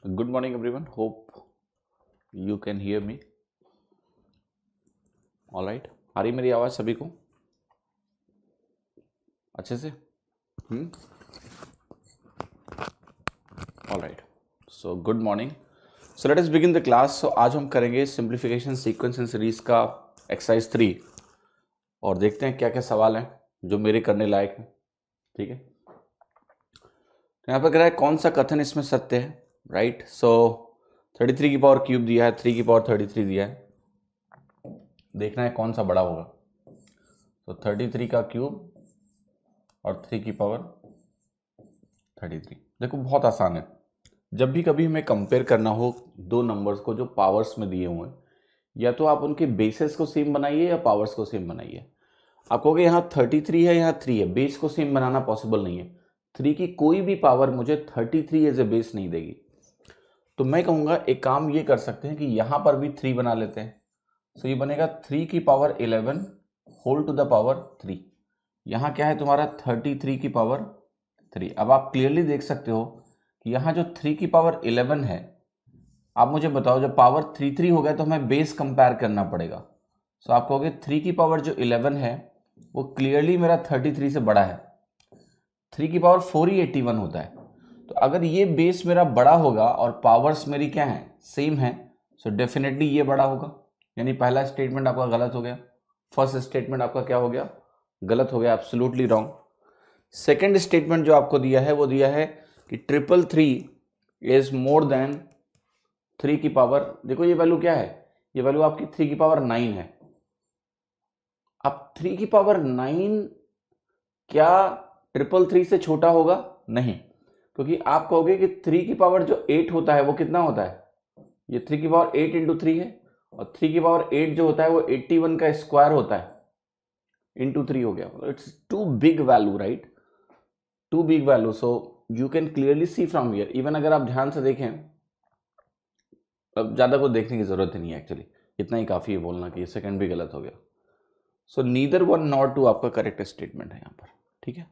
Good morning, everyone. Hope you can hear me. All right. आ रही मेरी आवाज़ सभी को अच्छे से? All right. So good morning. So let us begin the class. So आज हम करेंगे सिंप्लीफिकेशन सीक्वेंस इन सीरीज का एक्सरसाइज 3 और देखते हैं क्या क्या सवाल हैं जो मेरे करने लायक हैं. ठीक है. यहाँ पर कह रहा है कौन सा कथन इसमें सत्य है. राइट. सो 33 की पावर क्यूब दिया है, 3 की पावर 33 दिया है. देखना है कौन सा बड़ा होगा. तो 33 का क्यूब और 3 की पावर 33. देखो बहुत आसान है. जब भी कभी हमें कंपेयर करना हो दो नंबर्स को जो पावर्स में दिए हुए हैं, या तो आप उनके बेसेस को सेम बनाइए या पावर्स को सेम बनाइए. आप कहोगे यहाँ 33 है, यहाँ 3 है, बेस को सेम बनाना पॉसिबल नहीं है. 3 की कोई भी पावर मुझे 33 एज ए बेस नहीं देगी. तो मैं कहूँगा एक काम ये कर सकते हैं कि यहाँ पर भी 3 बना लेते हैं. सो ये बनेगा 3 की power 11 whole to the power 3. यहाँ क्या है तुम्हारा 33 की पावर 3. अब आप क्लियरली देख सकते हो कि यहाँ जो 3 की पावर 11 है, आप मुझे बताओ जब पावर 3 हो गया तो हमें बेस कंपेयर करना पड़ेगा. सो आप कहोगे 3 की पावर जो 11 है वो क्लियरली मेरा 33 से बड़ा है. 3 की पावर 4 ही 81 होता है. तो अगर ये बेस मेरा बड़ा होगा और पावर्स मेरी क्या है सेम है, सो डेफिनेटली ये बड़ा होगा. यानी पहला स्टेटमेंट आपका गलत हो गया. फर्स्ट स्टेटमेंट आपका क्या हो गया, गलत हो गया, एब्सोल्युटली रॉन्ग. सेकंड स्टेटमेंट जो आपको दिया है वो दिया है कि 333 इज मोर देन 3 की पावर. देखो ये वैल्यू क्या है, ये वैल्यू आपकी 3 की पावर 9 है. अब 3 की पावर 9 क्या 333 से छोटा होगा? नहीं, क्योंकि आप कहोगे कि 3 की पावर जो 8 होता है वो कितना होता है, ये 3 की पावर 8 इंटू 3 है, और 3 की पावर 8 जो होता है वो 81 का स्क्वायर होता है, इंटू 3 हो गया. It's too big value, right, too big value. So you can clearly see from here. Even अगर आप ध्यान से देखें, अब ज़्यादा को देखने की जरूरत ही नहीं है एक्चुअली, इतना ही काफ़ी है बोलना कि ये सेकंड भी गलत हो गया. सो नीदर 1 नॉट 2 आपका करेक्ट स्टेटमेंट है यहाँ पर. ठीक है,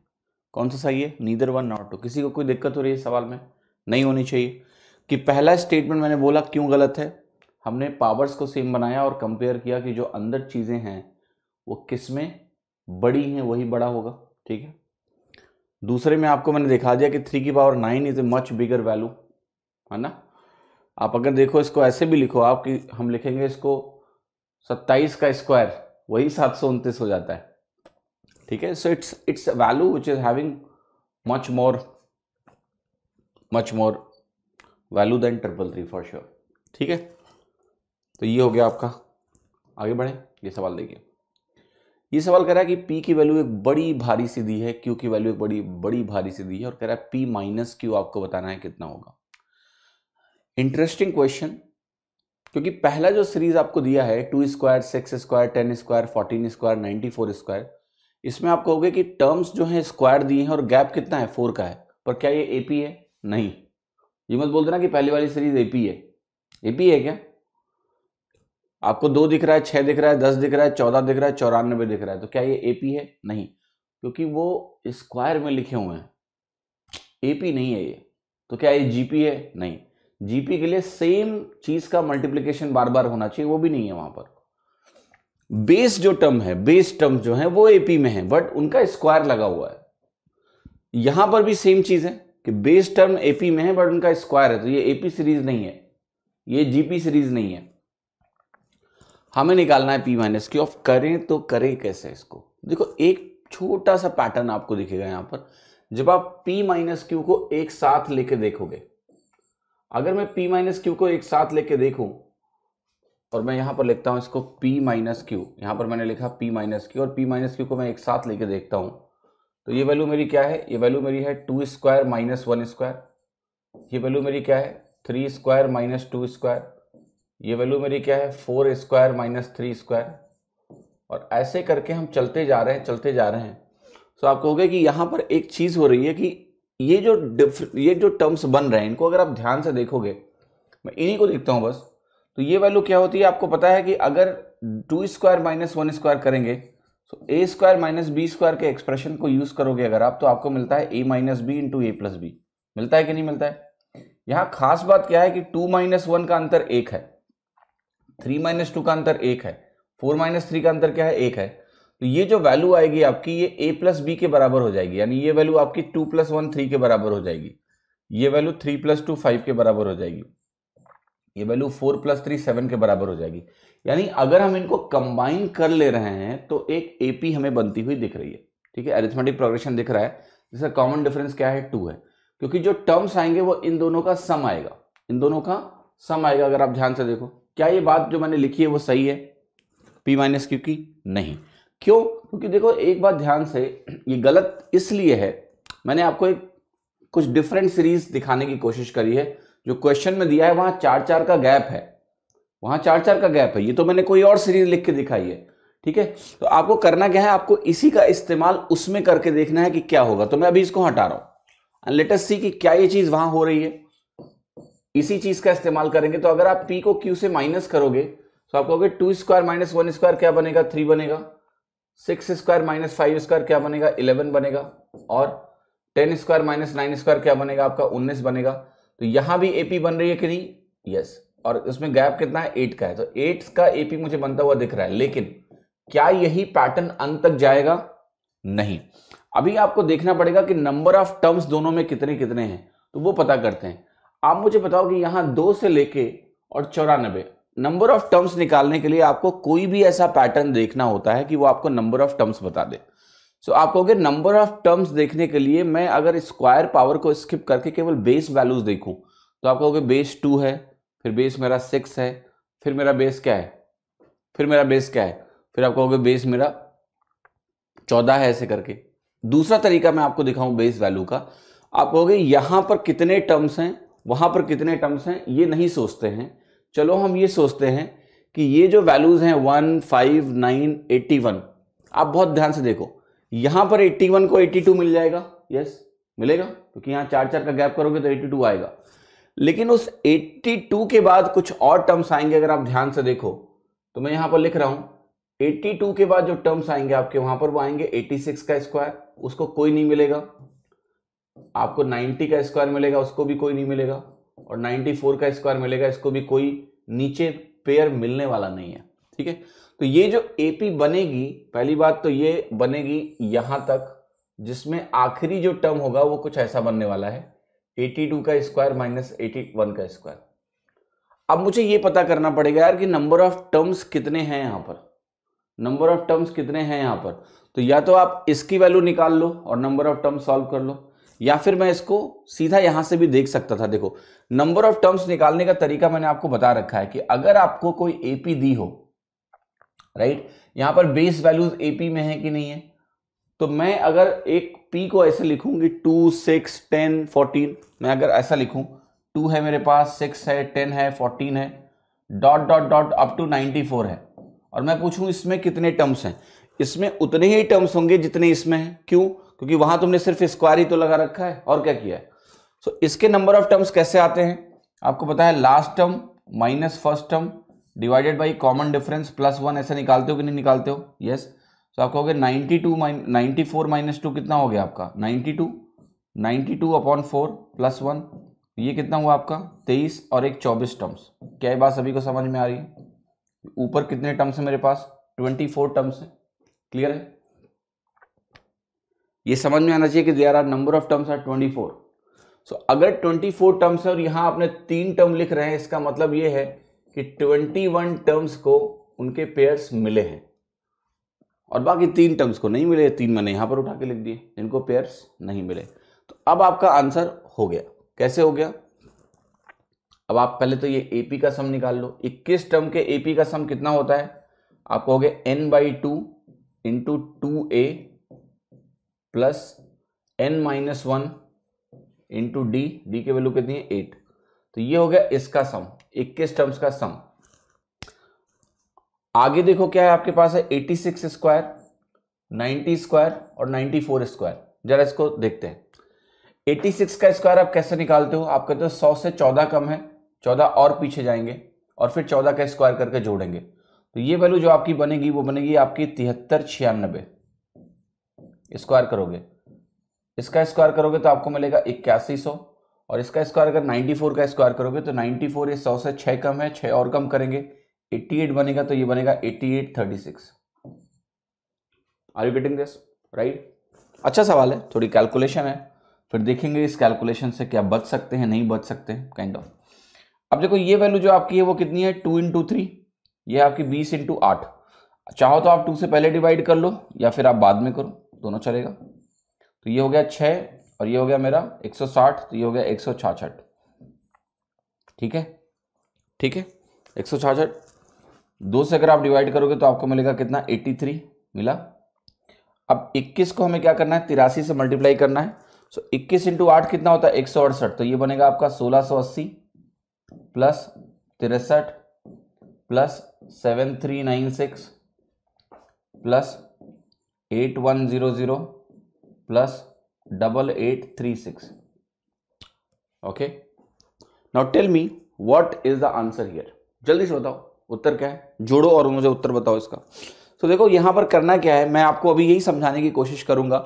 कौन सा सही है? Neither 1 not 2. किसी को कोई दिक्कत हो रही है सवाल में? नहीं होनी चाहिए. कि पहला स्टेटमेंट मैंने बोला क्यों गलत है, हमने पावर्स को सेम बनाया और कंपेयर किया कि जो अंदर चीज़ें हैं वो किस में बड़ी हैं वही बड़ा होगा. ठीक है. दूसरे में आपको मैंने दिखा दिया कि 3 की power 9 is a much bigger value, है ना. आप अगर देखो इसको ऐसे भी लिखो आप कि हम लिखेंगे इसको 27 का स्क्वायर, वही 729 हो जाता है. ठीक है. So it's value which is having much more value than 333 for sure. ठीक है. तो ये हो गया आपका. आगे बढ़े. ये सवाल देखिए. ये सवाल कह रहा है कि P की वैल्यू एक बड़ी भारी सी दी है, Q की वैल्यू एक बड़ी भारी सी दी है, और कह रहा है P माइनस Q आपको बताना है कितना होगा. इंटरेस्टिंग क्वेश्चन, क्योंकि पहला जो सीरीज आपको दिया है 2 square 6 square 10 square 14 square 94 square, इसमें आप कहोगे कि टर्म्स जो है स्क्वायर दिए हैं और गैप कितना है 4 का है. पर क्या ये एपी है? नहीं. ये मत बोल देना कि पहली वाली सीरीज एपी है. एपी है क्या? आपको 2 दिख रहा है, 6 दिख रहा है, 10 दिख रहा है, 14 दिख रहा है, 94 दिख रहा है, तो क्या ये एपी है? नहीं, क्योंकि वो स्क्वायर में लिखे हुए हैं. एपी नहीं है ये. तो क्या ये जीपी है? नहीं. जीपी के लिए सेम चीज का मल्टीप्लीकेशन बार बार होना चाहिए, वो भी नहीं है वहां पर. बेस जो टर्म है, बेस टर्म जो है वो एपी में है, बट उनका स्क्वायर लगा हुआ है. यहां पर भी सेम चीज है कि बेस टर्म एपी में है बट उनका स्क्वायर है. तो ये एपी सीरीज नहीं है, ये जीपी सीरीज नहीं है. हमें निकालना है P माइनस Q. ऑफ करें तो करें कैसे इसको? देखो एक छोटा सा पैटर्न आपको दिखेगा यहां पर. जब आप P माइनस Q को एक साथ लेके देखोगे, अगर मैं P माइनस Q को एक साथ लेके देखूं और मैं यहां पर लिखता हूं इसको P माइनस Q, यहां पर मैंने लिखा P माइनस Q, और P माइनस Q को मैं एक साथ लेके देखता हूं, तो ये वैल्यू मेरी क्या है? ये वैल्यू मेरी है 2 स्क्वायर माइनस 1 स्क्वायर. ये वैल्यू मेरी क्या है? 3 स्क्वायर माइनस 2 स्क्वायर. ये वैल्यू मेरी क्या है? 4 स्क्वायर माइनस 3 स्क्वायर. और ऐसे करके हम चलते जा रहे हैं. तो आप कहोगे कि यहां पर एक चीज हो रही है कि ये जो टर्म्स बन रहे हैं, इनको अगर आप ध्यान से देखोगे, मैं इन्हीं को देखता हूं बस, तो ये वैल्यू क्या होती है आपको पता है कि अगर 2 स्क्वायर माइनस 1 स्क्वायर करेंगे तो ए स्क्वायर माइनस बी स्क्वायर के एक्सप्रेशन को यूज करोगे अगर आप, तो आपको मिलता है ए माइनस बी इंटू ए प्लस बी. मिलता है कि नहीं मिलता है? यहां खास बात क्या है कि 2 - 1 का अंतर 1 है, 3 - 2 का अंतर 1 है, 4 - 3 का अंतर क्या है 1 है। तो ये जो वैल्यू आएगी आपकी ये a + b के बराबर हो जाएगी, यानी ये वैल्यू आपकी 2 + 1 3 के बराबर हो जाएगी, ये वैल्यू 3 + 2 5 के बराबर हो जाएगी, ये वैल्यू 4 + 3 7 के बराबर हो जाएगी। यानी अगर हम इनको कंबाइन कर ले रहे हैं तो एक AP हमें बनती हुई दिख रही है। ठीक है, अरिथमेटिक प्रोग्रेशन दिख रहा है, जिसका कॉमन डिफरेंस क्या है 2 है, क्योंकि जो टर्म्स आएंगे वो इन दोनों का सम आएगा, इन दोनों का सम आएगा। अगर आप ध्यान से देखो, क्या ये बात जो मैंने लिखी है वो सही है P - Q की? नहीं। क्यों? क्योंकि देखो एक बात ध्यान से, ये गलत इसलिए है, मैंने आपको एक कुछ डिफरेंट सीरीज दिखाने की कोशिश करी है। जो क्वेश्चन में दिया है वहां 4 का गैप है, वहां 4 का गैप है, ये तो मैंने कोई और सीरीज लिख के दिखाई है। ठीक है, तो आपको करना क्या है, आपको इसी का इस्तेमाल उसमें करके देखना है कि क्या होगा। तो मैं अभी इसको हटा रहा हूं, लेट अस सी कि क्या ये चीज वहां हो रही है। इसी चीज का इस्तेमाल करेंगे। तो अगर आप P को Q से माइनस करोगे तो आप कहोगे 2² - 1² क्या बनेगा 3 बनेगा, 6² - 5² क्या बनेगा 11 बनेगा, और 10² - 9² क्या बनेगा आपका 19 बनेगा। तो यहां भी AP बन रही है कि नहीं? यस। और उसमें गैप कितना है 8 का है, तो 8 का AP मुझे बनता हुआ दिख रहा है। लेकिन क्या यही पैटर्न अंत तक जाएगा? नहीं। अभी आपको देखना पड़ेगा कि नंबर ऑफ टर्म्स दोनों में कितने कितने हैं, तो वो पता करते हैं। आप मुझे बताओ कि यहां 2 से लेके और 94 नंबर ऑफ टर्म्स निकालने के लिए आपको कोई भी ऐसा पैटर्न देखना होता है कि वो आपको नंबर ऑफ टर्म्स बता दे। सो आप कहोगे नंबर ऑफ टर्म्स देखने के लिए मैं अगर स्क्वायर पावर को स्किप करके केवल बेस वैल्यूज देखूं तो आप कहोगे बेस 2 है, फिर बेस मेरा 6 है, फिर मेरा बेस क्या है, फिर मेरा बेस क्या है, फिर आप कहोगे बेस मेरा 14 है, ऐसे करके। दूसरा तरीका मैं आपको दिखाऊं बेस वैल्यू का, आप कहोगे यहां पर कितने टर्म्स हैं, वहां पर कितने टर्म्स हैं, ये नहीं सोचते हैं। चलो हम ये सोचते हैं कि ये जो वैल्यूज हैं 1 5 9 81, आप बहुत ध्यान से देखो, यहां पर 81 को 82 मिल जाएगा। यस मिलेगा, क्योंकि यहां 4 का गैप करोगे तो 82 आएगा। लेकिन उस 82 के बाद कुछ और टर्म्स आएंगे। अगर आप ध्यान से देखो तो मैं यहां पर लिख रहा हूं 82 के बाद जो टर्म्स आएंगे आपके वहां पर वो आएंगे 86 का स्क्वायर, उसको कोई नहीं मिलेगा। आपको 90 का स्क्वायर मिलेगा, उसको भी कोई नहीं मिलेगा। और 94 का स्क्वायर मिलेगा, इसको भी कोई नीचे पेयर मिलने वाला नहीं है। ठीक है, तो ये जो AP बनेगी, पहली बात तो ये बनेगी यहां तक, जिसमें आखिरी जो टर्म होगा वो कुछ ऐसा बनने वाला है 82 का स्क्वायर - 81 का स्क्वायर। अब मुझे ये पता करना पड़ेगा यार कि नंबर ऑफ टर्म्स कितने हैं यहां पर, नंबर ऑफ टर्म्स कितने हैं यहां पर। तो या तो आप इसकी वैल्यू निकाल लो और नंबर ऑफ टर्म्स सॉल्व कर लो, या फिर मैं इसको सीधा यहां से भी देख सकता था। देखो नंबर ऑफ टर्म्स निकालने का तरीका मैंने आपको बता रखा है कि अगर आपको कोई AP दी हो, राइट, यहां पर बेस वैल्यूज AP में है कि नहीं है, तो मैं अगर एक P को ऐसे लिखूंगी 2 6 10 14, मैं अगर ऐसा लिखूं 2 है मेरे पास, 6 है, 10 है, 14 है, dot dot dot up to 94 है, और मैं पूछूं इसमें कितने टर्म्स हैं, इसमें उतने ही टर्म्स होंगे जितने इसमें हैं। क्यों? क्योंकि वहां तुमने सिर्फ स्क्वायर ही तो लगा रखा है, और क्या किया है। सो इसके नंबर ऑफ टर्म्स कैसे आते हैं आपको पता है, last term minus first term divided by common difference +1, ऐसे निकालते हो कि नहीं निकालते हो? यस। तो आप कहोगे 94 - 2 कितना हो गया आपका 92 अपॉन 4 +1, ये कितना हुआ आपका 23, और एक 24 टर्म्स। क्या ये बात सभी को समझ में आ रही है? ऊपर कितने टर्म्स है मेरे पास 24 टर्म्स है। क्लियर है? ये समझ में आना चाहिए कि there are number of terms are 24। So अगर 24 टर्म्स है और यहां आपने 3 टर्म लिख रहे हैं, इसका मतलब ये है कि 21 टर्म्स को उनके पेयर्स मिले हैं और बाकी 3 टर्म्स को नहीं मिले। 3 मैंने यहां पर उठा के लिख दिए जिनको पेयर्स नहीं मिले। तो अब आपका आंसर हो गया। कैसे हो गया? अब आप पहले तो ये AP का सम निकाल लो। 21 टर्म के AP का सम कितना होता है? आप कहोगे n/2 into 2a plus n-1 into D की वैल्यू कितनी है 8। तो ये हो गया इसका सम, 21 टर्म्स का सम। आगे देखो क्या है आपके पास है 86 स्क्वायर, 90 स्क्वायर और 94 स्क्वायर। जरा इसको देखते हैं। 86 का स्क्वायर आप कैसे निकालते हो? आप कहते हो 100 से 14 कम है, 14 और पीछे जाएंगे और फिर 14 का स्क्वायर करके जोड़ेंगे। तो ये वैल्यू जो आपकी बनेगी वो बनेगी आपकी 7396। स्क्वायर करोगे, इसका स्क्वायर करोगे तो आपको मिलेगा 8100, और इसका स्क्वायर अगर 94 का स्क्वायर करोगे तो 94 ये 100 से 6 कम है, 6 और कम करेंगे 88 बनेगा, तो ये बनेगा 8836। Are you getting this right? अच्छा सवाल है, थोड़ी कैलकुलेशन है, फिर देखेंगे इस कैलकुलेशन से क्या बच सकते हैं, नहीं बच सकते हैं, काइंड ऑफ। अब देखो ये वैल्यू जो आपकी है वो कितनी है, 2 × 3, ये आपकी 20 × 8। चाहो तो आप 2 से पहले डिवाइड कर लो या फिर आप बाद में करो, दोनों चलेगा। तो ये हो गया 6 और ये हो गया मेरा 160, तो ये हो गया 166। ठीक है, ठीक है, 166 2 से अगर आप डिवाइड करोगे तो आपको मिलेगा कितना, 83 मिला। अब 21 को हमें क्या करना है, 83 से मल्टीप्लाई करना है। सो 21 × 8 कितना होता है, 168, तो ये बनेगा आपका 1680 plus 63 plus 7396 plus 8100 plus 8836। Okay, now tell me what is the answer here. जल्दी से बताओ उत्तर क्या है, जोड़ो और मुझे उत्तर बताओ इसका। तो देखो यहां पर करना क्या है, मैं आपको अभी यही समझाने की कोशिश करूंगा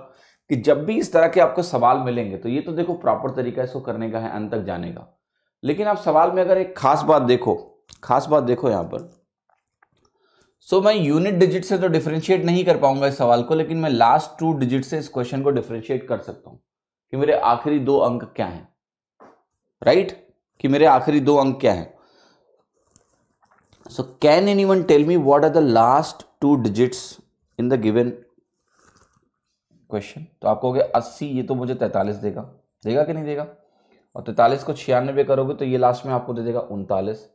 कि जब भी इस तरह के आपको सवाल मिलेंगे तो ये तो देखो प्रॉपर तरीका इसको करने का है, अंत तक जाने का। लेकिन आप सवाल में अगर एक खास बात देखो यहां पर, सो मैं यूनिट डिजिट से तो डिफरेंशिएट नहीं कर पाऊंगा इस सवाल को, लेकिन मैं लास्ट 2 डिजिट से इस क्वेश्चन को डिफरेंशिएट कर सकता हूं कि मेरे आखिरी 2 अंक क्या हैं, राइट? कि मेरे आखिरी 2 अंक क्या हैं। So can anyone tell me what are the last 2 digits in the given question? तो आप कहोगे 80, ये तो मुझे 43 देगा कि नहीं देगा? और 43 को 96 करोगे तो ये लास्ट में आपको दे देगा 39।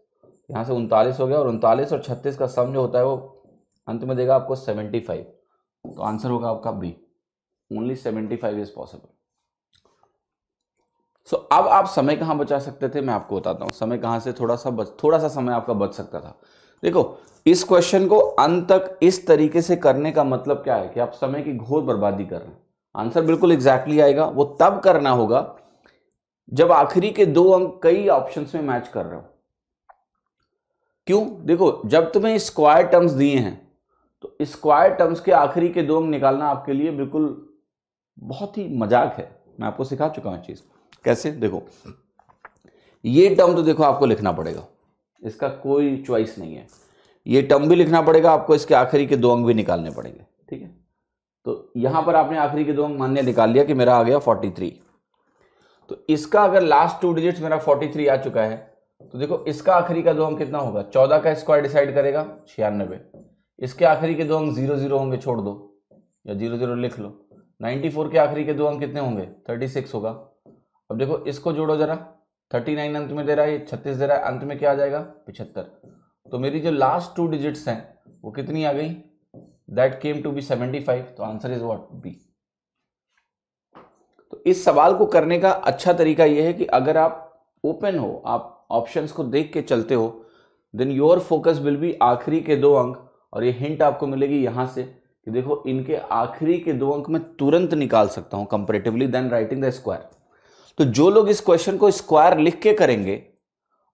यहाँ से 39 हो गया, और 39 और 36 का सम जो होता है वो अंत में देगा आपको 75। तो आंसर होगा आपका बी, ओनली 75 इज पॉसिबल। सो अब आप समय कहाँ बचा सकते थे, मैं आपको बताता हूँ समय कहाँ से थोड़ा सा समय आपका बच सकता था। देखो इस क्वेश्चन को अंत तक इस तरीके से करने का मतलब क्या है कि आप समय की घोर बर्बादी कर रहे हैं। आंसर बिल्कुल एग्जैक्टली आएगा, वो तब करना होगा जब आखिरी के 2 अंक कई ऑप्शंस में मैच कर रहे हो। क्यों? देखो जब तुम्हें स्क्वायर टर्म्स दिए हैं तो स्क्वायर टर्म्स के आखिरी के 2 अंक निकालना आपके लिए बिल्कुल बहुत ही मजाक है। मैं आपको सिखा चुका हूं चीज कैसे। देखो ये टर्म तो देखो आपको लिखना पड़ेगा, इसका कोई चॉइस नहीं है। ये टर्म भी लिखना पड़ेगा आपको, इसके आखिरी के 2 अंक भी निकालने पड़ेंगे। ठीक है, तो यहां पर आपने आखिरी के 2 अंक मान्य निकाल लिया कि मेरा आ गया 43। तो इसका अगर लास्ट 2 डिजिट्स मेरा 43 आ चुका है तो देखो इसका आखिरी का 2 अंक कितना होगा, 14 का स्क्वायर डिसाइड करेगा 96। इसके आखिरी के 2 अंक 00 होंगे, छोड़ दो या 00 लिख लो। 94 के आखिरी के 2 अंक कितने होंगे, 36 होगा। अब देखो इसको जोड़ो जरा, 39 अंत में दे रहा है, ये 36 दे रहा है, अंत में क्या आ जाएगा 75। तो मेरी जो लास्ट 2 डिजिट्स हैं वो कितनी आ गई, दैट केम टू बी 75। तो आंसर इज व्हाट, बी। तो इस सवाल को करने का अच्छा तरीका यह है कि अगर आप ओपन हो, आप ऑप्शंस को देख के चलते हो, then your focus will be आखिरी के 2 अंक। और ये हिंट आपको मिलेगी यहां से कि देखो इनके आखिरी के 2 अंक मैं तुरंत निकाल सकता हूं comparatively than writing the square. तो जो लोग इस क्वेश्चन को स्क्वायर लिख के करेंगे,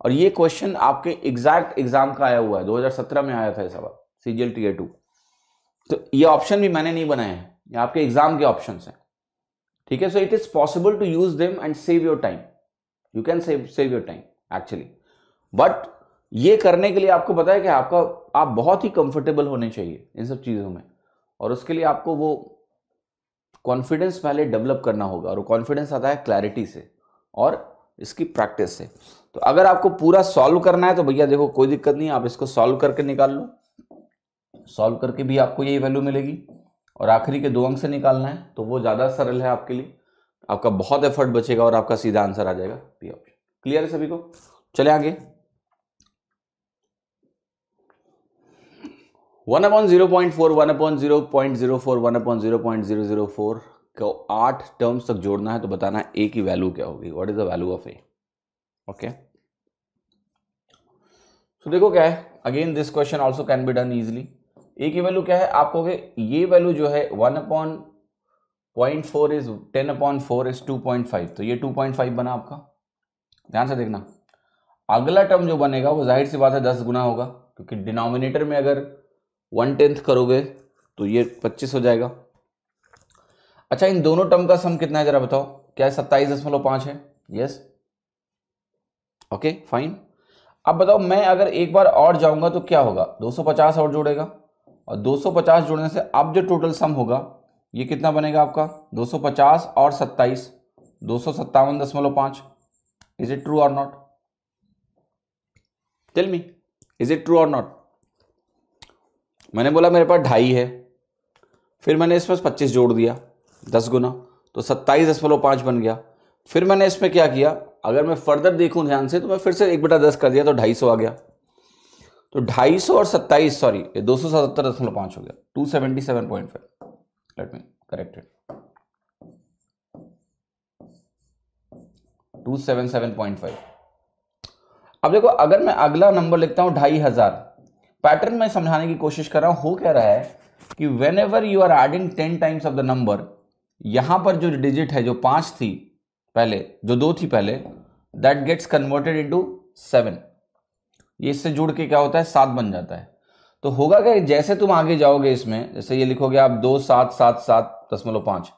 और ये क्वेश्चन आपके एग्जैक्ट एग्जाम का आया हुआ है, 2017 में आया था ये सवाल, CGL Tier 2। तो ये ऑप्शन भी मैंने नहीं बनाए हैं, ये आपके एग्जाम के ऑप्शन हैं। ठीक है, so it is possible to use them and save your time. You can save your time actually, but ये करने के लिए आपको पता है कि आप बहुत ही कंफर्टेबल होने चाहिए इन सब चीजों में, और उसके लिए आपको वो कॉन्फिडेंस पहले डेवलप करना होगा, और वो कॉन्फिडेंस आता है क्लैरिटी से और इसकी प्रैक्टिस से। तो अगर आपको पूरा सॉल्व करना है तो भैया देखो कोई दिक्कत नहीं, आप इसको सॉल्व करके निकाल लो, सॉल्व करके भी आपको यही वैल्यू मिलेगी, और आखिरी के 2 अंक से निकालना है तो वो ज्यादा सरल है आपके लिए, आपका बहुत एफर्ट बचेगा और आपका सीधा आंसर आ जाएगा बी ऑप्शन। क्लियर है सभी को? चले आगे। 1/0.4, 1/0.04, 1/0.004 को 8 टर्म्स तक जोड़ना है तो बताना है ए की वैल्यू क्या होगी, what is the value of A. Okay, तो देखो क्या है, again this question also can be done easily. A की वैल्यू क्या है, आप कहोगे ये वैल्यू जो है 1/0.4 इज 10/4 इज 2.5, तो ये 2.5 बना आपका। ध्यान से देखना, अगला टर्म जो बनेगा वो जाहिर सी बात है 10 गुना होगा, क्योंकि डिनोमिनेटर में अगर 1/10 करोगे तो ये 25 हो जाएगा। अच्छा, इन दोनों टर्म का सम कितना है जरा बताओ, क्या है 27.5 है? Yes, okay fine. अब बताओ मैं अगर एक बार और जाऊंगा तो क्या होगा, 250 और जोड़ेगा, और 250 जोड़ने से अब जो टोटल सम होगा ये कितना बनेगा आपका, 250 और 27, 257.5। इज इट ट्रू और not? Tell me, is it true और नॉट? मैंने बोला मेरे पास 2.5 है, फिर मैंने इसमें 25 जोड़ दिया 10 गुना, तो 27.5 बन गया। फिर मैंने इसमें क्या किया, अगर मैं फर्दर देखूं ध्यान से तो मैं फिर से 1/10 कर दिया तो 250 आ गया। तो 250 और 27 सॉरी 277.5 हो गया, 277.5। Late me correct it, 277.5। अब देखो अगर मैं अगला नंबर लिखता हूं 2500, पैटर्न में समझाने की कोशिश कर रहा हूं। हो क्या रहा है कि whenever you are adding 10 times of the number, यहां पर जो डिजिट है, जो 5 थी पहले, जो 2 थी पहले, दैट गेट्स कन्वर्टेड इनटू 7। ये इससे जुड़ के क्या होता है, 7 बन जाता है। तो होगा क्या, जैसे तुम आगे जाओगे इसमें, जैसे ये लिखोगे आप 2777.5,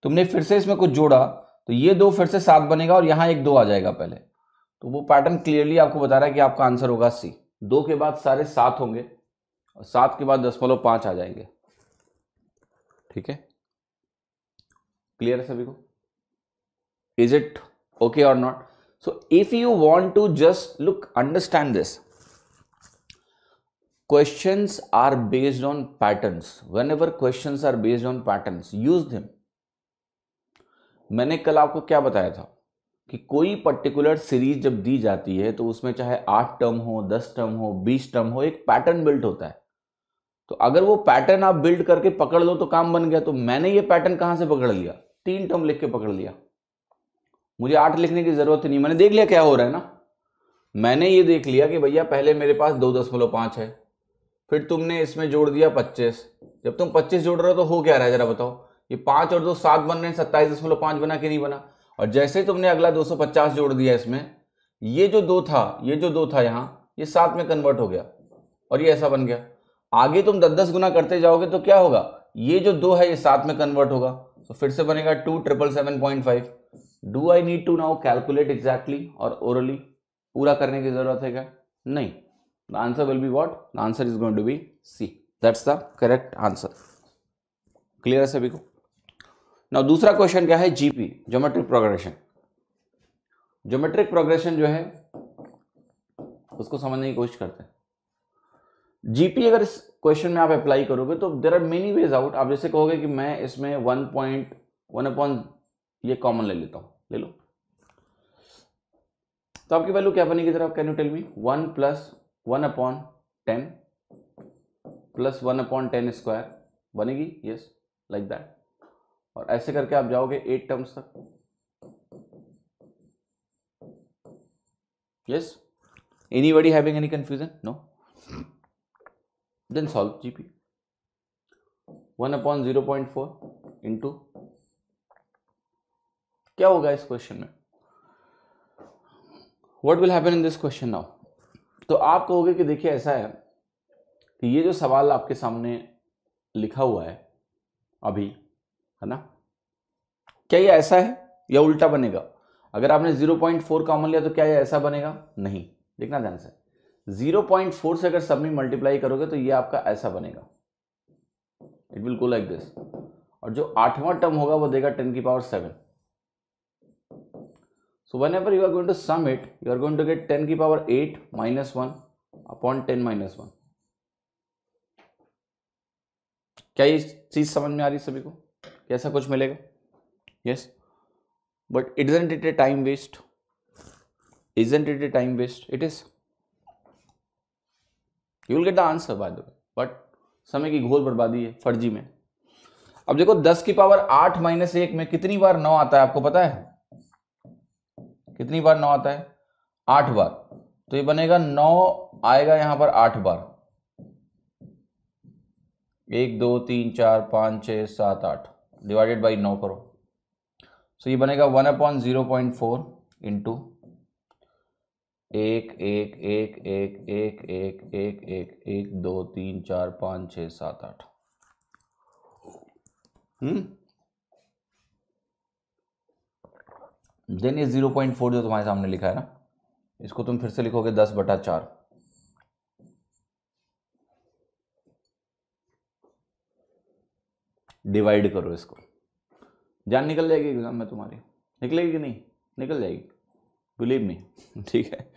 तुमने फिर से इसमें कुछ जोड़ा तो ये 2 फिर से 7 बनेगा और यहां एक 2 आ जाएगा पहले। तो वो पैटर्न क्लियरली आपको बता रहा है कि आपका आंसर होगा सी। 2 के बाद सारे 7 होंगे और 7 के बाद 0.5 आ जाएंगे। ठीक है, क्लियर है सभी को? इज इट ओके और not? So if you want to just look understand this, questions are based on patterns. Whenever questions are based on patterns, use them. मैंने कल आपको क्या बताया था कि कोई पर्टिकुलर सीरीज जब दी जाती है तो उसमें चाहे 8 टर्म हो, 10 टर्म हो, 20 टर्म हो, एक पैटर्न बिल्ड होता है। तो अगर वो पैटर्न आप बिल्ड करके पकड़ लो तो काम बन गया। तो मैंने ये पैटर्न कहां से पकड़ लिया, 3 टर्म लिख के पकड़ लिया। मुझे 8 लिखने की जरूरत ही नहीं, मैंने देख लिया क्या हो रहा है ना। मैंने ये देख लिया कि भैया पहले मेरे पास 2.5 है, फिर तुमने इसमें जोड़ दिया 25। जब तुम 25 जोड़ रहे हो तो हो क्या रहा है जरा बताओ, ये 5 और 2 7 बन रहे हैं, 27.5 बना कि नहीं बना? और जैसे ही तुमने अगला 250 जोड़ दिया इसमें, ये जो 2 था यहां, ये 7 में कन्वर्ट हो गया और ये ऐसा बन गया। आगे तुम 10-10 गुना करते जाओगे तो क्या होगा, ये जो 2 है ये 7 में कन्वर्ट होगा, तो फिर से बनेगा 2,777.5। Do I need to now calculate exactly और ओरली पूरा करने की जरूरत है क्या? नहीं। The answer will be what? The answer is going to be C. That's the correct answer. Clear है सभी को? Now दूसरा क्वेश्चन क्या है, GP, geometric progression. Geometric progression जो है उसको समझने की कोशिश करते हैं। जीपी अगर इस क्वेश्चन में आप अप्लाई करोगे तो there are many ways out. आप जैसे कहोगे कि मैं इसमें 1.1 अपॉन ये कॉमन ले लेता हूं, ले लो, तो आपकी वैल्यू क्या बनेगी जरा, can you tell me? 1 + 1/10 plus 1/10 square बनेगी, यस, लाइक दैट। और ऐसे करके आप जाओगे 8 टर्म्स तक, yes. Anybody having any confusion? No? Then solve GP. 1/0.4 into, क्या होगा इस क्वेश्चन में? What will happen in this question now? तो आप कहोगे कि देखिए ऐसा है कि ये जो सवाल आपके सामने लिखा हुआ है अभी, है ना, क्या ये ऐसा है या उल्टा बनेगा? अगर आपने 0.4 कॉमन लिया तो क्या ये ऐसा बनेगा? नहीं। देखना ध्यान से, 0.4 से अगर सब में मल्टीप्लाई करोगे तो ये आपका ऐसा बनेगा, it will go like this. और जो 8वां टर्म होगा वो देगा 10⁻7। So whenever you are going to sum it, you are going to get 10⁸ minus 1 upon 10 minus 1। क्या ये चीज समझ में आ रही सभी को? कैसा कुछ मिलेगा? Yes, but isn't it a time waste? Isn't it a time waste? It is. You will get the answer by the way, but समय की घोर बर्बादी है फर्जी में। अब देखो 10⁸ माइनस 1 में कितनी बार 9 आता है आपको पता है? कितनी बार 9 आता है? 8 बार। तो ये बनेगा 9 आएगा यहां पर 8 बार, 1 2 3 4 5 6 7 8 डिवाइडेड बाई 9 करो। सो ये बनेगा 1/0.4 इंटू 1 1 1 1 1 1 1 1 1 2 3 4 5 6 7 8। देन ये 0.4 जो तुम्हारे सामने लिखा है ना, इसको तुम फिर से लिखोगे 10/4। डिवाइड करो इसको, जान निकल जाएगी एग्जाम में तुम्हारी, निकलेगी कि नहीं? निकल जाएगी, बिलीव मी। ठीक है,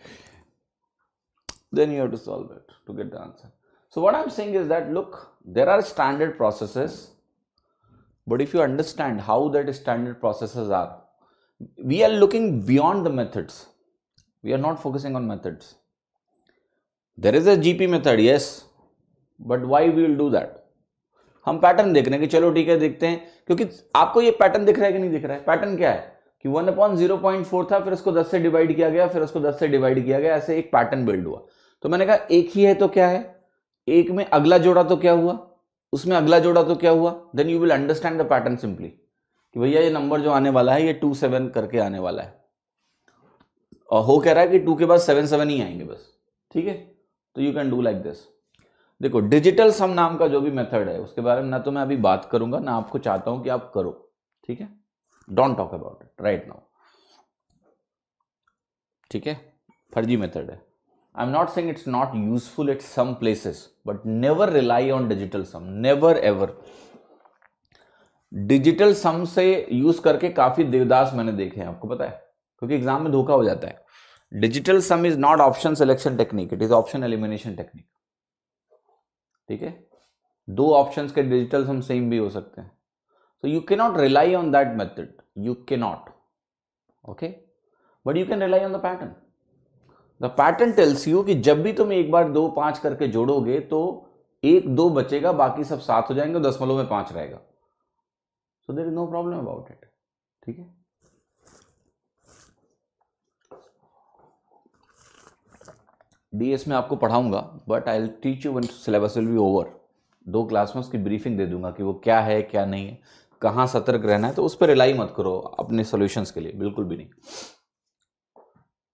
then you have to solve it to get the answer. So what I'm saying is that, look, there are standard processes, but if you understand how that standard processes are, we are looking beyond the methods. We are not focusing on methods. There is a GP method, yes, but why we will do that? हम pattern देख रहे हैं कि चलो ठीक है देखते हैं, क्योंकि आपको ये पैटर्न दिख रहा है कि नहीं दिख रहा है? पैटर्न क्या है कि 1/0.4 था, फिर उसको 10 से डिवाइड किया गया, फिर उसको 10 से डिवाइड किया गया, ऐसे एक पैटर्न बिल्ड हुआ। तो मैंने कहा एक ही है तो क्या है, एक में अगला जोड़ा तो क्या हुआ, उसमें अगला जोड़ा तो क्या हुआ, then you will understand the pattern simply कि भैया ये नंबर जो आने वाला है ये 27 करके आने वाला है, और हो कह रहा है कि 2 के बाद 7 ही आएंगे बस। ठीक है, तो you can do like this. देखो डिजिटल सम नाम का जो भी मेथड है उसके बारे में ना तो मैं अभी बात करूंगा, ना आपको चाहता हूं कि आप करो। ठीक है, don't talk about it right now. ठीक है, फर्जी मेथड है। I am not saying it's not useful at some places, but never rely on digital sum, never ever. Digital sum से यूज करके काफी देवदास मैंने देखे हैं, आपको पता है, क्योंकि एग्जाम में धोखा हो जाता है। Digital some is not option selection technique, it is option elimination technique. ठीक है, 2 ऑप्शंस के डिजिटल सम सेम भी हो सकते हैं, so you cannot rely on that method, you cannot, okay, but you can rely on the pattern. The pattern tells you कि जब भी तुम एक बार 2 5 करके जोड़ोगे तो 1 2 बचेगा, बाकी सब 7 हो जाएंगे, दशमलव में 5 रहेगा, so there is no problem about it. ठीक है, डीएस में आपको पढ़ाऊंगा, but I will teach you when syllabus will be over. 2 class में उसकी ब्रीफिंग दे दूंगा कि वो क्या है क्या नहीं है, कहाँ सतर्क रहना है, तो उस पर रिलाई मत करो अपने सॉल्यूशंस के लिए, बिल्कुल भी नहीं।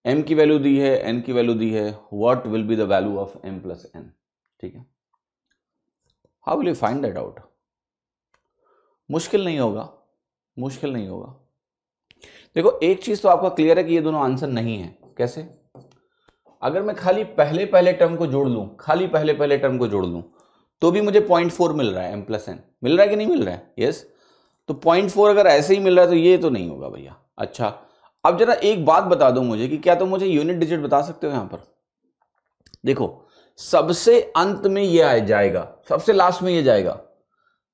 m की वैल्यू दी है, n की वैल्यू दी है, what will be the value of m plus n। ठीक है, how will you find that out? मुश्किल नहीं होगा, मुश्किल नहीं होगा। देखो एक चीज तो आपका क्लियर है कि ये दोनों आंसर नहीं है। कैसे? अगर मैं खाली पहले टर्म को जोड़ लूं, खाली पहले टर्म को जोड़ लूं, तो भी मुझे 0.4 मिल रहा है, m प्लस n मिल रहा है कि नहीं मिल रहा है? यस, तो 0.4 अगर ऐसे ही मिल रहा है तो ये तो नहीं होगा भैया। अच्छा, अब जरा एक बात बता दो मुझे कि क्या तुम मुझे यूनिट डिजिट बता सकते हो? यहां पर देखो, सबसे अंत में ये आ जाएगा, सबसे लास्ट में ये जाएगा,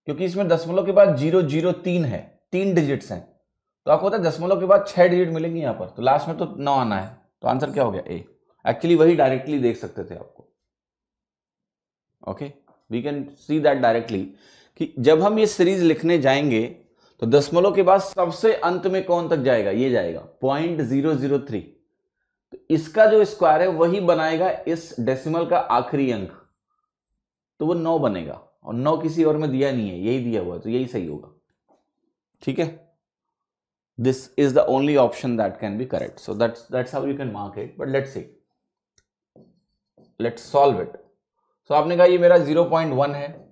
क्योंकि इसमें दशमलव के बाद 003 है, 3 डिजिट्स हैं, तो आपको पता है दशमलव के बाद 6 डिजिट मिलेंगे यहां पर, तो लास्ट में तो 9 आना है, तो आंसर क्या हो गया? ए। एक्चुअली वही डायरेक्टली देख सकते थे आपको। Okay, we can see that directly कि जब हम ये सीरीज लिखने जाएंगे तो दशमलव के बाद सबसे अंत में कौन तक जाएगा? ये जाएगा 0.003, तो इसका जो स्क्वायर है वही बनाएगा इस डेसिमल का आखिरी अंक, तो वो 9 बनेगा, और 9 किसी और में दिया नहीं है, यही दिया हुआ है, तो यही सही होगा। ठीक है, this is the only option that can be correct, so that's how you can mark it, but let's see, let's solve it. So आपने कहा ये मेरा 0.1 है,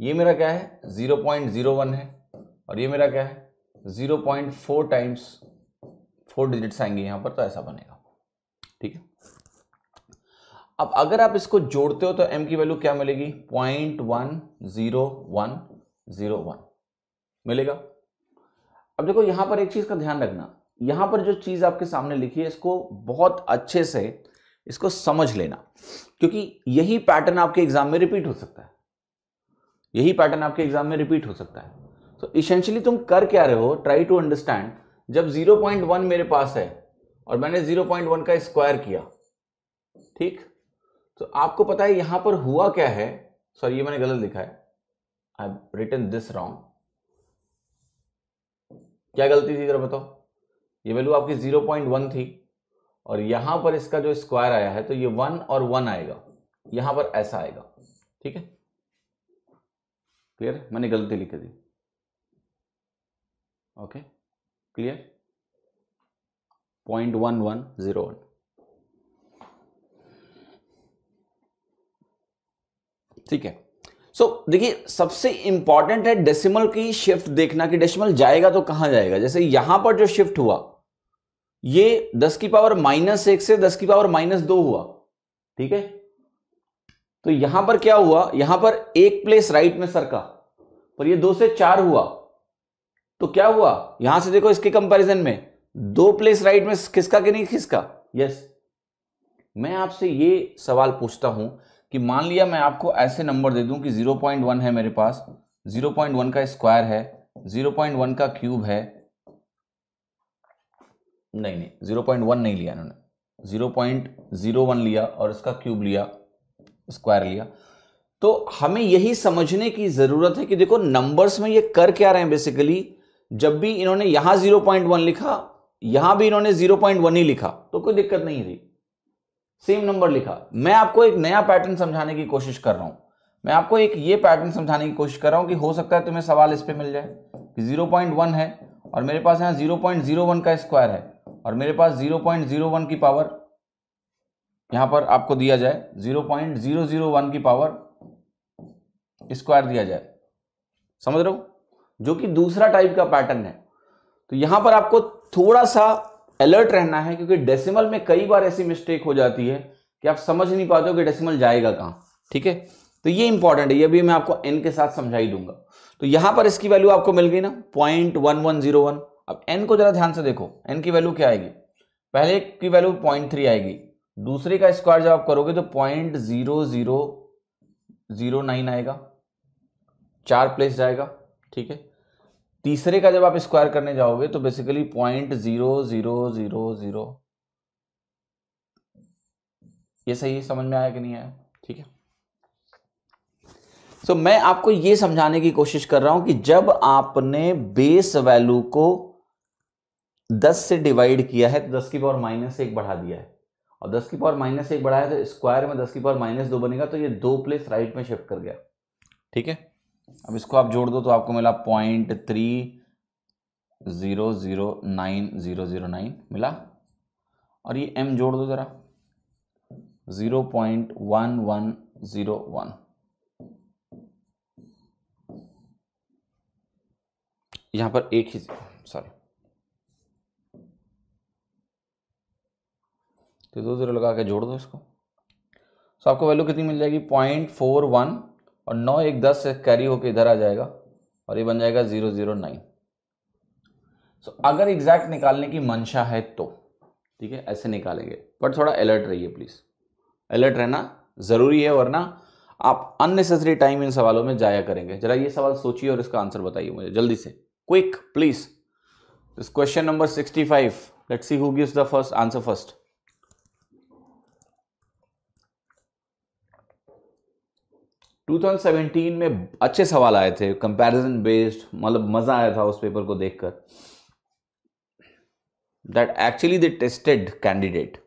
ये मेरा क्या है 0.01 है, और ये मेरा क्या है 0.4 टाइम्स 4 डिजिट्स आएंगे यहां पर, तो ऐसा बनेगा। ठीक है, अब अगर आप इसको जोड़ते हो तो m की वैल्यू क्या मिलेगी? 0.10101 मिलेगा। अब देखो यहां पर एक चीज का ध्यान रखना, यहां पर जो चीज आपके सामने लिखी है इसको बहुत अच्छे से इसको समझ लेना, क्योंकि यही पैटर्न आपके एग्जाम में रिपीट हो सकता है, यही पैटर्न आपके एग्जाम में रिपीट हो सकता है। तो इसेंशियली तुम कर क्या रहे हो? ट्राई टू अंडरस्टैंड, जब 0.1 मेरे पास है और मैंने 0.1 का स्क्वायर किया, ठीक, तो आपको पता है यहां पर हुआ क्या है, सॉरी ये मैंने गलत लिखा है, I have written this wrong. क्या गलती थी जरा बताओ? ये वैल्यू आपकी 0.1 थी, और यहां पर इसका जो स्क्वायर आया है तो ये 1 और 1 आएगा, यहां पर ऐसा आएगा। ठीक है, क्लियर? मैंने गलती लिख दी। Okay, clear? 0.1101। ठीक है, सो देखिए सबसे इंपॉर्टेंट है डेसिमल की शिफ्ट देखना कि डेसिमल जाएगा तो कहां जाएगा। जैसे यहां पर जो शिफ्ट हुआ ये 10 की पावर -1 से 10 की पावर -2 हुआ, ठीक है। तो यहां पर क्या हुआ, यहां पर एक प्लेस राइट में सरका, पर ये 2 से 4 हुआ, तो क्या हुआ, यहां से देखो इसके कंपैरिजन में 2 प्लेस राइट में खिसका कि नहीं खिसका, यस। मैं आपसे ये सवाल पूछता हूं कि मान लिया मैं आपको ऐसे नंबर दे दूं कि 0.1 है मेरे पास, 0.1 का स्क्वायर है, 0.1 का क्यूब है, नहीं 0.1 नहीं लिया इन्होंने, 0.01 लिया और इसका क्यूब लिया, स्क्वायर लिया। तो हमें यही समझने की जरूरत है कि देखो नंबर्स में ये कर क्या रहे हैं बेसिकली, जब भी इन्होंने यहां 0.1 लिखा, यहां भी इन्होंने 0.1 ही लिखा, तो कोई दिक्कत नहीं थी, सेम नंबर लिखा। मैं आपको एक नया पैटर्न समझाने की कोशिश कर रहा हूं, मैं आपको एक ये पैटर्न समझाने की कोशिश कर रहा हूं कि हो सकता है तुम्हें सवाल इस पे मिल जाए कि 0.1 है और मेरे पास यहां 0.01 का स्क्वायर है और मेरे पास 0.01 की पावर यहां पर आपको दिया जाए, 0.001 की पावर स्क्वायर दिया जाए, समझ रहे हो, जो कि दूसरा टाइप का पैटर्न है। तो यहां पर आपको थोड़ा सा अलर्ट रहना है, क्योंकि डेसिमल में कई बार ऐसी मिस्टेक हो जाती है कि आप समझ नहीं पाते हो कि डेसिमल जाएगा कहां, ठीक है। तो ये इंपॉर्टेंट है, ये भी मैं आपको एन के साथ समझा ही दूंगा। तो यहां पर इसकी वैल्यू आपको मिल गई ना 0.1101। अब एन को जरा ध्यान से देखो, एन की वैल्यू क्या आएगी, पहले की वैल्यू 0.3 आएगी, दूसरे का स्क्वायर जब आप करोगे तो 0.0009 आएगा, 4 प्लेस जाएगा, ठीक है। तीसरे का जब आप स्क्वायर करने जाओगे तो बेसिकली 0.0000, ये सही समझ में आया कि नहीं आया, ठीक है। तो मैं आपको ये समझाने की कोशिश कर रहा हूं कि जब आपने बेस वैल्यू को 10 से डिवाइड किया है तो 10 की पावर -1 बढ़ा दिया है, और 10 की पावर -1 बढ़ाया तो स्क्वायर में 10 की पावर -2 बनेगा, तो ये 2 प्लेस राइट में शिफ्ट कर गया, ठीक है। अब इसको आप जोड़ दो तो आपको मिला 0.3009 मिला, और ये m जोड़ दो जरा 0.1101। यहां पर एक ही, सॉरी, तो 2 0 लगा के जोड़ दो इसको, तो आपको वैल्यू कितनी मिल जाएगी 0.41, और 9 1 10 से कैरी होकर इधर आ जाएगा और ये बन जाएगा 009। सो अगर एग्जैक्ट निकालने की मंशा है तो ठीक है, ऐसे निकालेंगे, पर थोड़ा अलर्ट रहिए प्लीज, अलर्ट रहना जरूरी है, वरना आप अननेसेसरी टाइम इन सवालों में जाया करेंगे। जरा ये सवाल सोचिए और इसका आंसर बताइए मुझे जल्दी से, quick please. This question number 65, let's see who gives the first answer first. To 2017 में अच्छे सवाल आए थे, कंपैरिजन बेस्ड, मतलब मजा आया था उस पेपर को देखकर, that actually they tested candidate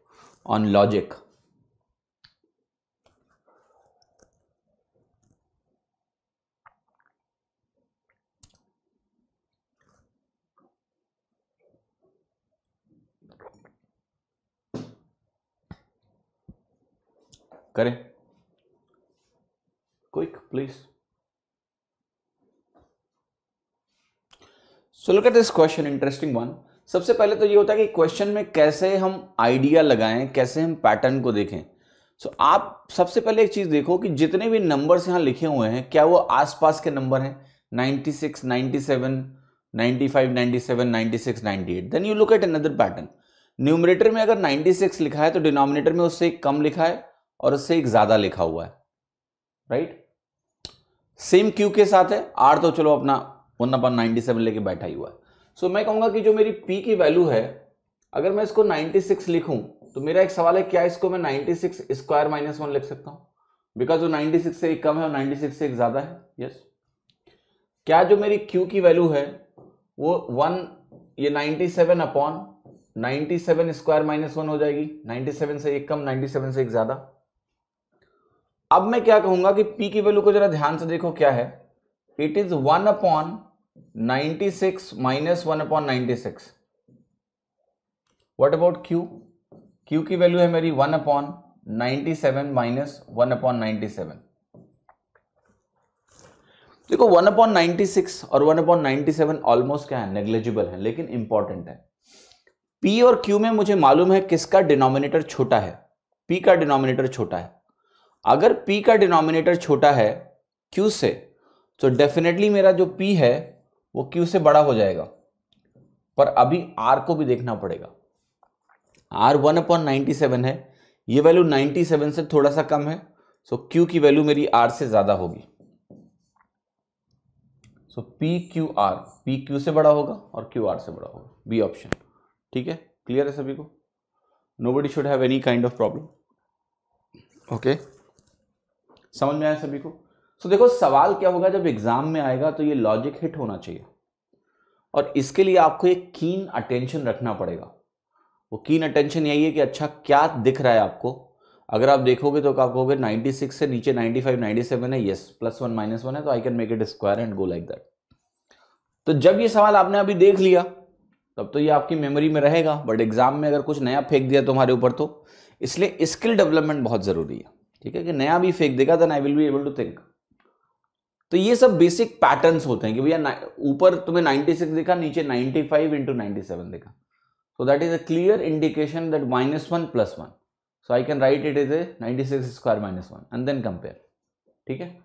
on logic. करें quick please. So look at this question, interesting one. सबसे पहले तो ये होता है कि क्वेश्चन में कैसे हम आइडिया लगाएं, कैसे हम पैटर्न को देखें। सो आप सबसे पहले एक चीज देखो कि जितने भी नंबर्स यहां लिखे हुए हैं क्या वो आसपास के नंबर हैं, 96, 97, 95, 97, 96, 98। Then you look at another pattern. Numerator में अगर 96 लिखा है तो डिनोमिनेटर में उससे एक कम लिखा है और उससे एक ज्यादा लिखा हुआ है, राइट। सेम क्यू के साथ है, आर तो चलो अपना 1/97 लेके बैठा ही हुआ है। सो मैं कहूंगा कि जो मेरी पी की वैल्यू है, अगर मैं इसको 96 लिखूं तो मेरा एक सवाल है, क्या इसको मैं 96 स्क्वायर -1 लिख सकता हूं, बिकॉज वो 96 से एक कम है और 96 से एक ज्यादा है, यस। क्या जो मेरी क्यू की वैल्यू है वो 1, ये 97/97 स्क्वायर -1 हो जाएगी, 97 से एक कम, 97 से एक ज्यादा। अब मैं क्या कहूंगा कि P की वैल्यू को जरा ध्यान से देखो, क्या है, it is 1/96 - 1/96। What about Q? Q की वैल्यू है मेरी 1/97 - 1/97। देखो 1/96 और 1/97 ऑलमोस्ट क्या है, नेग्लिजिबल है, लेकिन इंपॉर्टेंट है। P और Q में मुझे मालूम है किसका डिनोमिनेटर छोटा है, P का डिनोमिनेटर छोटा है। अगर P का डिनोमिनेटर छोटा है Q से, तो डेफिनेटली मेरा जो P है वो Q से बड़ा हो जाएगा। पर अभी R को भी देखना पड़ेगा। R 1/97 है, ये वैल्यू 97 से थोड़ा सा कम है, सो Q की वैल्यू मेरी R से ज्यादा होगी। सो PQR, P Q से बड़ा होगा और Q R से बड़ा होगा, बी ऑप्शन। ठीक है, क्लियर है सभी को? Nobody should have any kind of problem. Okay, समझ में आया सभी को? सो देखो सवाल क्या होगा जब एग्जाम में आएगा, तो ये लॉजिक हिट होना चाहिए, और इसके लिए आपको एक कीन अटेंशन रखना पड़ेगा। वो कीन अटेंशन यही है कि अच्छा क्या दिख रहा है आपको। अगर आप देखोगे तो आप कहोगे 96 से नीचे 95 97 है, यस, +1 -1 है, तो I can make it square and go like that. तो जब ये सवाल आपने अभी देख लिया तब तो ये आपकी मेमोरी में रहेगा, बट एग्जाम में अगर कुछ नया फेंक दिया तुम्हारे ऊपर, तो इसलिए स्किल डेवलपमेंट बहुत जरूरी है। ठीक है, कि नया भी फेंक देगा then I will be able to think. तो ये सब बेसिक पैटर्न्स होते हैं कि भैया ऊपर तुम्हें 96 दिखा, नीचे 95 × 97 दिखा, so that is a clear indication that -1 + 1, so I can write it as a 96 square -1 and then compare. ठीक है,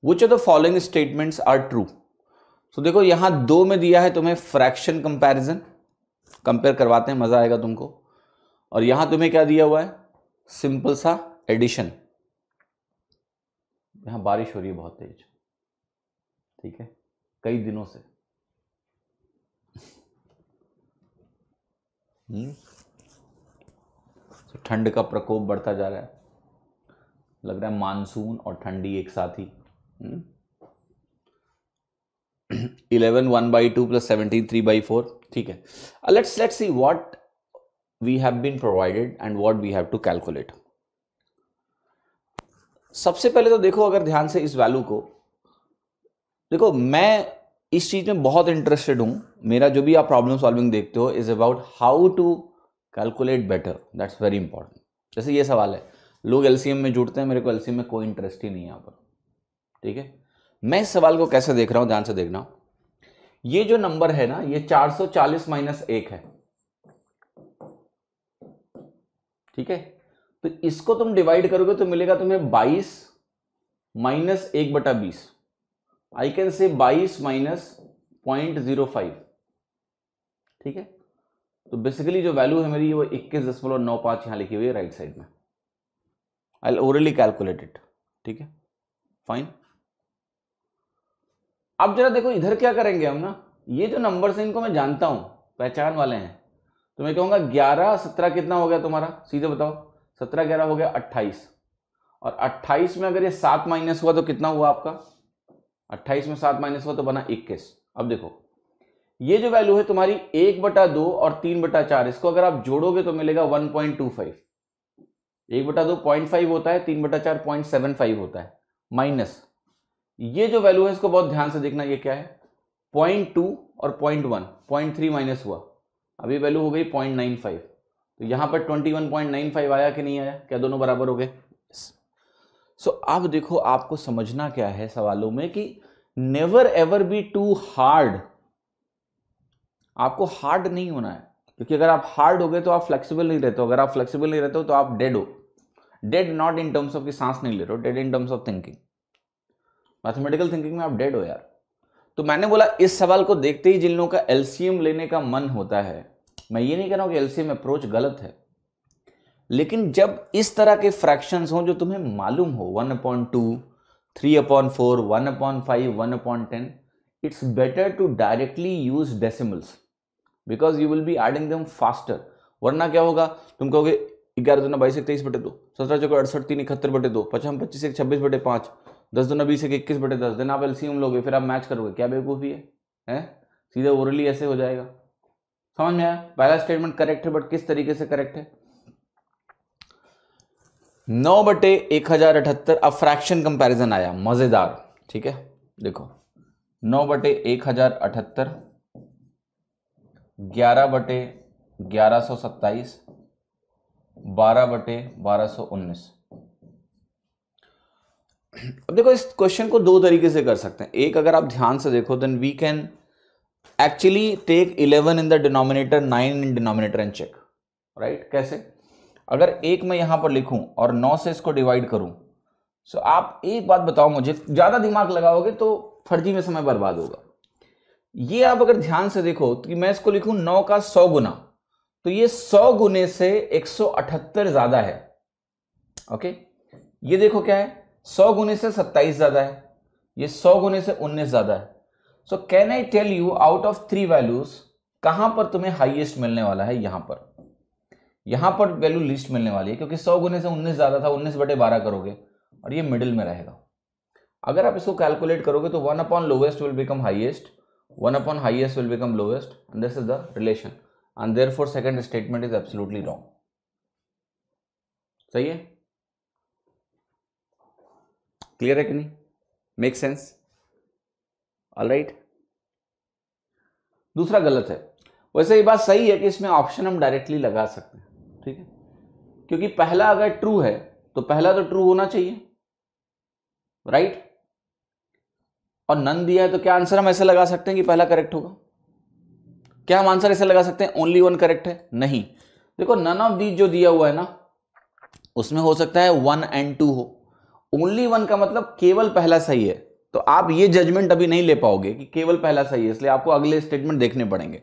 which of the following statements are true? so देखो यहां 2 में दिया है तुम्हें फ्रैक्शन कंपैरिजन, कंपेयर करवाते हैं, मजा आएगा तुमको। और यहां तुम्हें क्या दिया हुआ है, सिंपल सा एडिशन। यहां बारिश हो रही है बहुत तेज, ठीक है, कई दिनों से। ठंड का प्रकोप बढ़ता जा रहा है, लग रहा है मानसून और ठंडी एक साथ ही। 11 1/2 + 17 3/4। ठीक है, let's see what we have been provided and what we have to calculate. सबसे पहले तो देखो, अगर ध्यान से इस वैल्यू को देखो, मैं इस चीज में बहुत इंटरेस्टेड हूं। मेरा जो भी आप प्रॉब्लम सॉल्विंग देखते हो is about how to calculate better, that's very important. जैसे ये सवाल है, लोग एलसीएम में जुड़ते हैं, मेरे को एलसीएम में कोई इंटरेस्ट ही नहीं है यहाँ पर। ठीक है, मैं इस सवाल को कैसे देख रहा हूं, ध्यान से देखना। ये जो नंबर है ना, ये 440 - 1 है। ठीक है, तो इसको तुम डिवाइड करोगे तो मिलेगा तुम्हें 22 - 1/20। I can say 22 - 0.05। ठीक है, तो बेसिकली जो वैल्यू है मेरी वो 21.95 यहां लिखी हुई है राइट साइड में। आई ओरली कैलकुलेट इट। ठीक है, फाइन। अब जरा देखो इधर क्या करेंगे हम ना, ये जो नंबर्स हैं इनको मैं जानता हूं, पहचान वाले हैं, तो मैं कहूंगा 11 17 कितना हो गया तुम्हारा, सीधे बताओ। 17 11 हो गया 28, और 28 में अगर ये 7 माइनस हुआ तो कितना हुआ आपका, 28 में 7 माइनस हुआ तो बना 21। अब देखो ये जो वैल्यू है तुम्हारी 1/2 और 3/4, इसको अगर आप जोड़ोगे तो मिलेगा 1.25। 1/2 0.5 होता है, 3/4 0.75 होता है, माइनस ये जो वैल्यू है इसको बहुत ध्यान से देखना, ये क्या है 0.2 और 0.1, 0.3 माइनस हुआ, अभी वैल्यू हो गई 0.95। तो यहां पर 21.95 आया कि नहीं आया, क्या दोनों बराबर हो गए? सो अब देखो आपको समझना क्या है सवालों में कि never ever be too hard. आपको हार्ड नहीं होना है, क्योंकि अगर आप हार्ड हो गए तो आप फ्लेक्सिबल नहीं रहते हो। अगर आप फ्लेक्सिबल नहीं रहते हो तो आप डेड हो। Did not in terms of कि सांस नहीं ले रहे हो, dead in terms of thinking. Mathematical thinking में आप डेड हो यार। तो मैंने बोला इस सवाल को देखते ही जिन लोगों का एलसीएम लेने का मन होता है, मैं ये नहीं कह रहा हूं कि एलसीएम अप्रोच गलत है, लेकिन जब इस तरह के फ्रैक्शंस हो जो तुम्हें मालूम हो 1/2, 3/4, 1/5, 1/10, it's better to directly use decimals because you will be adding them faster. वरना क्या होगा, तुम कहोगे 11 दूना 22 23/2, 17 चौका 68 3 71/2, 55 25 26/5, 10 दूना 20 21/10। देन आप एलसीएम लोगे, फिर आप मैच करोगे, क्या बेवकूफी है? सीधे ओरली ऐसे हो जाएगा। समझ में आया? पहला स्टेटमेंट करेक्ट है, बट किस तरीके से करेक्ट है? 9/1078। अब फ्रैक्शन कंपैरिजन आया मजेदार। ठीक है, देखो 9/1078, 11/1127, 12/1219। अब देखो इस क्वेश्चन को दो तरीके से कर सकते हैं। एक, अगर आप ध्यान से देखो then we can actually take 11 in the denominator, 9 in denominator and check, right. कैसे? अगर 1 मैं यहां पर लिखूं और 9 से इसको डिवाइड करूं, सो आप एक बात बताओ मुझे, ज्यादा दिमाग लगाओगे तो फर्जी में समय बर्बाद होगा। ये आप अगर ध्यान से देखो तो मैं इसको लिखूं 9 का 100 गुना, तो ये 100 गुने से 178 ज्यादा है। ओके, ये देखो क्या है, 100 गुने से 27 ज्यादा है, ये 100 गुने से 19 ज्यादा है। So can I tell you out of 3 values कहां पर तुम्हें हाईएस्ट मिलने वाला है? यहां पर वैल्यू लिस्ट मिलने वाली है, क्योंकि 100 गुने से 19 ज्यादा था, 19/12 करोगे और ये मिडिल में रहेगा। अगर आप इसको कैलकुलेट करोगे तो 1 upon lowest will become highest, 1 upon highest will become lowest, and this is the relation, and therefore second statement is absolutely wrong. सही है? क्लियर है कि नहीं? Make sense? ऑलराइट। दूसरा गलत है। वैसे ये बात सही है कि इसमें ऑप्शन हम डायरेक्टली लगा सकते हैं, ठीक है, क्योंकि पहला अगर ट्रू है तो पहला तो ट्रू होना चाहिए, राइट। और नन दिया है तो क्या आंसर हम ऐसे लगा सकते हैं कि पहला करेक्ट होगा? क्या हम आंसर ऐसे लगा सकते हैं ओनली 1 करेक्ट है? नहीं। देखो नन ऑफ दीज जो दिया हुआ है ना, उसमें हो सकता है 1 and 2 हो। ओनली 1 का मतलब केवल पहला सही है, तो आप ये जजमेंट अभी नहीं ले पाओगे कि केवल पहला सही है, इसलिए आपको अगले स्टेटमेंट देखने पड़ेंगे।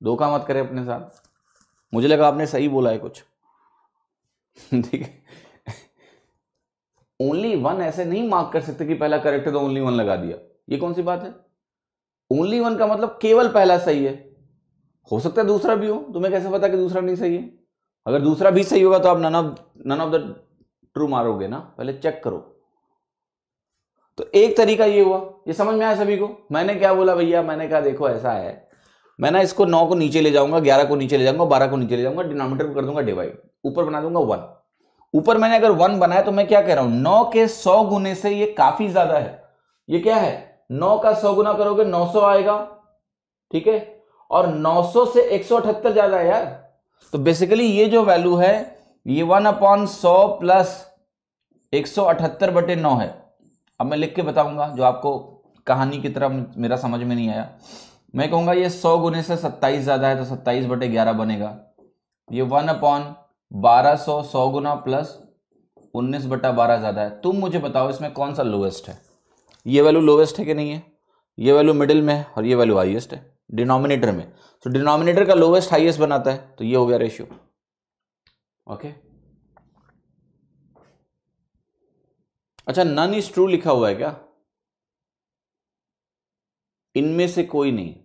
धोखा मत करें अपने साथ। मुझे लगा आपने सही बोला है कुछ। ठीक है, ओनली 1 ऐसे नहीं मार्क कर सकते कि पहला करेक्ट है तो ओनली 1 लगा दिया। ये कौन सी बात है? ओनली 1 का मतलब केवल पहला सही है, हो सकता है दूसरा भी हो। तुम्हें कैसे पता कि दूसरा नहीं सही है? अगर दूसरा भी सही होगा तो आप नन ऑफ द ट्रू मारोगे ना, पहले चेक करो। तो एक तरीका ये हुआ, ये समझ में आया सभी को? मैंने क्या बोला भैया, मैंने कहा देखो ऐसा है, मैं ना इसको 9 को नीचे ले जाऊंगा, 11 को नीचे ले जाऊंगा, 12 को नीचे ले जाऊंगा, डिनोमिनेटर को कर दूंगा डिवाइड, ऊपर बना दूंगा 1। ऊपर मैंने अगर 1 बनाया तो मैं क्या कह रहा हूं, 9 के 100 गुने से ये काफी ज्यादा है। ये क्या है, 9 का 100 गुना करोगे 900 आएगा, ठीक है, और 900 से 178 ज्यादा है यार। तो बेसिकली ये जो वैल्यू है ये 1/100 प्लस 178/9 है। अब मैं लिख के बताऊंगा, जो आपको कहानी की तरह मेरा समझ में नहीं आया। मैं कहूंगा ये 100 गुने से 27 ज्यादा है तो 27/11 बनेगा। ये 1/1200 100 गुना प्लस 19/12 ज्यादा है। तुम मुझे बताओ इसमें कौन सा लोवेस्ट है? ये वैल्यू लोवेस्ट है कि नहीं है? ये वैल्यू मिडिल में है और ये वैल्यू हाईएस्ट है डिनोमिनेटर में। तो डिनोमिनेटर का लोवेस्ट हाईएस्ट बनाता है, तो ये हो गया रेशियो। ओके, अच्छा नन इज ट्रू लिखा हुआ है क्या? इनमें से कोई नहीं।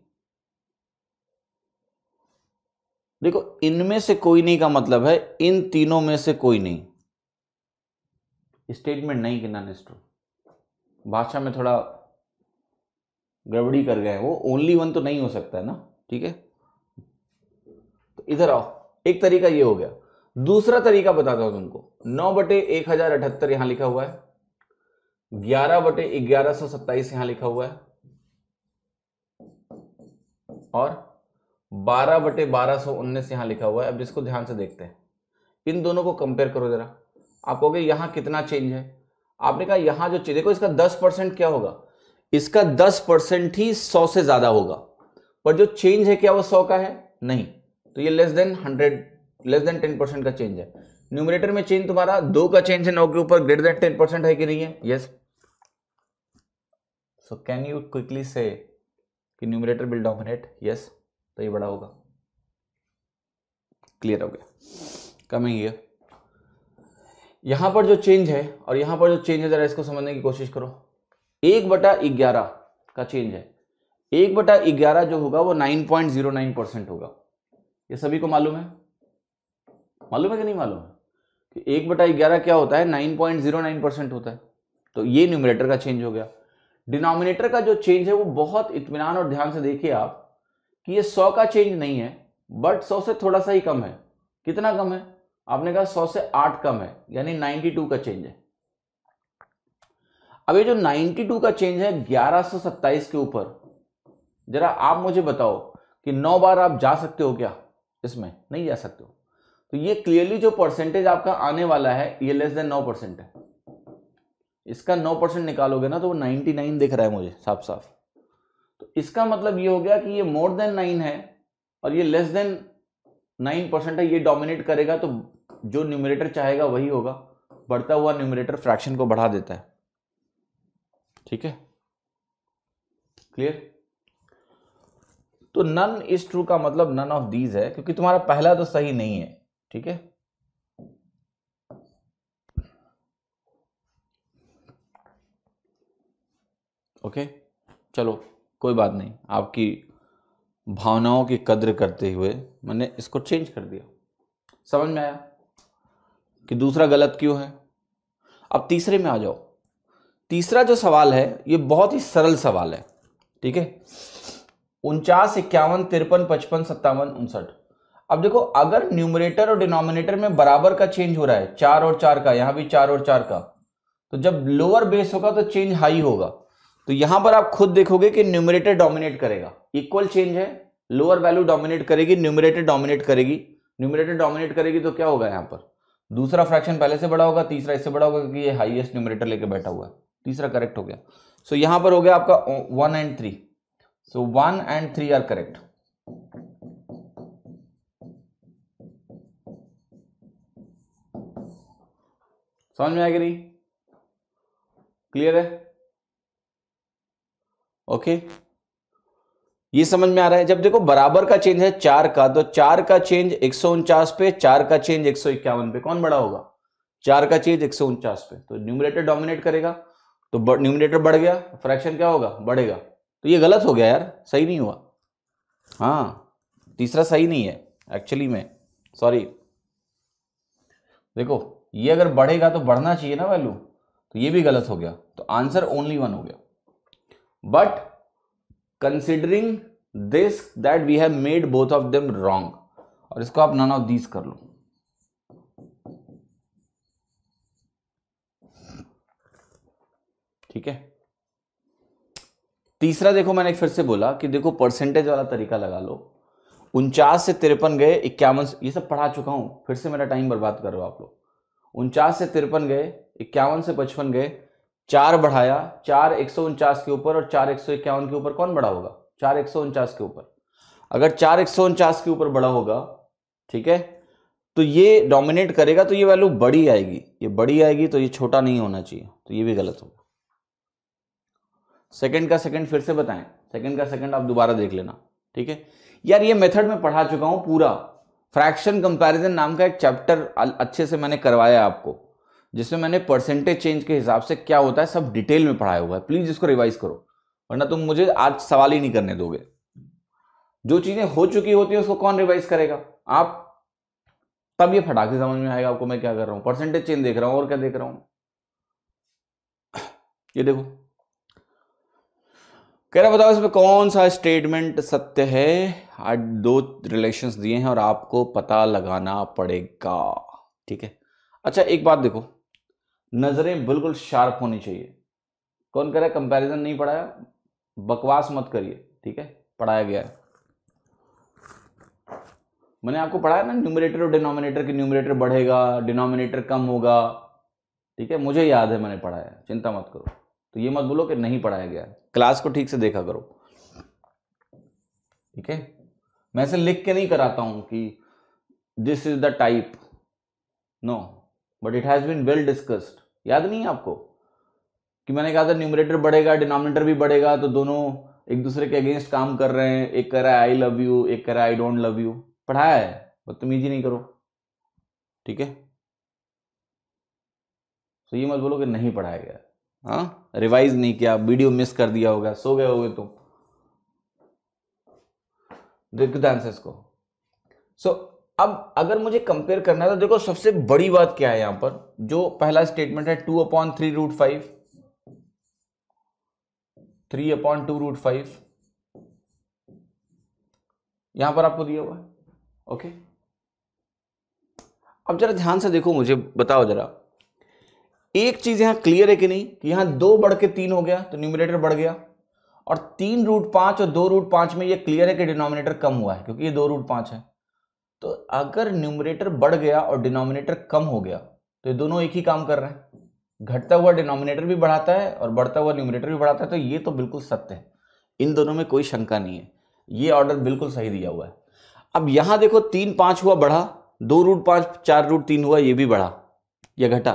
देखो इनमें से कोई नहीं का मतलब है इन तीनों में से कोई नहीं। स्टेटमेंट नहीं कि नन इज ट्रू, भाषा में थोड़ा गड़बड़ी कर गए हैं वो। ओनली 1 तो नहीं हो सकता है ना, ठीक है। तो इधर आओ, एक तरीका ये हो गया। दूसरा तरीका बताता हूं तुमको। 9/1078 यहां लिखा हुआ है, 11/1127 यहां लिखा हुआ है, और 12/1219 यहां लिखा हुआ है। अब इसको ध्यान से देखते हैं, इन दोनों को कंपेयर करो जरा। आप कहोगे यहां कितना चेंज है? आपने कहा यहां जो चेंज, देखो इसका 10% क्या होगा, इसका 10% ही 100 से ज्यादा होगा, पर जो चेंज है क्या वो 100 का है? नहीं। तो ये लेस देन 10% का चेंज है। न्यूमरेटर में चेंज तुम्हारा 2 का चेंज है 9 के ऊपर, ग्रेटर देन 10% है कि नहीं है? Yes. So can you quickly से कि न्यूमरेटर विल डोमिनेट? यस। तो ये बड़ा होगा। क्लियर हो गया? कमिंग हियर, यहां पर जो चेंज है और यहां पर जो चेंज है, जरा इसको समझने की कोशिश करो। 1/11 का चेंज है। 1/11 जो होगा वो 9.09% होगा। ये सभी को मालूम है? मालूम है कि नहीं मालूम है कि 1/11 क्या होता है? 9.09% होता है। तो ये न्यूमरेटर का चेंज हो गया। डिनोमिनेटर का जो चेंज है वो बहुत इत्मीनान और ध्यान से देखिए आप कि ये 100 का चेंज नहीं है, बट 100 से थोड़ा सा ही कम है। कितना कम है? आपने कहा 100 से 8 कम है, यानी 92 का चेंज है। अब ये जो 92 का चेंज है 1127 के ऊपर, जरा आप मुझे बताओ कि 9 बार आप जा सकते हो क्या इसमें? नहीं जा सकते हो। तो ये क्लियरली जो परसेंटेज आपका आने वाला है ये लेस देन 9% है। इसका 9% निकालोगे ना तो वो 99 दिख रहा है मुझे साफ साफ। तो इसका मतलब ये हो गया कि ये मोर देन 9 है और ये लेस देन 9% है, ये डोमिनेट करेगा तो जो न्यूमरेटर चाहेगा वही होगा। बढ़ता हुआ न्यूमरेटर फ्रैक्शन को बढ़ा देता है। ठीक है, क्लियर? तो नन इज ट्रू का मतलब नन ऑफ दीज है, क्योंकि तुम्हारा पहला तो सही नहीं है। ठीक है, ओके, चलो कोई बात नहीं, आपकी भावनाओं की कद्र करते हुए मैंने इसको चेंज कर दिया। समझ में आया कि दूसरा गलत क्यों है? अब तीसरे में आ जाओ। तीसरा जो सवाल है ये बहुत ही सरल सवाल है। ठीक है, 49, 51, 53, 55, 57, 59। अब देखो, अगर न्यूमरेटर और डिनोमिनेटर में बराबर का चेंज हो रहा है, 4 और 4 का, यहां भी 4 और 4 का, तो जब लोअर बेस होगा तो चेंज हाई होगा। तो यहां पर आप खुद देखोगे कि न्यूमरेटर डोमिनेट करेगा। इक्वल चेंज है, लोअर वैल्यू डोमिनेट करेगी, न्यूमरेटर डोमिनेट करेगी। न्यूमरेटर डोमिनेट करेगी तो क्या होगा? यहां पर दूसरा फ्रैक्शन पहले से बड़ा होगा, तीसरा इससे बड़ा होगा, क्योंकि ये हाईएस्ट न्यूमरेटर लेके बैठा हुआ है। तीसरा करेक्ट हो गया। सो यहां पर हो गया आपका 1 and 3। So 1 and 3 are correct. समझ में आ गया? नहीं क्लियर है? ओके, ये समझ में आ रहा है? जब देखो बराबर का चेंज है 4 का, तो 4 का चेंज 149 पे, 4 का चेंज 151 पे, कौन बड़ा होगा? 4 का चेंज 149 पे। तो न्यूमरेटर डोमिनेट करेगा, तो न्यूमरेटर बढ़ गया, फ्रैक्शन क्या होगा? बढ़ेगा। तो ये गलत हो गया यार, सही नहीं हुआ। हाँ, तीसरा सही नहीं है एक्चुअली में, सॉरी। देखो, ये अगर बढ़ेगा तो बढ़ना चाहिए ना वैल्यू, तो ये भी गलत हो गया। तो आंसर ओनली 1 हो गया। But considering this that we have made both of them wrong, और इसको आप नन ऑफ दीज कर लो। ठीक है, तीसरा देखो, मैंने फिर से बोला कि देखो परसेंटेज वाला तरीका लगा लो। 49 से 53 गए, 51, ये सब पढ़ा चुका हूं, फिर से मेरा टाइम बर्बाद कर रहे हो आप लोग। 49 से 53 गए, 51 से 55 गए, 4 बढ़ाया, 4 149 के ऊपर और 4 151 के ऊपर, कौन बड़ा होगा? 4 149 के ऊपर। अगर 4 149 के ऊपर बड़ा होगा, ठीक है, तो ये डोमिनेट करेगा, तो ये वैल्यू बड़ी आएगी, ये बड़ी आएगी, तो ये छोटा नहीं होना चाहिए, तो ये भी गलत होगा। सेकंड का सेकंड फिर से बताएं, सेकंड का सेकंड आप दोबारा देख लेना। ठीक है यार, ये मेथड में पढ़ा चुका हूं पूरा। फ्रैक्शन कंपैरिजन नाम का एक चैप्टर अच्छे से मैंने करवाया आपको, जिसमें मैंने परसेंटेज चेंज के हिसाब से क्या होता है सब डिटेल में पढ़ाया हुआ है। प्लीज इसको रिवाइज करो, वरना तुम मुझे आज सवाल ही नहीं करने दोगे। जो चीजें हो चुकी होती है उसको कौन रिवाइज करेगा? आप। तब ये फटाक से समझ में आएगा आपको मैं क्या कर रहा हूं। परसेंटेज चेंज देख रहा हूं और क्या देख रहा हूं, ये देखो कह रहा बताओ इसमें कौन सा स्टेटमेंट सत्य है। आज 2 रिलेशंस दिए हैं और आपको पता लगाना पड़ेगा। ठीक है, अच्छा एक बात देखो, नजरें बिल्कुल शार्प होनी चाहिए। कौन कह रहा है कंपैरिजन नहीं पढ़ाया? बकवास मत करिए, ठीक है, पढ़ाया गया है। मैंने आपको पढ़ाया ना, न्यूमरेटर और डिनोमिनेटर की, न्यूमरेटर बढ़ेगा, डिनोमिनेटर कम होगा। ठीक है, मुझे याद है मैंने पढ़ाया, चिंता मत करो। तो ये मत बोलो कि नहीं पढ़ाया गया है, क्लास को ठीक से देखा करो। ठीक है, मैं ऐसे लिख के नहीं कराता हूं कि this is the type, no, but it has been well discussed. याद नहीं है आपको कि मैंने कहा था न्यूमरेटर बढ़ेगा, डिनोमिनेटर भी बढ़ेगा, तो दोनों एक दूसरे के अगेंस्ट काम कर रहे हैं। एक कह रहा है आई लव यू, एक कह रहा है आई डोंट लव यू। पढ़ाया है, बदतमीजी नहीं करो। ठीक है, तो ये मत बोलो कि नहीं पढ़ाया गया। हाँ, रिवाइज नहीं किया, वीडियो मिस कर दिया होगा, सो गए होगे तुम। देखो ध्यान से इसको। सो अब अगर मुझे कंपेयर करना है तो देखो सबसे बड़ी बात क्या है यहां पर, जो पहला स्टेटमेंट है 2/3√5, 3/2√5, यहां पर आपको दिया हुआ है। ओके, अब जरा ध्यान से देखो, मुझे बताओ जरा, एक चीज यहां क्लियर है कि नहीं, कि यहां 2 बढ़ के 3 हो गया तो न्यूमरेटर बढ़ गया, और 3√5 और 2√5 में ये क्लियर है कि डिनोमिनेटर कम हुआ है, क्योंकि ये 2√5 है। तो अगर न्यूमरेटर बढ़ गया और डिनोमिनेटर कम हो गया तो ये दोनों एक ही काम कर रहे हैं। घटता हुआ डिनोमिनेटर भी बढ़ाता है और बढ़ता हुआ न्यूमरेटर भी बढ़ाता है, तो ये तो बिल्कुल सत्य है। इन दोनों में कोई शंका नहीं है, ये ऑर्डर बिल्कुल सही दिया हुआ है। अब यहां देखो 3 5 हुआ बढ़ा, 2√5 4√3 हुआ, ये भी बढ़ा या घटा,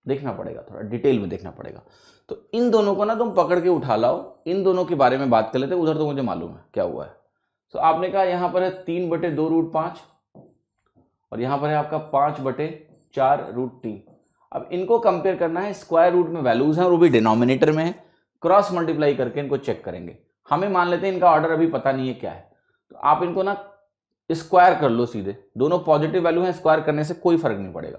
देखना पड़ेगा, थोड़ा डिटेल में देखना पड़ेगा। तो इन दोनों को ना तुम पकड़ के उठा लाओ, इन दोनों के बारे में बात कर लेते, उधर तो मुझे मालूम है क्या हुआ है। तो आपने कहा यहां पर है 3/2√5 और यहां पर है आपका 5/4√3। अब इनको कंपेयर करना है, स्क्वायर रूट में वैल्यूज हैं और वो भी डिनोमिनेटर में है, क्रॉस मल्टीप्लाई करके इनको चेक करेंगे। हमें मान लेते हैं इनका ऑर्डर अभी पता नहीं है क्या है, तो आप इनको ना स्क्वायर कर लो सीधे, दोनों पॉजिटिव वैल्यू है, स्क्वायर करने से कोई फर्क नहीं पड़ेगा,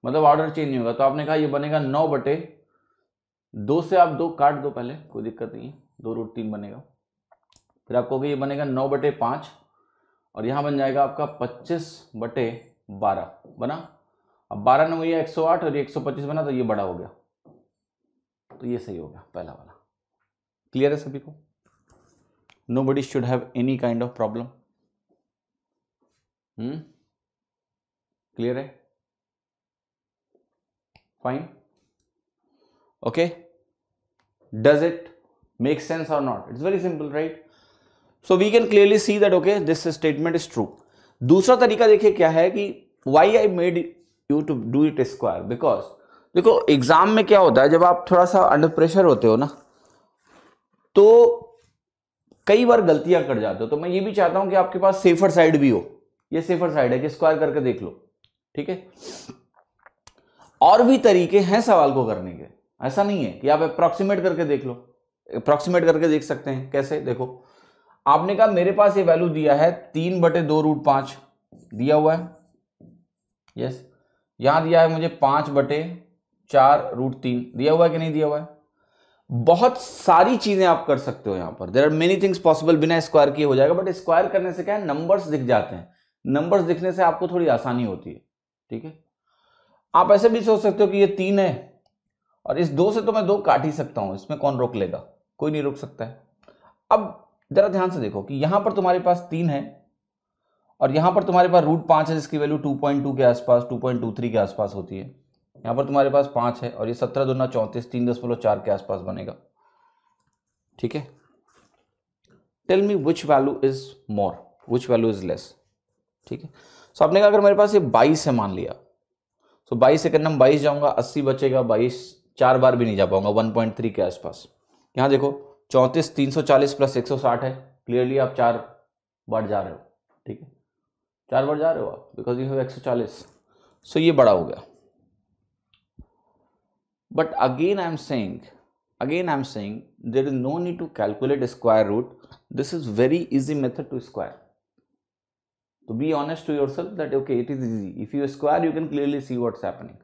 मतलब ऑर्डर चेंज नहीं होगा। तो आपने कहा ये बनेगा 9/2 से आप 2 काट दो पहले, कोई दिक्कत नहीं है, 2√3 बनेगा। फिर आपको ये बनेगा 9/5 और यहां बन जाएगा आपका 25/12 बना। अब 12 9 ये 108 और ये 125 बना, तो ये बड़ा हो गया, तो ये सही हो गया पहला वाला। क्लियर है सभी को? Nobody should have any kind of problem. Clear है? Fine, okay. Does it make sense और not? It's very simple, right? So we can clearly see that okay this statement is true. दूसरा तरीका देखिए क्या है कि why I made you to do it square, because देखो exam में क्या होता है, जब आप थोड़ा सा अंडर प्रेशर होते हो ना, तो कई बार गलतियां कर जाते हो। तो मैं ये भी चाहता हूं कि आपके पास सेफर साइड भी हो, ये सेफर साइड है कि स्क्वायर करके देख लो, ठीक है? और भी तरीके हैं सवाल को करने के, ऐसा नहीं है कि आप अप्रॉक्सीमेट करके देख लो। अप्रॉक्सीमेट करके देख सकते हैं, कैसे? देखो आपने कहा मेरे पास ये वैल्यू दिया है 3/2√5 दिया हुआ है, यस। यहां दिया है मुझे 5/4√3 दिया हुआ है कि नहीं दिया हुआ है? बहुत सारी चीजें आप कर सकते हो यहां पर, there are many things possible, बिना स्क्वायर किए हो जाएगा, बट स्क्वायर करने से क्या है, नंबर्स दिख जाते हैं, नंबर्स दिखने से आपको थोड़ी आसानी होती है, ठीक है? आप ऐसे भी सोच सकते हो कि ये 3 है और इस 2 से तो मैं 2 काट ही सकता हूं, इसमें कौन रोक लेगा? कोई नहीं रोक सकता है। अब जरा ध्यान से देखो कि यहां पर तुम्हारे पास 3 है और यहां पर तुम्हारे पास √5 है जिसकी वैल्यू 2.2 के आसपास, 2.23 के आसपास होती है। यहां पर तुम्हारे पास 5 है और ये 17 दूना 34, 3.4 के आसपास बनेगा, ठीक है? Tell me which value is more, which value is less, ठीक है? सो आपने कहा अगर मेरे पास ये 22 है मान लिया, तो 22 सेकंड में 22 जाऊंगा, 80 बचेगा, 22 4 बार भी नहीं जा पाऊंगा, 1.3 के आसपास। यहां देखो 34 340 प्लस 160 है, क्लियरली आप 4 बार जा रहे हो, ठीक है? 4 बार जा रहे हो आप, बिकॉज यू हैव 140, सो ये बड़ा हो गया। But again I am saying there is no need to calculate square root. This is very easy method to square. To be honest to yourself that okay it is easy. If you square you can clearly see what's happening.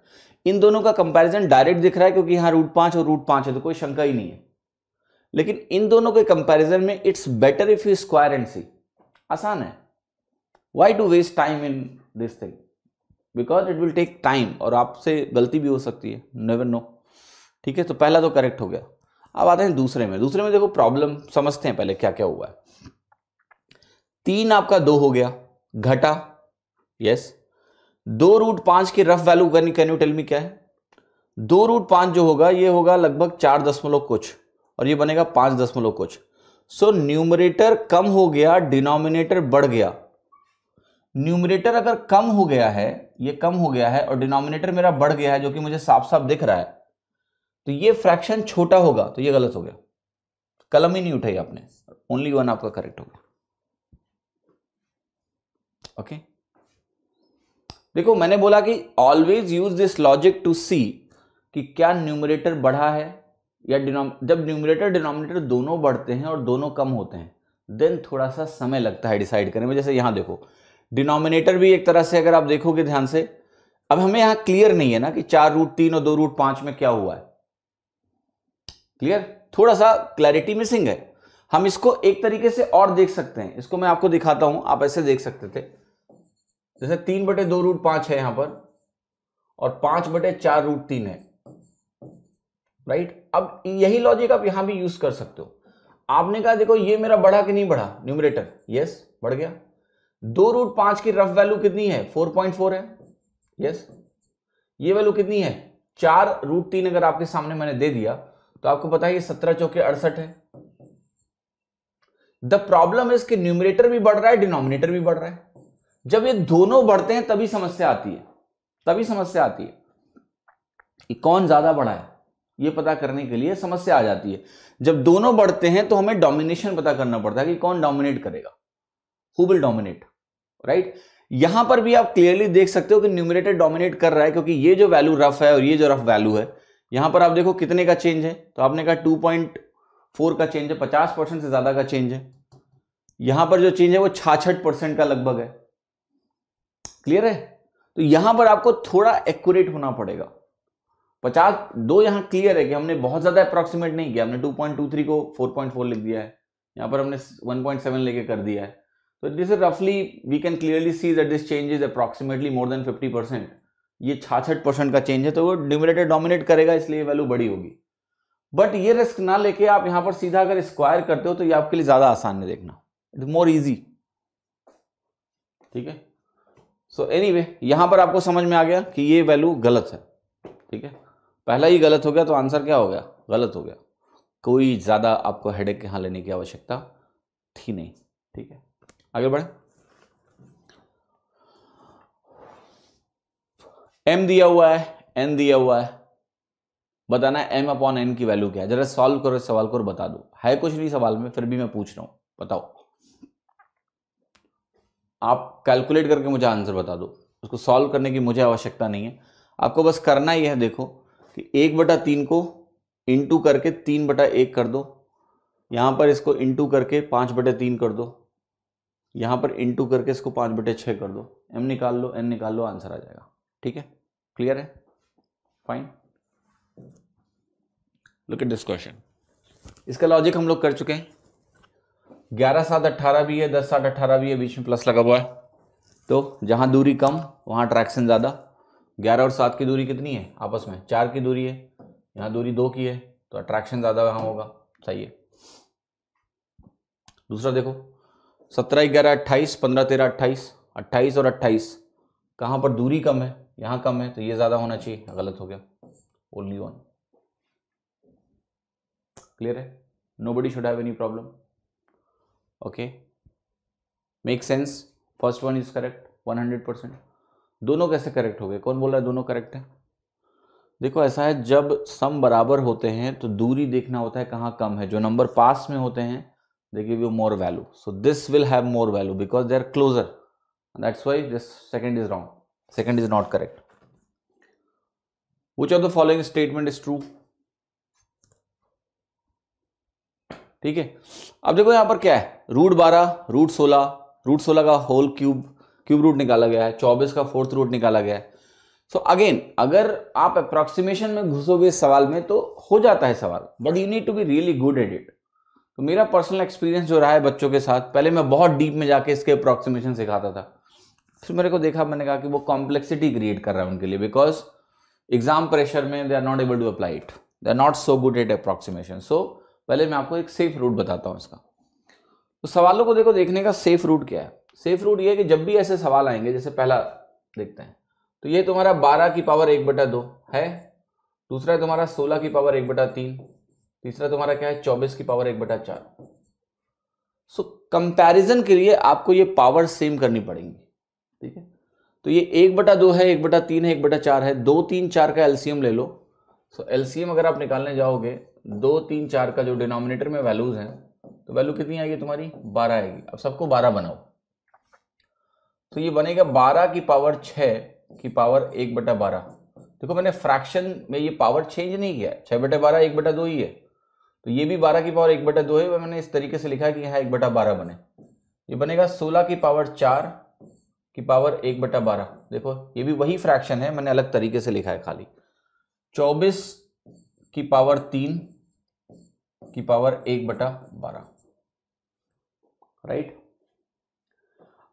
इन दोनों का comparison direct दिख रहा है क्योंकि यहाँ √5 और √5 है, तो कोई शंका ही नहीं है। लेकिन इन दोनों के कंपैरिजन में it's better if you square and see. आसान है। Why to waste time in this thing? Because it will take time और आपसे गलती भी हो सकती है, never know, ठीक है? तो पहला तो करेक्ट हो गया। अब आते हैं दूसरे में। दूसरे में देखो प्रॉब्लम समझते हैं पहले क्या क्या हुआ है। 3 आपका 2 हो गया, घटा, यस। 2√5 की rough value can you tell me क्या है? 2√5 जो होगा ये होगा लगभग 4 दशमलव कुछ और ये बनेगा 5 दशमलव कुछ। सो न्यूमरेटर कम हो गया, डिनोमिनेटर बढ़ गया। न्यूमरेटर अगर कम हो गया है, ये कम हो गया है और डिनोमिनेटर मेरा बढ़ गया है जो कि मुझे साफ साफ दिख रहा है, तो ये फ्रैक्शन छोटा होगा, तो ये गलत हो गया। कलम ही नहीं उठाई आपने, ओनली 1 आपका करेक्ट होगा। ओके देखो मैंने बोला कि always use this logic to see कि क्या न्यूमरेटर बढ़ा है या जब न्यूमरेटर डिनोमिनेटर दोनों बढ़ते हैं और दोनों कम होते हैं देन थोड़ा सा समय लगता है डिसाइड करने में। जैसे यहां देखो डिनोमिनेटर भी एक तरह से अगर आप देखोगे ध्यान से, अब हमें यहां क्लियर नहीं है ना कि 4√3 और 2√5 में क्या हुआ है। क्लियर? थोड़ा सा क्लैरिटी मिसिंग है। हम इसको एक तरीके से और देख सकते हैं, इसको मैं आपको दिखाता हूं। आप ऐसे देख सकते थे, जैसे 3/2√5 है यहां पर और 5/4√3 है, राइट? अब यही लॉजिक आप यहां भी यूज कर सकते हो। आपने कहा देखो ये मेरा बढ़ा कि नहीं बढ़ा न्यूमरेटर? यस बढ़ गया। 2√5 की रफ वैल्यू कितनी है? 4.4 है, यस। ये वैल्यू कितनी है? 4√3 अगर आपके सामने मैंने दे दिया तो आपको पता है ये 17 चौके 68 है, द प्रॉब्लम इज कि न्यूमरेटर भी बढ़ रहा है, डिनोमिनेटर भी बढ़ रहा है। जब ये दोनों बढ़ते हैं तभी समस्या आती है, तभी समस्या आती है कि कौन ज्यादा बढ़ा है, ये पता करने के लिए समस्या आ जाती है। जब दोनों बढ़ते हैं तो हमें डोमिनेशन पता करना पड़ता है कि कौन डोमिनेट करेगा, हु विल डोमिनेट, राइट। यहां पर भी आप क्लियरली देख सकते हो कि न्यूमरेटर डोमिनेट कर रहा है, क्योंकि ये जो वैल्यू रफ है और ये जो रफ वैल्यू है, यहां पर आप देखो कितने का चेंज है, तो आपने कहा 2.4 का चेंज है, 50% से ज्यादा का चेंज है। यहां पर जो चेंज है वो 66% का लगभग है। क्लियर है? तो यहां पर आपको थोड़ा एक्यूरेट होना पड़ेगा। 52 यहां क्लियर है कि हमने बहुत ज्यादा अप्रोक्सीमेट नहीं किया, हमने 2.23 को 4.4 लिख दिया है, यहां पर हमने 1.7 लेके कर दिया है। तो दिस इज रफली we can clearly see that this change is approximately more than 50%। ये 66% का चेंज है, तो वो न्यूमरेटर डोमिनेट करेगा, इसलिए वैल्यू बड़ी होगी। बट ये रिस्क ना लेके आप यहां पर सीधा अगर स्क्वायर करते हो तो ये आपके लिए ज्यादा आसान है, देखना इट इज मोर इजी। ठीक है, सो एनीवे यहां पर आपको समझ में आ गया कि ये वैल्यू गलत है। ठीक है, पहला ही गलत हो गया तो आंसर क्या हो गया, गलत हो गया। कोई ज्यादा आपको हेडेक यहां लेने की आवश्यकता थी नहीं। ठीक है, आगे बढ़े। m दिया हुआ है, n दिया हुआ है, बताना है m अपॉन n की वैल्यू क्या है। जरा सॉल्व करो इस सवाल को और बता दो। है कुछ नहीं सवाल में, फिर भी मैं पूछ रहा हूं, बताओ। आप कैलकुलेट करके मुझे आंसर बता दो, उसको सॉल्व करने की मुझे आवश्यकता नहीं है। आपको बस करना ही है, देखो कि 1/3 को इंटू करके 3/1 कर दो, यहां पर इसको इंटू करके 5/3 कर दो, यहां पर इंटू करके इसको 5/6 कर दो, m निकाल लो, n निकाल लो, आंसर आ जाएगा। ठीक है, क्लियर है, fine. Look at this question, इसका लॉजिक हम लोग कर चुके हैं। 11 7 18 भी है, 10 7 18 भी है, बीच में प्लस लगा हुआ है, तो जहां दूरी कम वहां अट्रैक्शन ज्यादा। 11 और 7 की दूरी कितनी है आपस में, 4 की दूरी है, यहां दूरी 2 की है, तो अट्रैक्शन ज्यादा वहां होगा। सही है। दूसरा देखो, 17 11 28, 15 13 28, 28 और 28 कहां पर दूरी कम है, यहां कम है, तो ये ज्यादा होना चाहिए, गलत हो गया, ओनली 1। क्लियर है, nobody should have any problem. Okay, make sense, first one is correct 100%। दोनों कैसे करेक्ट हो गए, कौन बोल रहा है दोनों करेक्ट है? देखो ऐसा है, जब सम बराबर होते हैं तो दूरी देखना होता है कहाँ कम है। जो नंबर पास में होते हैं they give you more value, so this will have more value because they are closer, and that's why this second is wrong, second is not correct. Which of the following statement is true? ठीक है, अब देखो यहां पर क्या है, √12 √16 का whole cube root निकाला गया है, 24 का फोर्थ रूट निकाला गया है। सो अगेन अगर आप अप्रोक्सीमेशन में घुसोगे इस सवाल में तो हो जाता है सवाल, but you need to be really good at it. तो मेरा पर्सनल एक्सपीरियंस जो रहा है बच्चों के साथ, पहले मैं बहुत डीप में जाके इसके अप्रोक्सीमेशन सिखाता था, फिर मेरे को देखा, मैंने कहा कि वो कॉम्प्लेक्सिटी क्रिएट कर रहा है उनके लिए, बिकॉज एग्जाम प्रेशर में they are not able to apply it, they are not so good at approximation. So पहले मैं आपको एक सेफ रूट बताता हूँ इसका। तो सवालों को देखो, देखने का सेफ रूट क्या है। सेफ रूट ये है कि जब भी ऐसे सवाल आएंगे, जैसे पहला देखते हैं, तो ये तुम्हारा 12 की पावर 1/2 है, दूसरा है तुम्हारा 16 की पावर 1/3, तीसरा तुम्हारा क्या है 24 की पावर 1/4। सो कंपैरिजन के लिए आपको ये पावर सेम करनी पड़ेंगी। ठीक है, तो ये 1/2 है, 1/3 है, 1/4 है, 2 3 4 का एलसीएम ले लो। सो एलसीएम अगर आप निकालने जाओगे, 2 3 4 का जो डिनोमिनेटर में वैल्यूज हैं, तो वैल्यू कितनी आएगी तुम्हारी 12 आएगी। अब सबको 12 बनाओ, तो ये बनेगा 12 की पावर 6 की पावर 1/12। देखो मैंने फ्रैक्शन में ये पावर चेंज नहीं किया, 6/12 1/2 ही है, तो ये भी 12 की पावर 1/2 है, मैंने इस तरीके से लिखा है कि यहाँ 1/12 बने। ये बनेगा 16 की पावर 4 की पावर 1/12। देखो ये भी वही फ्रैक्शन है, मैंने अलग तरीके से लिखा है खाली। 24 की पावर 3 की पावर 1/12, राइट।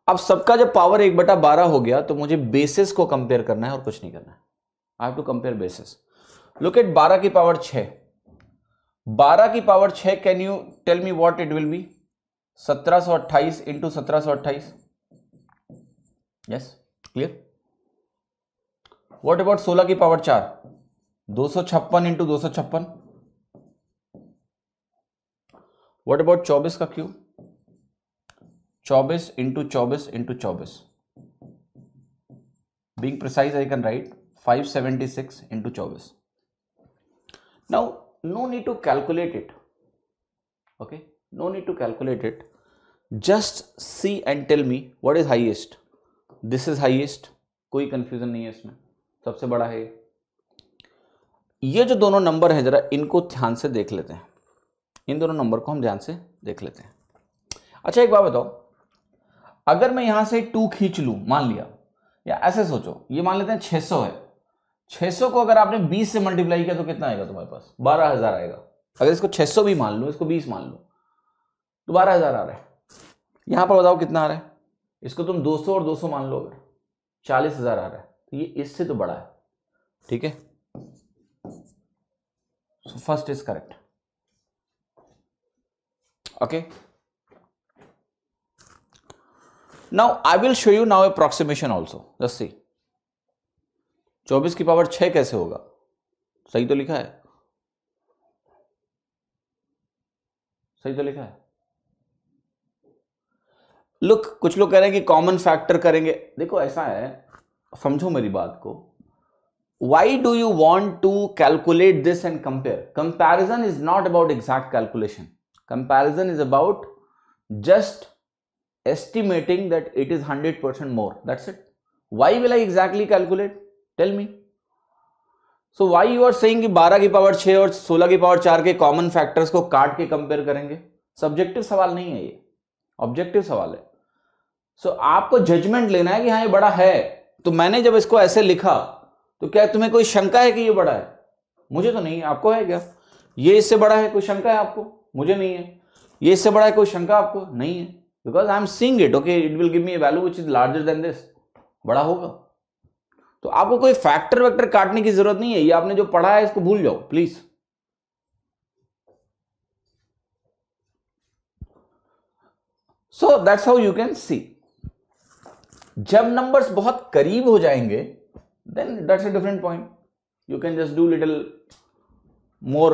अब सबका जब पावर 1/12 हो गया तो मुझे बेसिस को कंपेयर करना है और कुछ नहीं करना है। I have to compare basis. Look at 12 की पावर 6, 12 की power 6, can you tell me what it will be? 1728 into 1728। Yes, clear. What about 16 की पावर 4? 256 इंटू 256। व्हाट अबाउट 24 का cube? 24 into 24 into 24, being precise I can write 576 into 24. Now no need to calculate it, okay, no need to calculate it, just see and tell me what is highest. This is highest, कोई confusion नहीं है इसमें, सबसे बड़ा है ये जो दोनों नंबर है, जरा इनको ध्यान से देख लेते हैं, इन दोनों नंबर को हम ध्यान से देख लेते हैं। अच्छा एक बात बताओ, अगर मैं यहां से 2 खींच लूं, मान लिया, या ऐसे सोचो, ये मान लेते हैं 600 है, 600 को अगर आपने 20 से मल्टीप्लाई किया तो कितना आएगा तुम्हारे पास? 12,000 आएगा। अगर इसको 600 भी मान लो, इसको 20 मान लो, तो 12,000 आ रहा है। यहां पर बताओ कितना आ रहा है? इसको तुम 200 और 200 मान लो, अगर 40,000 आ रहा है, तो ये इससे तो बड़ा है, ठीक है। So first is correct. Okay. Now I will show you now approximation also. Just see. 24 की पावर 6 कैसे होगा? सही तो लिखा है, सही तो लिखा है। लुक, कुछ लोग कह रहे हैं कि कॉमन फैक्टर करेंगे। देखो ऐसा है, समझो मेरी बात को। Why do you want to calculate this and compare? Comparison is not about exact calculation. Comparison is about just estimating that it is 100% more. That's it. Why will I exactly calculate? Tell me. So why you are saying कि 12 की power 6 और 16 की power 4 के common factors को काट के compare करेंगे? Subjective सवाल नहीं है ये, ऑब्जेक्टिव सवाल है। सो आपको जजमेंट लेना है कि हाँ ये बड़ा है। तो मैंने जब इसको ऐसे लिखा, तो क्या तुम्हें कोई शंका है कि ये बड़ा है? मुझे तो नहीं है, आपको है क्या? ये इससे बड़ा है, कोई शंका है आपको? मुझे नहीं है। ये इससे बड़ा है, कोई शंका आपको? नहीं है, because I am seeing it, okay, it will give me a value which is larger than this, बड़ा होगा। तो आपको कोई फैक्टर वेक्टर काटने की जरूरत नहीं है, ये आपने जो पढ़ा है इसको भूल जाओ please. So that's how you can see. जब नंबर्स बहुत करीब हो जाएंगे, then that's a different point. You can just do little more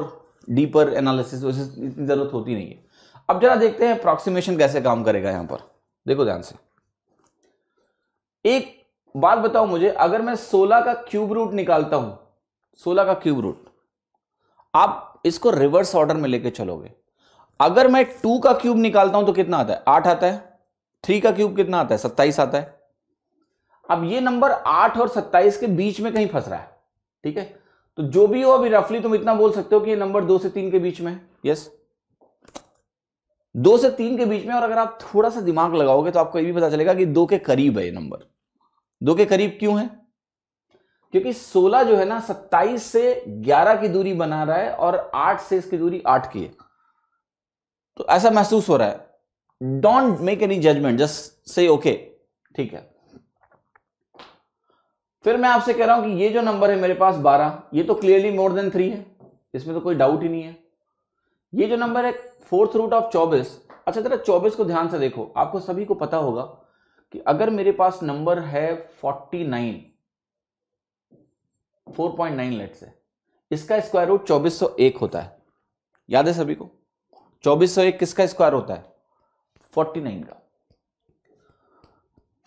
deeper analysis, इतनी जरूरत होती नहीं है। अब जरा देखते हैं अप्रॉक्सीमेशन कैसे काम करेगा। यहां पर देखो ध्यान से, एक बात बताओ मुझे, अगर मैं 16 का क्यूब रूट निकालता हूं, 16 का क्यूब रूट, आप इसको रिवर्स ऑर्डर में लेके चलोगे। अगर मैं 2 का क्यूब निकालता हूं तो कितना आता है? 8 आता है। 3 का क्यूब कितना आता है? 27 आता है। अब ये नंबर 8 और 27 के बीच में कहीं फंस रहा है, ठीक है। तो जो भी हो, अभी रफली तुम इतना बोल सकते हो कि ये नंबर 2 से 3 के बीच में है। यस, 2 से 3 के बीच में। और अगर आप थोड़ा सा दिमाग लगाओगे तो आपको ये भी पता चलेगा कि 2 के करीब है ये नंबर। 2 के करीब क्यों है? क्योंकि 16 जो है ना 27 से 11 की दूरी बना रहा है और 8 से इसकी दूरी 8 की है। तो ऐसा महसूस हो रहा है। Don't make any judgement, just see okay, ठीक है। फिर मैं आपसे कह रहा हूं कि ये जो नंबर है मेरे पास 12, ये तो क्लियरली मोर देन 3 है, इसमें तो कोई डाउट ही नहीं है। ये जो नंबर है 4th रूट ऑफ 24। अच्छा जरा 24 को ध्यान से देखो, आपको सभी को पता होगा कि अगर मेरे पास नंबर है 49, 4.9 लेट से, इसका स्क्वायर रूट 2401 होता है। याद है सभी को? 2401 किसका स्क्वायर होता है? 49 का।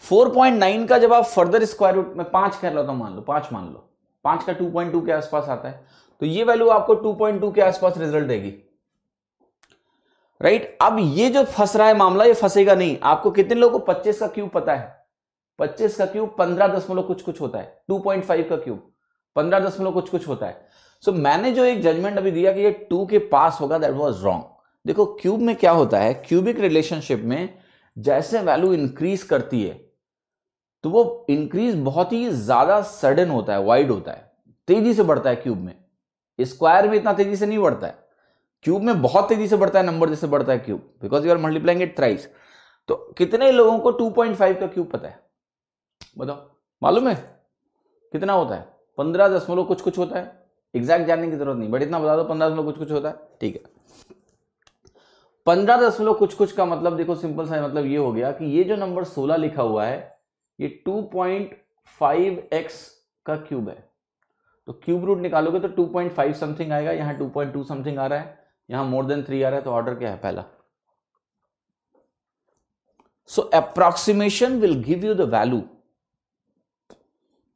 4.9 का जब आप फर्दर स्क्वायर रूट में 5 कर लो, तो मान लो 5 मान लो, 5 का 2.2 के आसपास आता है, तो ये वैल्यू आपको 2.2 के आसपास रिजल्ट देगी, राइट। अब ये जो फंस रहा है मामला, ये फंसेगा नहीं। आपको कितने लोगों को 25 का क्यूब पता है? 25 का क्यूब 15 दशमलव कुछ कुछ होता है। 2.5 का क्यूब 15 दशमलव कुछ कुछ होता है। सो मैंने जो एक जजमेंट अभी दिया कि ये 2 के पास होगा, दैट वाज रॉन्ग। देखो क्यूब में क्या होता है, क्यूबिक रिलेशनशिप में जैसे वैल्यू इंक्रीज करती है तो वो इंक्रीज बहुत ही ज्यादा सडन होता है, वाइड होता है, तेजी से बढ़ता है। क्यूब में, स्क्वायर में इतना तेजी से नहीं बढ़ता है, क्यूब में बहुत तेजी से बढ़ता है नंबर जैसे बढ़ता है cube, because you are multiplying it thrice. तो कितने लोगों को 2.5 का क्यूब पता है? बताओ, मालूम है कितना होता है? 15 दशमलव कुछ कुछ होता है। एग्जैक्ट जानने की जरूरत नहीं, बट इतना बता दो 15 दशमलव कुछ कुछ होता है, ठीक है। 15 दशमलव कुछ कुछ का मतलब देखो सिंपल सा मतलब ये हो गया कि ये जो नंबर 16 लिखा हुआ है ये 2.5x का क्यूब है। तो क्यूब रूट निकालोगे तो 2.5 समथिंग आएगा, यहां 2.2 समथिंग आ रहा है, यहां मोर देन 3 आ रहा है। तो ऑर्डर क्या है? पहला। So approximation will give you the value.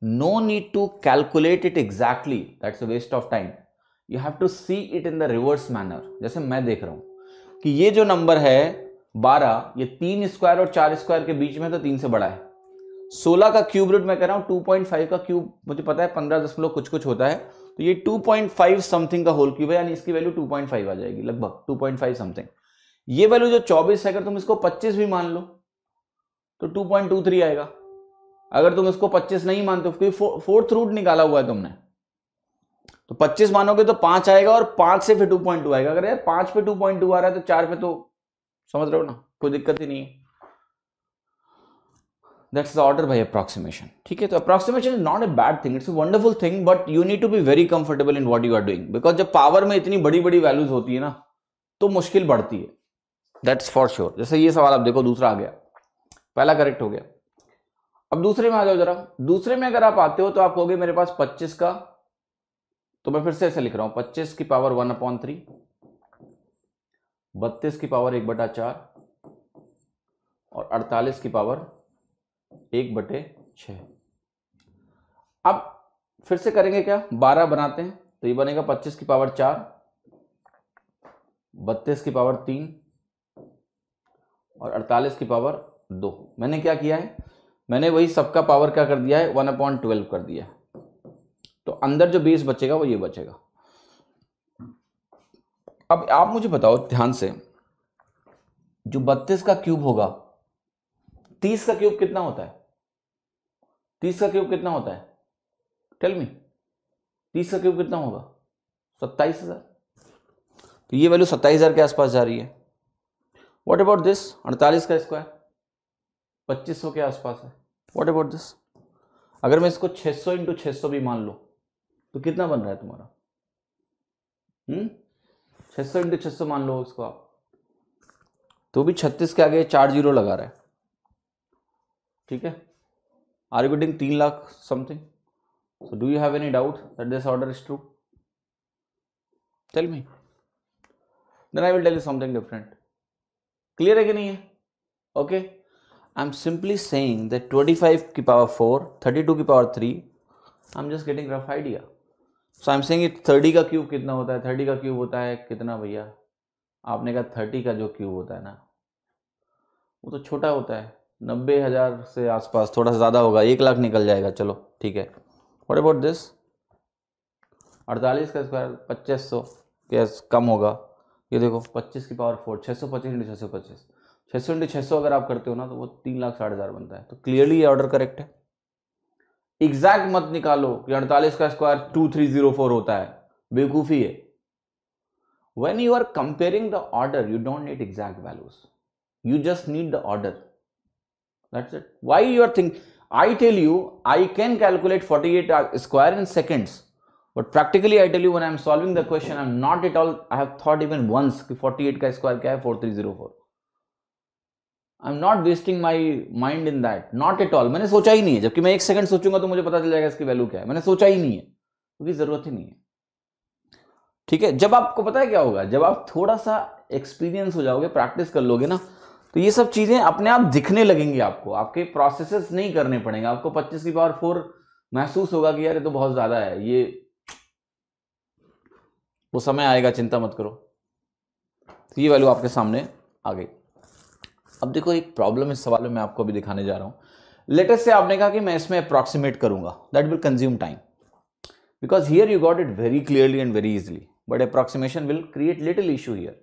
No need to calculate it exactly. That's a waste of time. You have to see it in the reverse manner. जैसे मैं देख रहा हूं कि ये जो नंबर है 12, ये 3 स्क्वायर और 4 स्क्वायर के बीच में तो 3 से बड़ा है। 16 का क्यूब रूट मैं कह रहा हूं 2.5 का क्यूब मुझे पता है 15 कुछ कुछ होता है, तो ये 2.5 समथिंग का होल क्यूब है, यानी इसकी वैल्यू 2.5 आ जाएगी, लगभग 2.5 समथिंग। ये वैल्यू जो 24 है, अगर तुम इसको 25 भी मान लो तो 2.23 आएगा। अगर तुम इसको 25 नहीं मानते, क्योंकि फोर्थ रूट निकाला हुआ है तुमने, तो 25 मानोगे तो 5 आएगा और 5 से फिर 2.2 आएगा। अगर यार 5 पे 2.2 आ रहा है तो 4 पे तो समझ रहे हो ना, कोई दिक्कत ही नहीं है। That's the order by approximation. ठीक है, तो approximation is not a bad thing, it's a wonderful thing, but you need to be very comfortable in what you are doing, because जब पावर में इतनी बड़ी बड़ी वैल्यूज होती है ना तो मुश्किल बढ़ती है। That's for sure. जैसे ये सवाल आप देखो, दूसरा आ गया, पहला करेक्ट हो गया। अब दूसरे में आ जाओ जरा। दूसरे में अगर आप आते हो तो आप कहोगे मेरे पास 25 का, तो मैं फिर से ऐसे लिख रहा हूं 25 की पावर 1/3, 32 की पावर 1/4 और 48 की पावर 1/6। अब फिर से करेंगे क्या, 12 बनाते हैं तो ये बनेगा 25 की पावर 4, 32 की पावर 3 और 48 की पावर 2। मैंने क्या किया है, मैंने वही सबका पावर क्या कर दिया है, 1/12 कर दिया है, तो अंदर जो बेस बचेगा वो ये बचेगा। अब आप मुझे बताओ ध्यान से, जो 32 का क्यूब होगा, 30 का क्यूब कितना होता है? 30 का क्यूब कितना होता है, टेल मी। 30 का क्यूब कितना होगा? 27,000। तो ये वैल्यू 27,000 के आसपास जा रही है। व्हाट अबाउट दिस, 48 का स्क्वायर 2500 के आसपास है। व्हाट अबाउट दिस, अगर मैं इसको 600 इंटू 600 भी मान लो तो कितना बन रहा है तुम्हारा? 600 इंटू 600 मान लो इसको आप, तो भी 36 के आगे 4 जीरो लगा रहा है। ठीक है, are you getting 3 lakh something? So do you have any doubt that this order is true? Tell me, then I will tell you something different. Clear है कि नहीं है? Okay, I am simply saying that 25 की power 4, 32 की power 3, I am just getting rough idea. So I am saying it 30 का cube कितना होता है? 30 का क्यूब होता है कितना भैया? आपने कहा 30 का जो क्यूब होता है ना वो तो छोटा होता है, 90,000 से आसपास, थोड़ा सा ज़्यादा होगा, 1 लाख निकल जाएगा। चलो ठीक है। व्हाट अबाउट दिस, 48 का स्क्वायर 2500 के कम होगा। ये देखो 25 की पावर 4, 625 इंटू 625, 600 इंटू 600 अगर आप करते हो ना तो वो 3,60,000 बनता है। तो क्लियरली ये ऑर्डर करेक्ट है। एग्जैक्ट मत निकालो कि 48 का स्क्वायर 2304 होता है, बेवकूफ़ी है। When you are comparing the order, you don't need exact values. You just need the order. That's it. Why you are thinking? I tell you, I can calculate 48 square in seconds. But practically, I tell you, when I am solving the question, I am not at all, I have thought even once कि 48 का square क्या है, 4304. I am not wasting my mind in that. Not at all. मैंने सोचा ही नहीं है, जबकि मैं 1 सेकंड सोचूंगा तो मुझे पता चल जाएगा इसकी वैल्यू क्या है। मैंने सोचा ही नहीं है क्योंकि जरूरत ही नहीं है। ठीक है, जब आपको पता है क्या होगा, जब आप थोड़ा सा एक्सपीरियंस हो जाओगे, प्रैक्टिस कर लोगे ना, तो ये सब चीजें अपने आप दिखने लगेंगी आपको, आपके प्रोसेसेस नहीं करने पड़ेंगे। आपको 25 की पावर 4 महसूस होगा कि यार ये तो बहुत ज्यादा है, ये वो समय आएगा, चिंता मत करो। तो ये वैल्यू आपके सामने आ गई। अब देखो एक प्रॉब्लम इस सवाल में मैं आपको अभी दिखाने जा रहा हूं। लेटेस्ट से आपने कहा कि मैं इसमें अप्रॉक्सीमेट करूंगा, that will consume time, because here you got it very clearly and very easily, but approximation will create little issue here.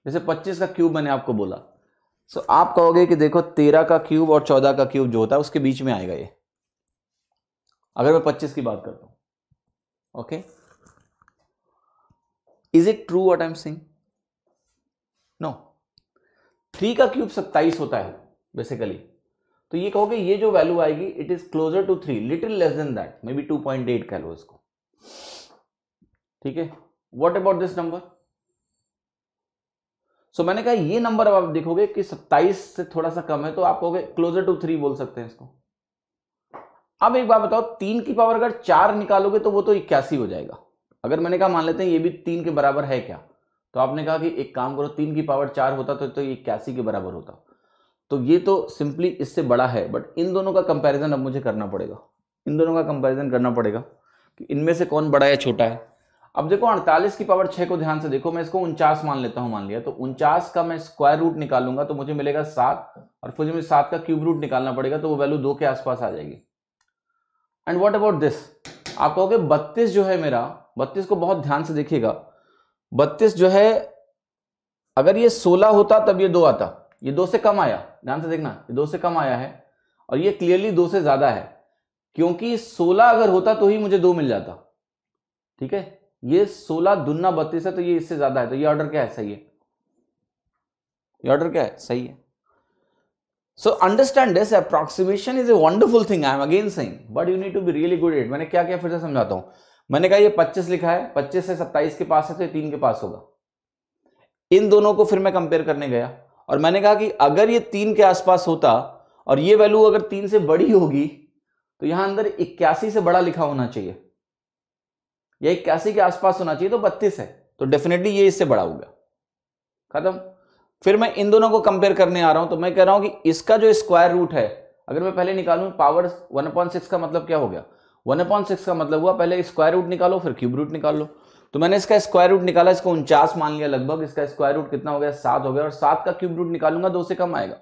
जैसे 25 का क्यूब मैंने आपको बोला, सो आप कहोगे कि देखो 13 का क्यूब और 14 का क्यूब जो होता है उसके बीच में आएगा ये, अगर मैं 25 की बात करता हूं। Okay, is it true what I am saying? No. 3 का क्यूब 27 होता है बेसिकली, तो ये कहोगे ये जो वैल्यू आएगी it is closer to 3, little less than that, maybe 2.8 कह लो इसको। ठीक है, what about this number? So मैंने कहा ये नंबर अब आप देखोगे कि 27 से थोड़ा सा कम है, तो आप कहोगे क्लोजर टू 3 बोल सकते हैं इसको। अब एक बात बताओ, 3 की पावर अगर 4 निकालोगे तो वो तो 81 हो जाएगा। अगर मैंने कहा मान लेते हैं ये भी 3 के बराबर है क्या, तो आपने कहा कि एक काम करो 3 की पावर 4 होता तो ये 81 के बराबर होता। तो ये तो सिंपली इससे बड़ा है, बट इन दोनों का कंपैरिजन अब मुझे करना पड़ेगा, इन दोनों का कंपैरिजन करना पड़ेगा कि इनमें से कौन बड़ा या छोटा है। अब देखो 48 की पावर 6 को ध्यान से देखो, मैं इसको 49 मान लेता हूं, मान लिया, तो 49 का मैं स्क्वायर रूट निकालूंगा तो मुझे मिलेगा 7, और फिर मुझे 7 का क्यूब रूट निकालना पड़ेगा तो वो वैल्यू 2 के आसपास आ जाएगी। एंड व्हाट अबाउट दिस, आप कहोगे 32 जो है मेरा, 32 को बहुत ध्यान से देखिएगा, 32 जो है अगर ये 16 होता तब ये 2 आता, ये 2 से कम आया, ध्यान से देखना, ये 2 से कम आया है, और ये क्लियरली 2 से ज्यादा है, क्योंकि 16 अगर होता तो ही मुझे 2 मिल जाता। ठीक है, ये 16 दूना 32 है, तो ये इससे ज्यादा है, तो ये ऑर्डर क्या है, सही है, ये ऑर्डर क्या है, सही है। So understand this, approximation is a wonderful thing, I am again saying, but you need to be really good at. मैंने क्या किया फिर से समझाता हूं। मैंने कहा ये 25 लिखा है, 25 से 27 के पास है, तो ये 3 के पास होगा। इन दोनों को फिर मैं कंपेयर करने गया और मैंने कहा कि अगर ये 3 के आसपास होता और ये वैल्यू अगर 3 से बड़ी होगी तो यहां अंदर 81 से बड़ा लिखा होना चाहिए, या 81 के आसपास होना चाहिए, तो 32 है, तो डेफिनेटली ये इससे बड़ा हो गया, खत्म। फिर मैं इन दोनों को कंपेयर करने आ रहा हूं, तो मैं कह रहा हूं कि इसका जो स्क्वायर रूट है अगर मैं पहले निकालूं, पावर 1/6 का मतलब क्या हो गया, 1/6 का मतलब हुआ पहले स्क्वायर रूट निकालो फिर क्यूब रूट निकाल लो। तो मैंने इसका स्क्वायर रूट निकाला, इसको 49 मान लिया लगभग, इसका स्क्वायर रूट कितना हो गया, 7 हो गया, और 7 का क्यूब रूट निकालूंगा 2 से कम आएगा,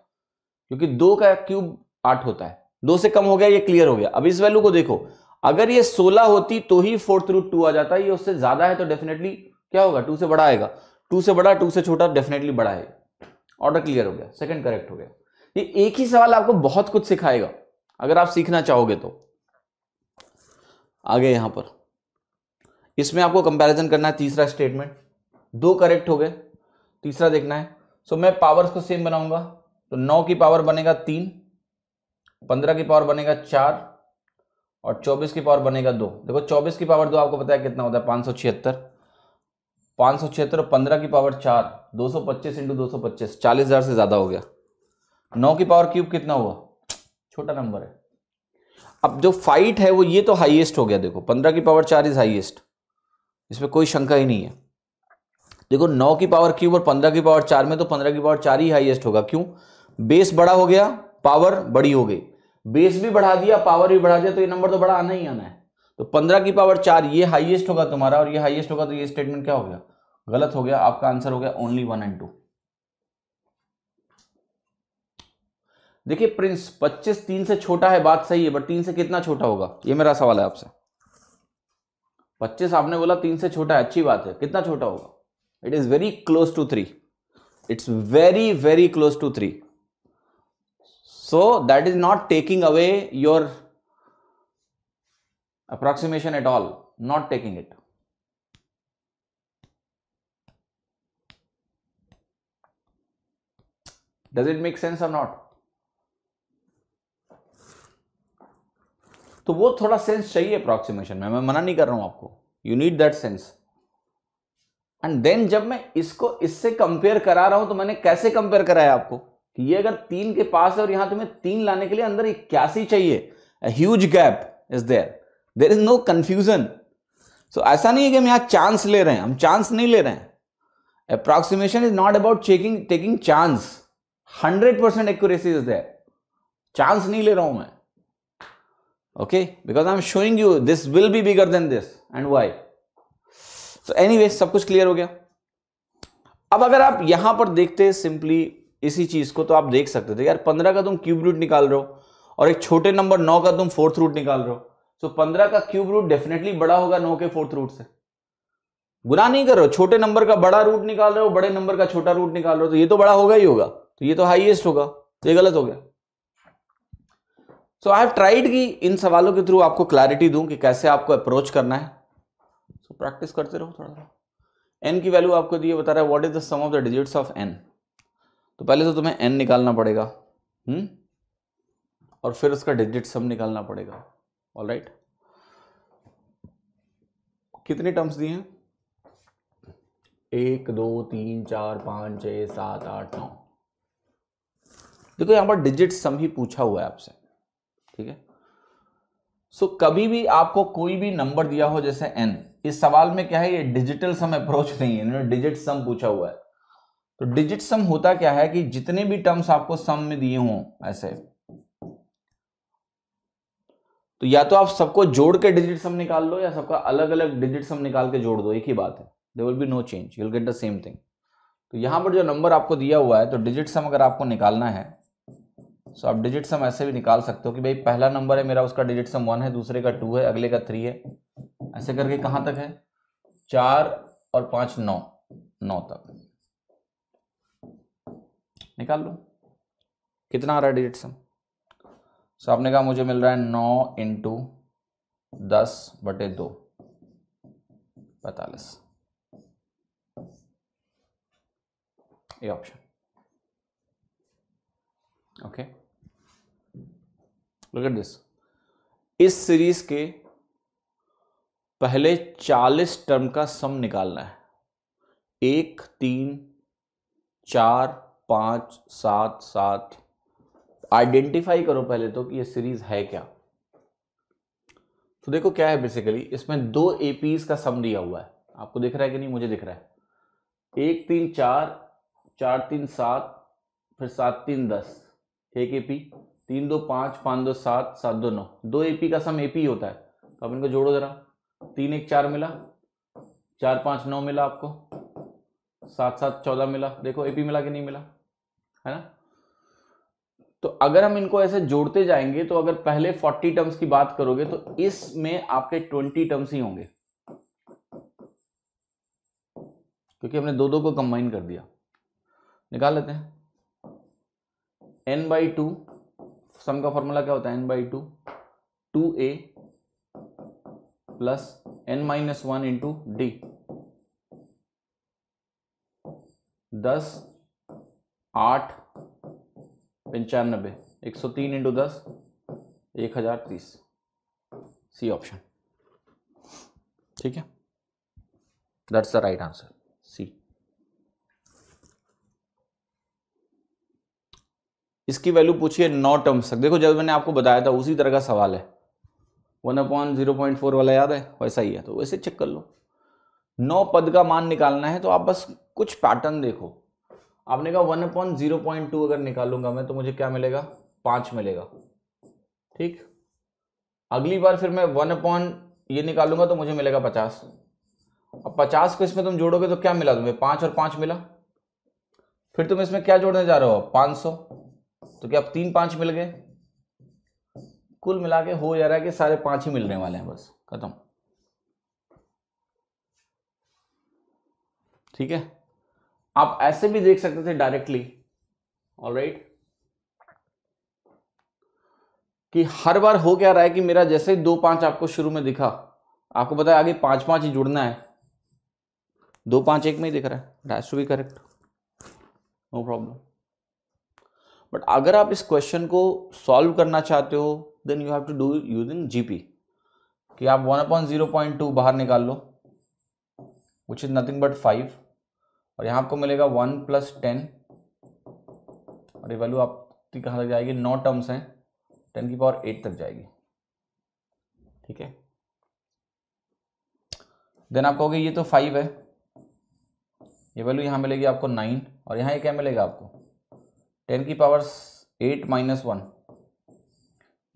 क्योंकि 2 का क्यूब 8 होता है, 2 से कम हो गया, ये क्लियर हो गया। अब इस वैल्यू को देखो, अगर ये 16 होती तो ही 4th रूट 2 आ जाता है, ये उससे ज्यादा है तो डेफिनेटली क्या होगा, 2 से बड़ा आएगा, 2 से बड़ा 2 से छोटा डेफिनेटली बड़ा है। ऑर्डर क्लियर हो गया, सेकंड करेक्ट हो गया। ये एक ही सवाल आपको बहुत कुछ सिखाएगा अगर आप सीखना चाहोगे तो। आगे यहां पर इसमें आपको कंपैरिजन करना है, तीसरा स्टेटमेंट, 2 करेक्ट हो गए, तीसरा देखना है। सो मैं पावर्स को सेम बनाऊंगा, तो 9 की पावर बनेगा 3, 15 की पावर बनेगा 4, और 24 की पावर बनेगा 2। देखो 24 की पावर 2 आपको पता है कितना होता है, 576, 576, 15 की पावर 4, 225 इंटू 225, 40,000 से ज्यादा हो गया। 9 की पावर क्यूब कितना हुआ, छोटा नंबर है। अब जो फाइट है वो ये तो हाईएस्ट हो गया, देखो 15 की पावर 4 इज हाईएस्ट, इसमें कोई शंका ही नहीं है। देखो 9 की पावर क्यूब और 15 की पावर 4 में तो 15 की पावर 4 ही हाईएस्ट होगा, क्यों, बेस बड़ा हो गया, पावर बड़ी हो गई, बेस भी बढ़ा दिया पावर भी बढ़ा दिया, तो ये नंबर तो बड़ा आना ही आना है। तो 15 की पावर 4 ये हाईएस्ट होगा तुम्हारा, और ये हाईएस्ट होगा, तो ये स्टेटमेंट क्या हो गया, गलत हो गया। आपका आंसर हो गया ओनली 1 और 2। देखिए प्रिंस, 25 3 से छोटा है, बात सही है, बट 3 से कितना छोटा होगा, ये मेरा सवाल है आपसे। 25 आपने बोला 3 से छोटा है, अच्छी बात है, कितना छोटा होगा, it is very close to 3, it's very very close to 3। So that is not taking away your approximation at all, not taking it. Does it make sense or not? तो वो थोड़ा सेंस चाहिए अप्रोक्सीमेशन में, मैं मना नहीं कर रहा हूं आपको, you need that sense. And then जब मैं इसको इससे कंपेयर करा रहा हूं, तो मैंने कैसे कंपेयर कराया आपको कि ये अगर 3 के पास है और यहां तुम्हें 3 लाने के लिए अंदर 81 चाहिए, huge gap is there is no confusion. So ऐसा नहीं है कि हम यहां चांस ले रहे हैं, हम चांस नहीं ले रहे हैं। Approximation is not about taking chance, 100% accuracy is there, chance नहीं ले रहा हूं मैं, okay, because I am showing you this will be bigger than this and why. So anyway, सब कुछ क्लियर हो गया। अब अगर आप यहां पर देखते हैं सिंपली इसी चीज को, तो आप देख सकते थे यार 15 का तुम क्यूब रूट निकाल रहे हो और एक छोटे नंबर 9 का तुम 4th रूट निकाल रहे हो, तो 15 का क्यूब रूट डेफिनेटली बड़ा होगा 9 के 4th रूट से। गुना नहीं कर रहे हो, छोटे नंबर का बड़ा रूट निकाल रहे हो, बड़े नंबर का छोटा रूट निकाल रहे हो, तो ये तो बड़ा होगा ही होगा, तो ये तो हाईएस्ट होगा, तो ये गलत हो गया। सो आई हैव ट्राइड कि इन सवालों के थ्रू आपको क्लैरिटी दूं कि कैसे आपको अप्रोच करना है। सो प्रैक्टिस करते रहो थोड़ा सा। एन की वैल्यू आपको दिए, बता रहा है what is the sum of the digits of N. तो पहले तो तुम्हें n निकालना पड़ेगा, और फिर उसका डिजिट सम निकालना पड़ेगा। ऑलराइट, कितनी टर्म्स दी हैं, 1 2 3 4 5 6 7 8 9। देखो यहां पर डिजिट सम ही पूछा हुआ है आपसे, ठीक है। सो कभी भी आपको कोई भी नंबर दिया हो जैसे n, इस सवाल में क्या है, ये डिजिटल सम अप्रोच नहीं है, इन्होंने डिजिट सम पूछा हुआ है। तो डिजिट सम होता क्या है कि जितने भी टर्म्स आपको सम में दिए हों ऐसे, तो या तो आप सबको जोड़ के डिजिट सम निकाल लो या सबका अलग अलग डिजिट सम निकाल के जोड़ दो, एक ही बात है, there will be no change, you will get the same thing. तो यहां पर जो नंबर आपको दिया हुआ है, तो डिजिट सम अगर आपको निकालना है तो आप डिजिट सम ऐसे भी निकाल सकते हो कि भाई पहला नंबर है मेरा, उसका डिजिट सम 1 है, दूसरे का 2 है, अगले का 3 है, ऐसे करके कहां तक है 4 और 5 9, 9 तक निकाल लो। कितना आ रहा है डिजिट सम? सो आपने कहा मुझे मिल रहा है 9 इंटू 10/2 45, ये option. Okay, look at this. इस सीरीज के पहले 40 टर्म का सम निकालना है, 1 3 4 5 7 7। आइडेंटिफाई करो पहले तो कि ये सीरीज है क्या। तो देखो क्या है, बेसिकली इसमें 2 एपीज का सम दिया हुआ है, आपको दिख रहा है कि नहीं? मुझे दिख रहा है। 1 3 4, 4 3 7, फिर 7 3 10, एक एपी, 3 2 5, 5 2 7, 7 2 9, 2 एपी का सम एपी होता है। तो आप इनको जोड़ो जरा, 3 1 4 मिला, 4 5 9 मिला आपको, 7 7 14 मिला। देखो एपी मिला कि नहीं मिला, है ना? तो अगर हम इनको ऐसे जोड़ते जाएंगे तो अगर पहले 40 टर्म्स की बात करोगे तो इसमें आपके 20 टर्म्स ही होंगे, क्योंकि हमने दो दो को कंबाइन कर दिया। निकाल लेते हैं। n/2 सम का फॉर्मूला क्या होता है? n/2 2a plus n-1 into D, 10 8 95, 103 into 10 1030, C option. ठीक है, that's the right answer, C. इसकी वैल्यू पूछिए 9 टर्म्स तक। देखो जब मैंने आपको बताया था उसी तरह का सवाल है, 1/0.4 वाला याद है? वैसा ही है, तो वैसे चेक कर लो। 9 पद का मान निकालना है तो आप बस कुछ पैटर्न देखो। आपने कहा 1/0.2 अगर निकालूंगा मैं तो मुझे क्या मिलेगा? 5 मिलेगा। ठीक, अगली बार फिर मैं 1 ये निकालूंगा तो मुझे मिलेगा 50। अब 50 को इसमें तुम जोड़ोगे तो क्या मिला तुम्हें? 5 और 5 मिला। फिर तुम इसमें क्या जोड़ने जा रहे हो? 500। तो क्या अब 3 5 मिल गए? कुल मिला के हो जा रहा है कि सारे 5 ही मिलने वाले हैं, बस खत्म। ठीक है, आप ऐसे भी देख सकते थे डायरेक्टली, ऑलराइट, कि हर बार हो क्या रहा है कि मेरा जैसे ही 2 5 आपको शुरू में दिखा, आपको पता है आगे 5 5 ही जुड़ना है। 2 5 एक में ही दिख रहा है, it has to be correct, no problem. But अगर आप इस क्वेश्चन को सॉल्व करना चाहते हो then you have to do using GP, कि आप 1/0.2 बाहर निकाल लो, विच इज नथिंग बट 5, और यहां आपको मिलेगा 1 + 10, और ये वैल्यू आपकी कहां तक जाएगी? 9 टर्म्स हैं, 10⁸ तक जाएगी। ठीक है, देन आप कहोगे ये तो 5 है, ये वैल्यू यहां मिलेगी आपको 9, और यहां ये क्या मिलेगा आपको? 10⁸ - 1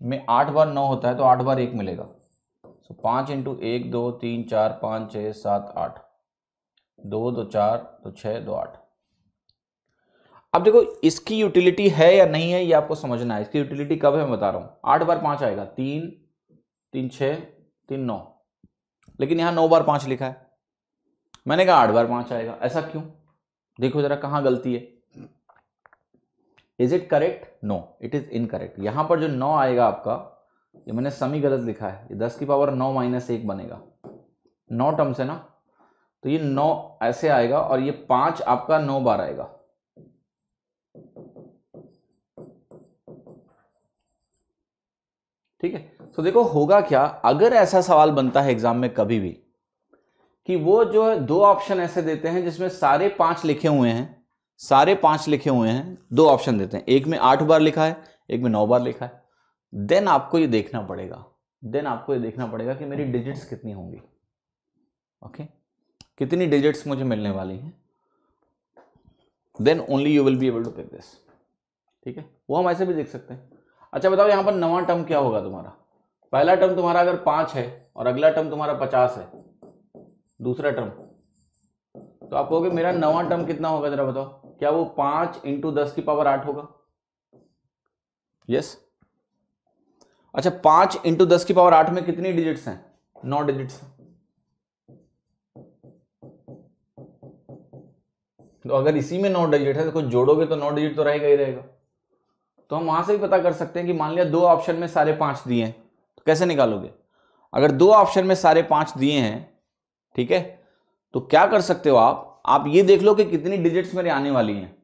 में 8 बार 9 होता है तो 8 बार 1 मिलेगा। सो 5 × 1 2 3 4 5 6 7 8, 2 2 4 2 6 2 8। अब देखो इसकी यूटिलिटी है या नहीं है ये आपको समझना है। इसकी यूटिलिटी कब है मैं बता रहा हूं। 8 बार 5 आएगा, 3 3 6 3 9, लेकिन यहां 9 बार 5 लिखा है, मैंने कहा 8 बार 5 आएगा, ऐसा क्यों? देखो जरा कहां गलती है। Is it correct? No, it is incorrect. यहां पर जो 9 आएगा आपका, ये मैंने समी गलत लिखा है, ये 10⁻9 - 1 बनेगा। 9 टर्म्स है ना, तो ये 9 ऐसे आएगा, और ये 5 आपका 9 बार आएगा। ठीक है, तो देखो होगा क्या, अगर ऐसा सवाल बनता है एग्जाम में कभी भी कि वो जो है 2 ऑप्शन ऐसे देते हैं जिसमें सारे 5 लिखे हुए हैं, सारे 5 लिखे हुए हैं, 2 ऑप्शन देते हैं, एक में 8 बार लिखा है, एक में 9 बार लिखा है, देन आपको ये देखना पड़ेगा कि मेरी डिजिट्स कितनी होंगी। ओके, कितनी डिजिट्स मुझे मिलने वाली हैं। Then only you will be able to pick this. ठीक है, वो हम ऐसे भी देख सकते हैं। अच्छा बताओ यहाँ पर नवा टर्म क्या होगा तुम्हारा? पहला टर्म तुम्हारा अगर 5 है और अगला टर्म तुम्हारा 50 है, दूसरा टर्म, तो आप कहोगे मेरा नवा टर्म कितना होगा? जरा बताओ, क्या वो 5 इंटू 10 की पावर 8 होगा? यस। अच्छा 5 इंटू 10 की पावर 8 में कितनी डिजिट्स हैं? 9 डिजिट्स। तो अगर इसी में 9 डिजिट है तो कुछ जोड़ोगे तो 9 डिजिट तो रहेगा ही रहेगा। तो हम वहां से भी पता कर सकते हैं कि मान लिया 2 ऑप्शन में सारे 5 दिए हैं, तो कैसे निकालोगे? अगर 2 ऑप्शन में सारे 5 दिए हैं, ठीक है, तो क्या कर सकते हो आप ये देख लो कि कितनी डिजिट्स मेरे आने वाली हैं।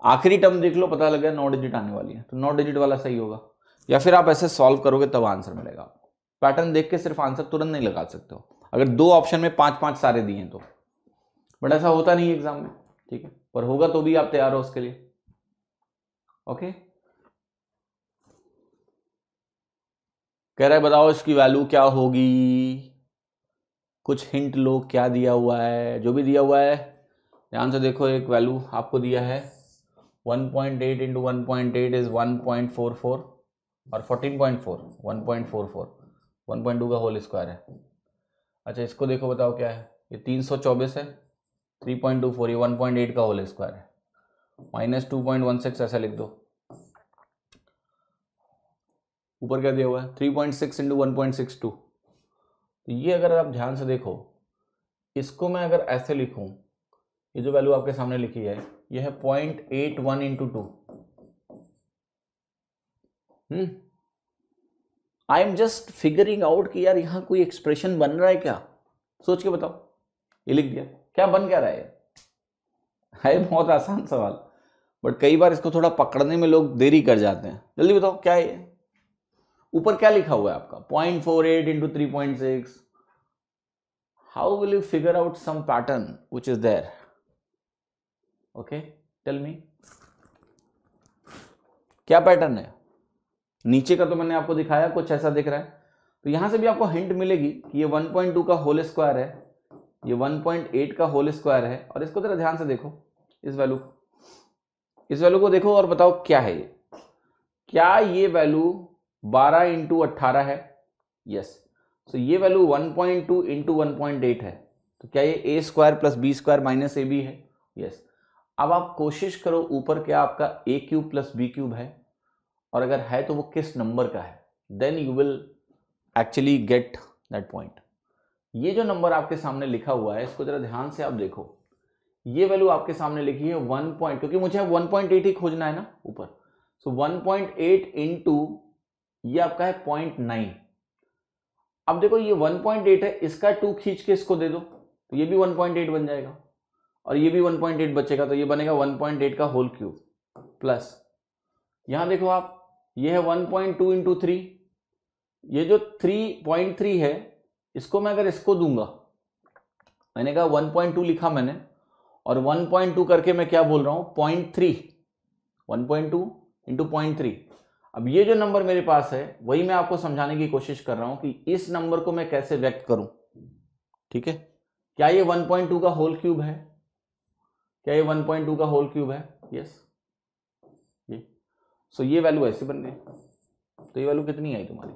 आखिरी टर्म देख लो, पता लग गया 9 डिजिट आने वाली है, तो 9 डिजिट वाला सही होगा। या फिर आप ऐसे सॉल्व करोगे तब आंसर मिलेगा। पैटर्न देख के सिर्फ आंसर तुरंत नहीं लगा सकते हो अगर 2 ऑप्शन में 5-5 सारे दिए हैं तो। बट ऐसा होता नहीं है एग्जाम में, ठीक है, पर होगा तो भी आप तैयार हो उसके लिए। ओके, कह रहा है बताओ इसकी वैल्यू क्या होगी, कुछ हिंट लो, क्या दिया हुआ है? जो भी दिया हुआ है ध्यान से देखो। एक वैल्यू आपको दिया है 1.8 इंटू 1.8 इज 1.44 और 14.4 1.44 1.2 का होल स्क्वायर है। अच्छा इसको देखो, बताओ क्या है? ये 324 है, 3.24 ये 1.8 का होल स्क्वायर है, माइनस 2.16 ऐसा लिख दो। ऊपर क्या दिया हुआ है? 3.6 इंटू 1.62। तो ये अगर आप ध्यान से देखो, इसको मैं अगर ऐसे लिखूं, ये जो वैल्यू आपके सामने लिखी है ये है 0.81 into 2। I am just figuring out कि यार यहाँ कोई एक्सप्रेशन बन रहा है क्या? सोच के बताओ। ये लिख दिया, क्या बन क्या रहा है बहुत आसान सवाल, बट कई बार इसको थोड़ा पकड़ने में लोग देरी कर जाते हैं। जल्दी बताओ क्या है ये? ऊपर क्या लिखा हुआ है आपका? 0.48 into 3.6। How will you figure out some pattern which is there? Okay tell me, क्या पैटर्न है? नीचे का तो मैंने आपको दिखाया, कुछ ऐसा दिख रहा है। तो यहां से भी आपको हिंट मिलेगी कि ये 1.2 का होल स्क्वायर है, ये 1.8 का होल स्क्वायर है। और इसको जरा ध्यान से देखो, इस वैल्यू को देखो और बताओ क्या है ये? क्या ये वैल्यू 12 इंटू 18 है? यस। तो ये वैल्यू 1.2 इंटू 1.8 है, तो क्या ये A square plus B square minus A B है? यस। अब आप कोशिश करो, ऊपर क्या आपका A cube plus B cube है, और अगर है तो वो किस नंबर का है? Then you will actually get that point. ये जो नंबर आपके सामने लिखा हुआ है, इसको जरा ध्यान से आप देखो। ये वैल्यू आपके सामने लिखी है 1 पॉइंट, क्योंकि मुझे 1.8 ही खोजना है ना ऊपर। सो 1.8 इंटू ये आपका है 0.9। अब देखो ये 1.8 है, इसका 2 खींच के इसको दे दो तो ये भी 1.8 बन जाएगा, और ये भी 1.8 बचेगा, तो ये बनेगा 1.8 का होल क्यूब प्लस, यहां देखो आप, ये है 1.2 इंटू 3। ये जो 3.3 है, इसको मैं अगर इसको दूंगा, मैंने कहा 1.2 लिखा मैंने, और 1.2 करके मैं क्या बोल रहा हूं? 0.3। 1.2 इंटू 0.3। अब ये जो नंबर मेरे पास है वही मैं आपको समझाने की कोशिश कर रहा हूं कि इस नंबर को मैं कैसे व्यक्त करूं। ठीक है, क्या ये 1.2 का होल क्यूब है? क्या ये 1.2 का होल क्यूब है? यस। ये सो ये वैल्यू ऐसे बन गई। तो ये वैल्यू कितनी आई तुम्हारी?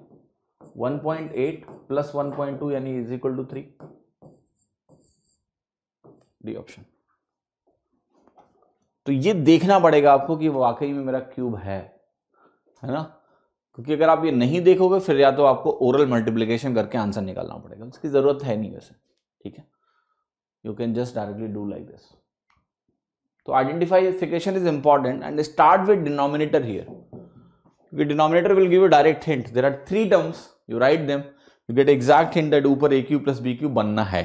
1.8 प्लस 1.2 यानी is equal to 3। D option. तो ये देखना पड़ेगा आपको कि वाकई में मेरा क्यूब है ना, क्योंकि अगर आप ये नहीं देखोगे फिर या तो आपको ओरल मल्टीप्लिकेशन करके आंसर निकालना पड़ेगा, उसकी जरूरत है नहीं वैसे। ठीक है, you can just directly do like this. तो identification is important and start with denominator here, क्योंकि denominator will give you direct hint. There are 3 terms, you write them, you get exact hint that ऊपर A cube plus B cube बनना है।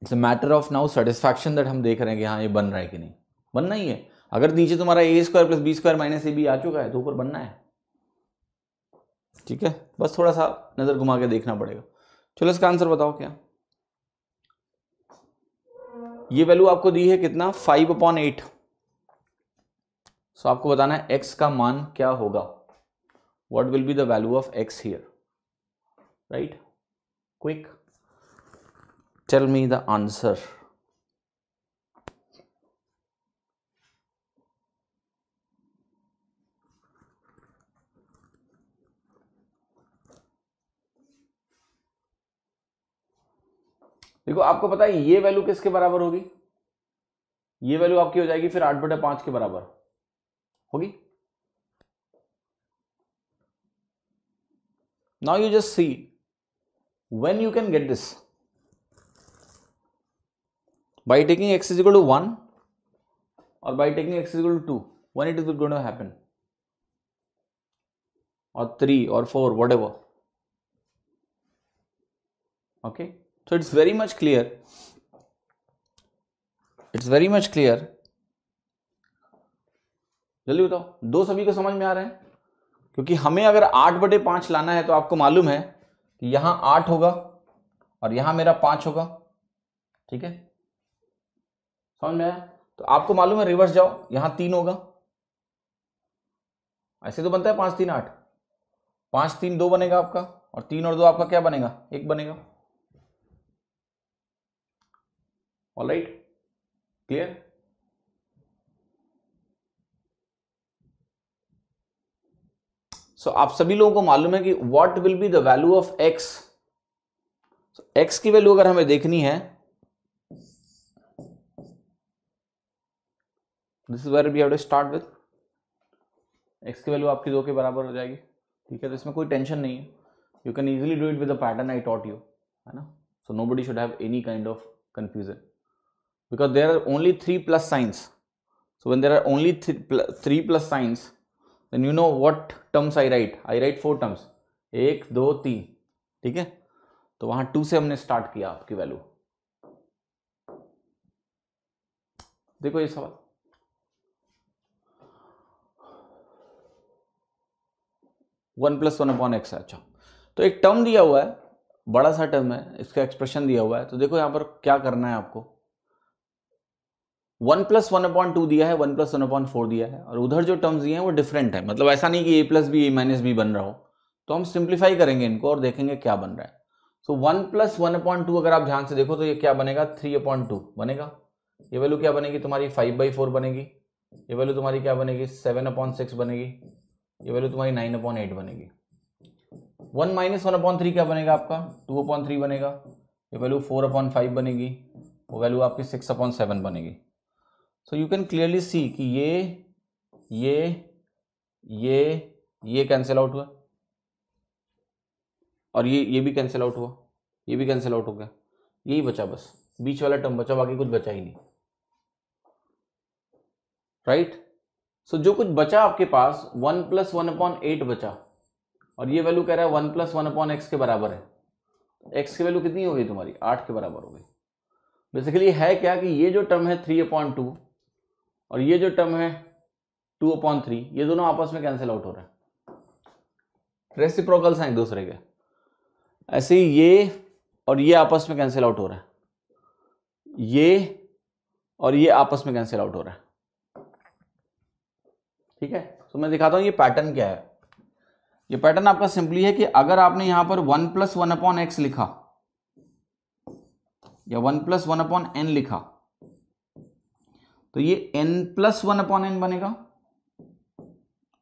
It's a matter of now satisfaction that हम देख रहे हैं कि हाँ ये बन रहा है कि नहीं। बनना ही है। अगर नीचे तुम्हारा A square plus B square minus A B आ चुका है तो ऊपर बनना है। ठीक है, बस थोड़ा सा नजर घुमा के देखना पड़ेगा। चलो इसका आंसर बताओ क्या? ये वैल्यू आपको दी है कितना? 5/8। सो आपको बताना है x का मान क्या होगा। What will be the value of x here? Right, quick tell me the answer. देखो आपको पता है ये वैल्यू किसके बराबर होगी, ये वैल्यू आपकी हो जाएगी फिर 8/5 के बराबर होगी। Now you just see when you can get this by taking x is equal to 1 or by taking x is equal to 2, when it is going to happen, or 3 or 4, whatever. Okay, so it's very much clear, जल्दी बताओ, दो सभी को समझ में आ रहे हैं? क्योंकि हमें अगर 8/5 लाना है तो आपको मालूम है कि यहां 8 होगा और यहां मेरा 5 होगा, ठीक है, समझ में आया? तो आपको मालूम है रिवर्स जाओ, यहां 3 होगा, ऐसे तो बनता है 5 3 8, 5 3 2 बनेगा आपका, और 3 और 2 आपका क्या बनेगा, 1 बनेगा। Alright, clear? सो आप सभी लोगों को मालूम है कि what will be the value of X. X की वैल्यू अगर हमें देखनी है, this is where we have to start with. X की वैल्यू आपकी 2 के बराबर हो जाएगी, ठीक है, तो इसमें कोई टेंशन नहीं है, you can easily do it with the pattern I taught you, है ना। So nobody should have any kind of confusion because there are only 3 plus signs. So when there are only 3 plus signs then you know what terms I write 4 terms, 1 2 3, ठीक है, तो वहां 2 से हमने start किया आपकी वैल्यू। देखो ये सवाल, one plus one upon x है। अच्छा, तो एक टर्म दिया हुआ है, बड़ा सा टर्म है, इसका एक्सप्रेशन दिया हुआ है, तो देखो यहां पर क्या करना है आपको, 1 प्लस 1/2 दिया है, 1 प्लस 1/4 दिया है, और उधर जो टर्म्स दिए हैं वो डिफरेंट है, मतलब ऐसा नहीं कि a plus B a minus B बन रहा हो, तो हम सिंप्लीफाई करेंगे इनको और देखेंगे क्या बन रहा है। सो 1 प्लस 1/2 अगर आप ध्यान से देखो तो ये क्या बनेगा, 3/2 बनेगा। ये वैल्यू क्या बनेगी तुम्हारी, 5/4 बनेगी। ये वैल्यू तुम्हारी क्या बनेगी, 7/6 बनेगी। ये वैल्यू तुम्हारी 9/8 बनेगी। 1 माइनस 1/3 क्या बनेगा आपका, 2/3 बनेगा। ये वैल्यू 4/5 बनेगी, वो वैल्यू आपकी 6/7 बनेगी। सो यू कैन क्लियरली सी कि ये कैंसिल आउट हुआ, और ये भी कैंसिल आउट हुआ, ये भी कैंसिल आउट हो गया, यही बचा, बस बीच वाला टर्म बचा, बाकी कुछ बचा ही नहीं, राइट। सो जो कुछ बचा आपके पास 1 प्लस 1/8 बचा, और ये वैल्यू कह रहा है 1 प्लस 1/x के बराबर है। एक्स की वैल्यू कितनी हो गई तुम्हारी, 8 के बराबर हो गई। बेसिकली है क्या कि ये जो टर्म है 3/2 और ये जो टर्म है 2/3, ये दोनों आपस में कैंसिल आउट हो रहे हैं, रेसिप्रोकल्स हैं एक दूसरे के। ऐसे ही ये और ये आपस में कैंसिल आउट हो रहा है, ये और ये आपस में कैंसिल आउट हो रहा है, ठीक है। तो मैं दिखाता हूं ये पैटर्न क्या है। ये पैटर्न आपका सिंपली है कि अगर आपने यहां पर 1 प्लस 1/x लिखा या 1 प्लस 1/n लिखा, तो ये n प्लस 1/n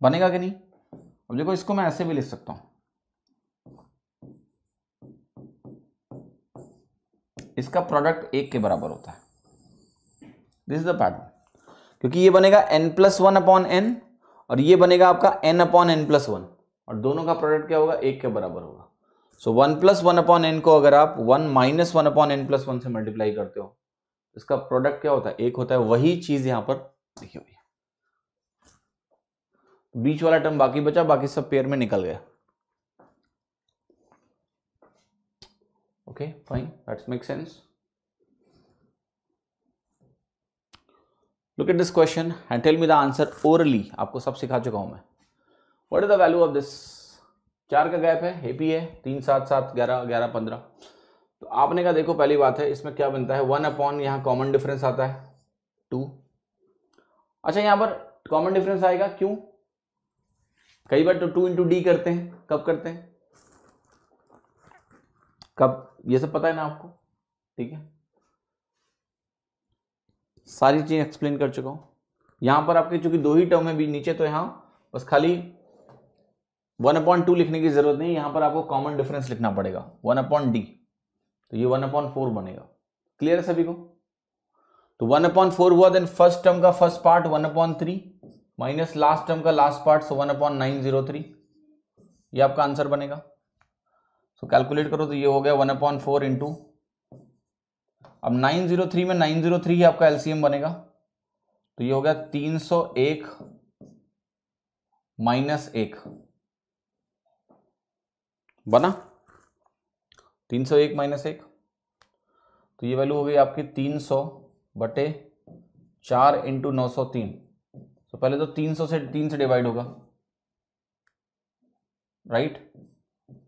बनेगा कि नहीं। अब देखो इसको मैं ऐसे भी लिख सकता हूं, इसका प्रोडक्ट 1 के बराबर होता है, दिस इज द पैटर्न, क्योंकि ये बनेगा n प्लस 1/n और ये बनेगा आपका n/n प्लस 1, और दोनों का प्रोडक्ट क्या होगा, 1 के बराबर होगा। सो 1 प्लस 1/n को अगर आप 1 माइनस 1/n प्लस 1 से मल्टीप्लाई करते हो, इसका प्रोडक्ट क्या होता है, 1 होता है। वही चीज यहां पर लिखी हुई है, बीच वाला टर्म बाकी बचा, बाकी सब पेयर में निकल गया। Okay fine, that's make sense. Look at this question and tell me the answer orally. आपको सब सिखा चुका हूं मैं। What is the value of this, 4 का गैप है, एपी है, 3 7 7 11 11 15। तो आपने कहा देखो पहली बात है, इसमें क्या बनता है, 1/, यहां कॉमन डिफरेंस आता है 2। अच्छा यहां पर कॉमन डिफरेंस आएगा क्यों, कई बार तो 2 इंटू डी करते हैं, कब करते हैं, कब, ये सब पता है ना आपको, ठीक है, सारी चीज एक्सप्लेन कर चुका हूं। यहां पर आपके चूंकि 2 ही टर्म है बीच नीचे, तो यहां बस खाली 1/2 लिखने की जरूरत नहीं, यहां पर आपको कॉमन डिफरेंस लिखना पड़ेगा 1/d, तो ये 1/4 बनेगा। क्लियर है सभी को? तो 1/4 हुआ, देन फर्स्ट टर्म का first part 1/3 minus last term का लास्ट पार्ट, सो 1/903, ये आपका आंसर बनेगा। सो कैलकुलेट करो तो ये हो गया 1/4 इंटू, अब 903 में 903 ही आपका एलसीएम बनेगा, तो ये हो गया 301 माइनस 1 बना, 301 माइनस 1, तो ये वैल्यू हो गई आपकी 300/4 इंटू 903। तो पहले तो 300 से 3 से डिवाइड होगा, राइट,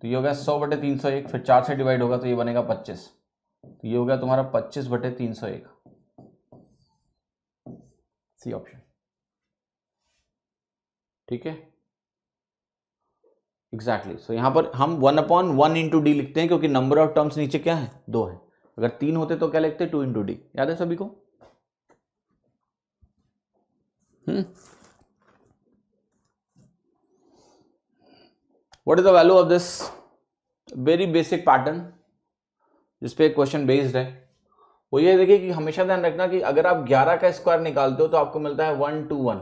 तो ये हो गया 100/301, फिर 4 से डिवाइड होगा तो ये बनेगा 25, तो ये हो गया तुम्हारा 25/301, सी ऑप्शन। ठीक है, एग्जैक्टली। सो यहां पर हम 1/1 इंटू डी लिखते हैं क्योंकि नंबर ऑफ टर्म्स नीचे क्या है, 2 है। अगर 3 होते तो क्या लिखते, 2 इंटू डी। याद है सभी को? What is the value of this very basic pattern जिसपे क्वेश्चन बेस्ड है? वो ये देखिए कि हमेशा ध्यान रखना कि अगर आप 11 का स्क्वायर निकालते हो तो आपको मिलता है 1 2 1।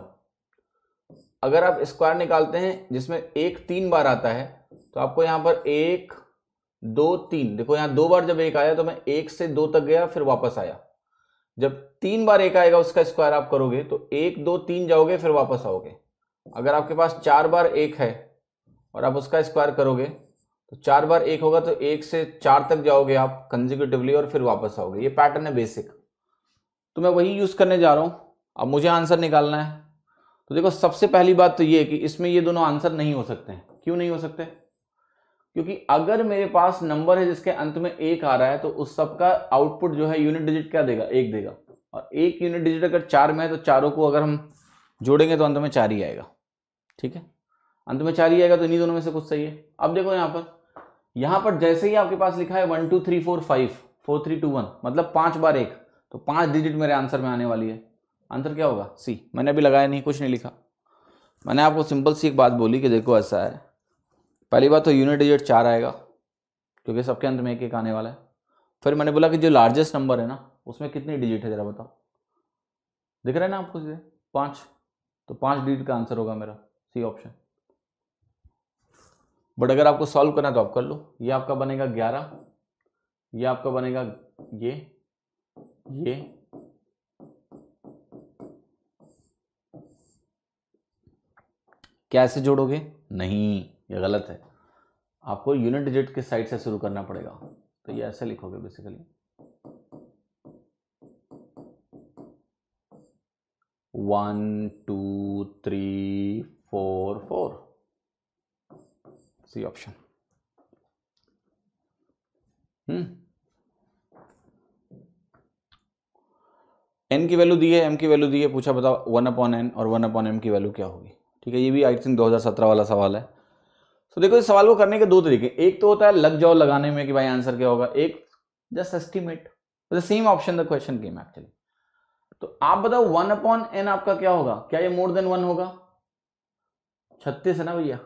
अगर आप स्क्वायर निकालते हैं जिसमें 1 3 बार आता है तो आपको यहां पर 1 2 3, देखो यहां 2 बार जब 1 आया तो मैं 1 से 2 तक गया फिर वापस आया। जब 3 बार 1 आएगा उसका स्क्वायर आप करोगे तो 1 2 3 जाओगे फिर वापस आओगे। अगर आपके पास 4 बार 1 है और आप उसका स्क्वायर करोगे तो 4 बार 1 होगा तो 1 से 4 तक जाओगे आप कंसेक्यूटिवली और फिर वापस आओगे। ये पैटर्न है बेसिक, तो मैं वही यूज करने जा रहा हूं। अब मुझे आंसर निकालना है, तो देखो सबसे पहली बात तो ये है कि इसमें ये दोनों आंसर नहीं हो सकते हैं। क्यों नहीं हो सकते? क्योंकि अगर मेरे पास नंबर है जिसके अंत में 1 आ रहा है तो उस सब का आउटपुट जो है यूनिट डिजिट क्या देगा, 1 देगा। और एक यूनिट डिजिट अगर 4 में है तो चारों को अगर हम जोड़ेंगे तो अंत में 4 ही आएगा। ठीक है, अंत में 4 ही आएगा, तो इन्हीं दोनों में से कुछ सही है। अब देखो यहां पर जैसे ही आपके पास लिखा है 1 2 3 4 5 4 3 2 1, मतलब 5 बार 1, तो 5 डिजिट मेरे आंसर में आने वाली है। आंसर क्या होगा, सी। मैंने अभी लगाया नहीं, कुछ नहीं लिखा, मैंने आपको सिंपल सी एक बात बोली कि देखो ऐसा है। पहली बात तो यूनिट डिजिट 4 आएगा क्योंकि सबके अंत में 1 1 आने वाला है। फिर मैंने बोला कि जो लार्जेस्ट नंबर है ना उसमें कितनी डिजिट है जरा बताओ, दिख रहा है ना आपको, 5, तो 5 डिजिट का आंसर होगा मेरा, सी ऑप्शन। बट अगर आपको सॉल्व करना है तो आप कर लो। ये आपका बनेगा 11, ये आपका बनेगा ये क्या ऐसे जोड़ोगे? नहीं, ये गलत है। आपको यूनिट डिजिट के साइड से शुरू करना पड़ेगा, तो ये ऐसे लिखोगे बेसिकली 1 2 3 4 4, सी ऑप्शन। n की वैल्यू दी है, m की वैल्यू दी है, पूछा बताओ 1/n और 1/m की वैल्यू क्या होगी। ठीक है, ये भी आई थिंक 2017 वाला सवाल है। तो देखो इस सवाल को करने के 2 तरीके, एक तो होता है लग जाओ लगाने में कि भाई आंसर क्या होगा, एक just estimate, the same option the question came actually. तो आप बताओ 1/n आपका क्या होगा, क्या ये मोर देन 1 होगा? 36 है ना भैया,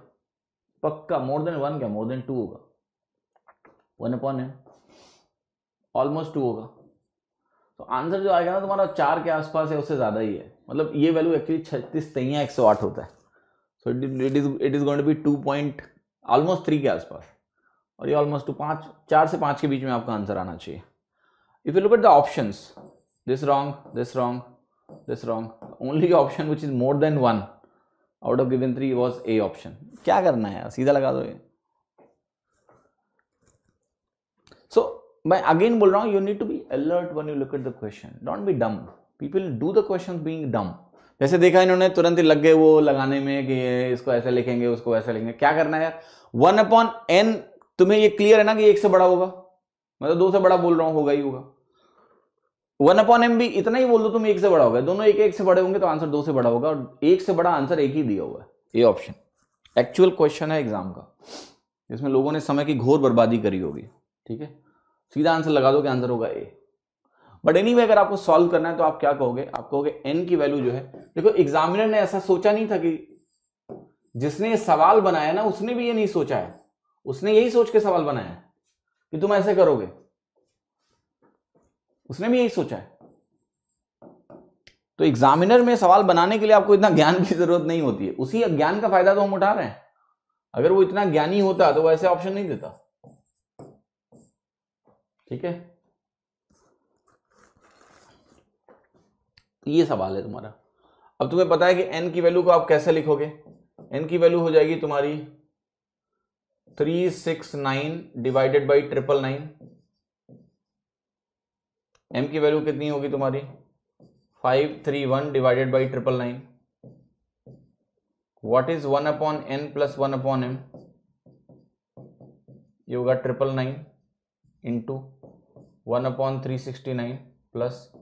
पक्का मोर देन 1 क्या, मोर देन 2 होगा। 1/n ऑलमोस्ट 2 होगा, तो आंसर जो आएगा ना तुम्हारा 4 के आसपास है, उससे ज्यादा ही है। मतलब ये वैल्यू एक्चुअली 36 नहीं है, 108 होता है। So it is going to be 2 almost 3 के आसपास, और ये ऑलमोस्ट 4 से 5 के बीच में आपका आंसर आना चाहिए। If you look at the options, this wrong, this wrong, this wrong, only option which is more than 1 out of given 3 was A option. क्या करना है यार, सीधा लगा दो ये। सो मैं अगेन बोल रहा हूं, you need to be alert when you look at the question, don't be dumb. People do the questions being dumb. जैसे देखा इन्होंने तुरंत ही लग गए वो लगाने में कि इसको ऐसे लिखेंगे उसको ऐसे लिखेंगे। क्या करना है यार, 1/n तुम्हें ये क्लियर है ना कि 1 से बड़ा होगा, मैं तो 2 से बड़ा बोल रहा हूं, होगा ही होगा। 1/m भी इतना ही बोल दो तुम, 1 से बड़ा होगा, दोनों 1 1 से बड़े होंगे तो आंसर 2 से बड़ा होगा, और 1 से बड़ा आंसर 1 ही दिया हुआ है। ये ऑप्शन एक्चुअल क्वेश्चन है एग्जाम का, जिसमें लोगों ने समय की घोर बर्बादी करी होगी। ठीक है, सीधा आंसर लगा दो कि आंसर होगा ए। बट एनीवे अगर आपको सॉल्व करना है तो आप क्या कहोगे, आप कहोगे n की वैल्यू जो है, देखो एग्जामिनर ने ऐसा सोचा नहीं था कि जिसने ये सवाल बनाया ना उसने भी ये नहीं सोचा है, उसने यही सोच के सवाल बनाया है कि तुम ऐसे करोगे। उसने भी यही सोचा है। तो एग्जामिनर में सवाल बनाने के लिए आपको इतना ज्ञान की जरूरत नहीं होती है, उसी ज्ञान का फायदा तो हम उठा रहे हैं। अगर वो इतना ज्ञानी होता तो वो ऐसे ऑप्शन नहीं देता। ठीक है, ये सवाल है तुम्हारा। अब तुम्हें पता है कि n की वैल्यू को आप कैसे लिखोगे। n की वैल्यू हो जाएगी तुम्हारी 369 डिवाइडेड बाई 999। m की वैल्यू कितनी होगी तुम्हारी 531 divided by 999। What is 1 upon n plus 1 upon m, ये होगा 999 into 1 upon 369 plus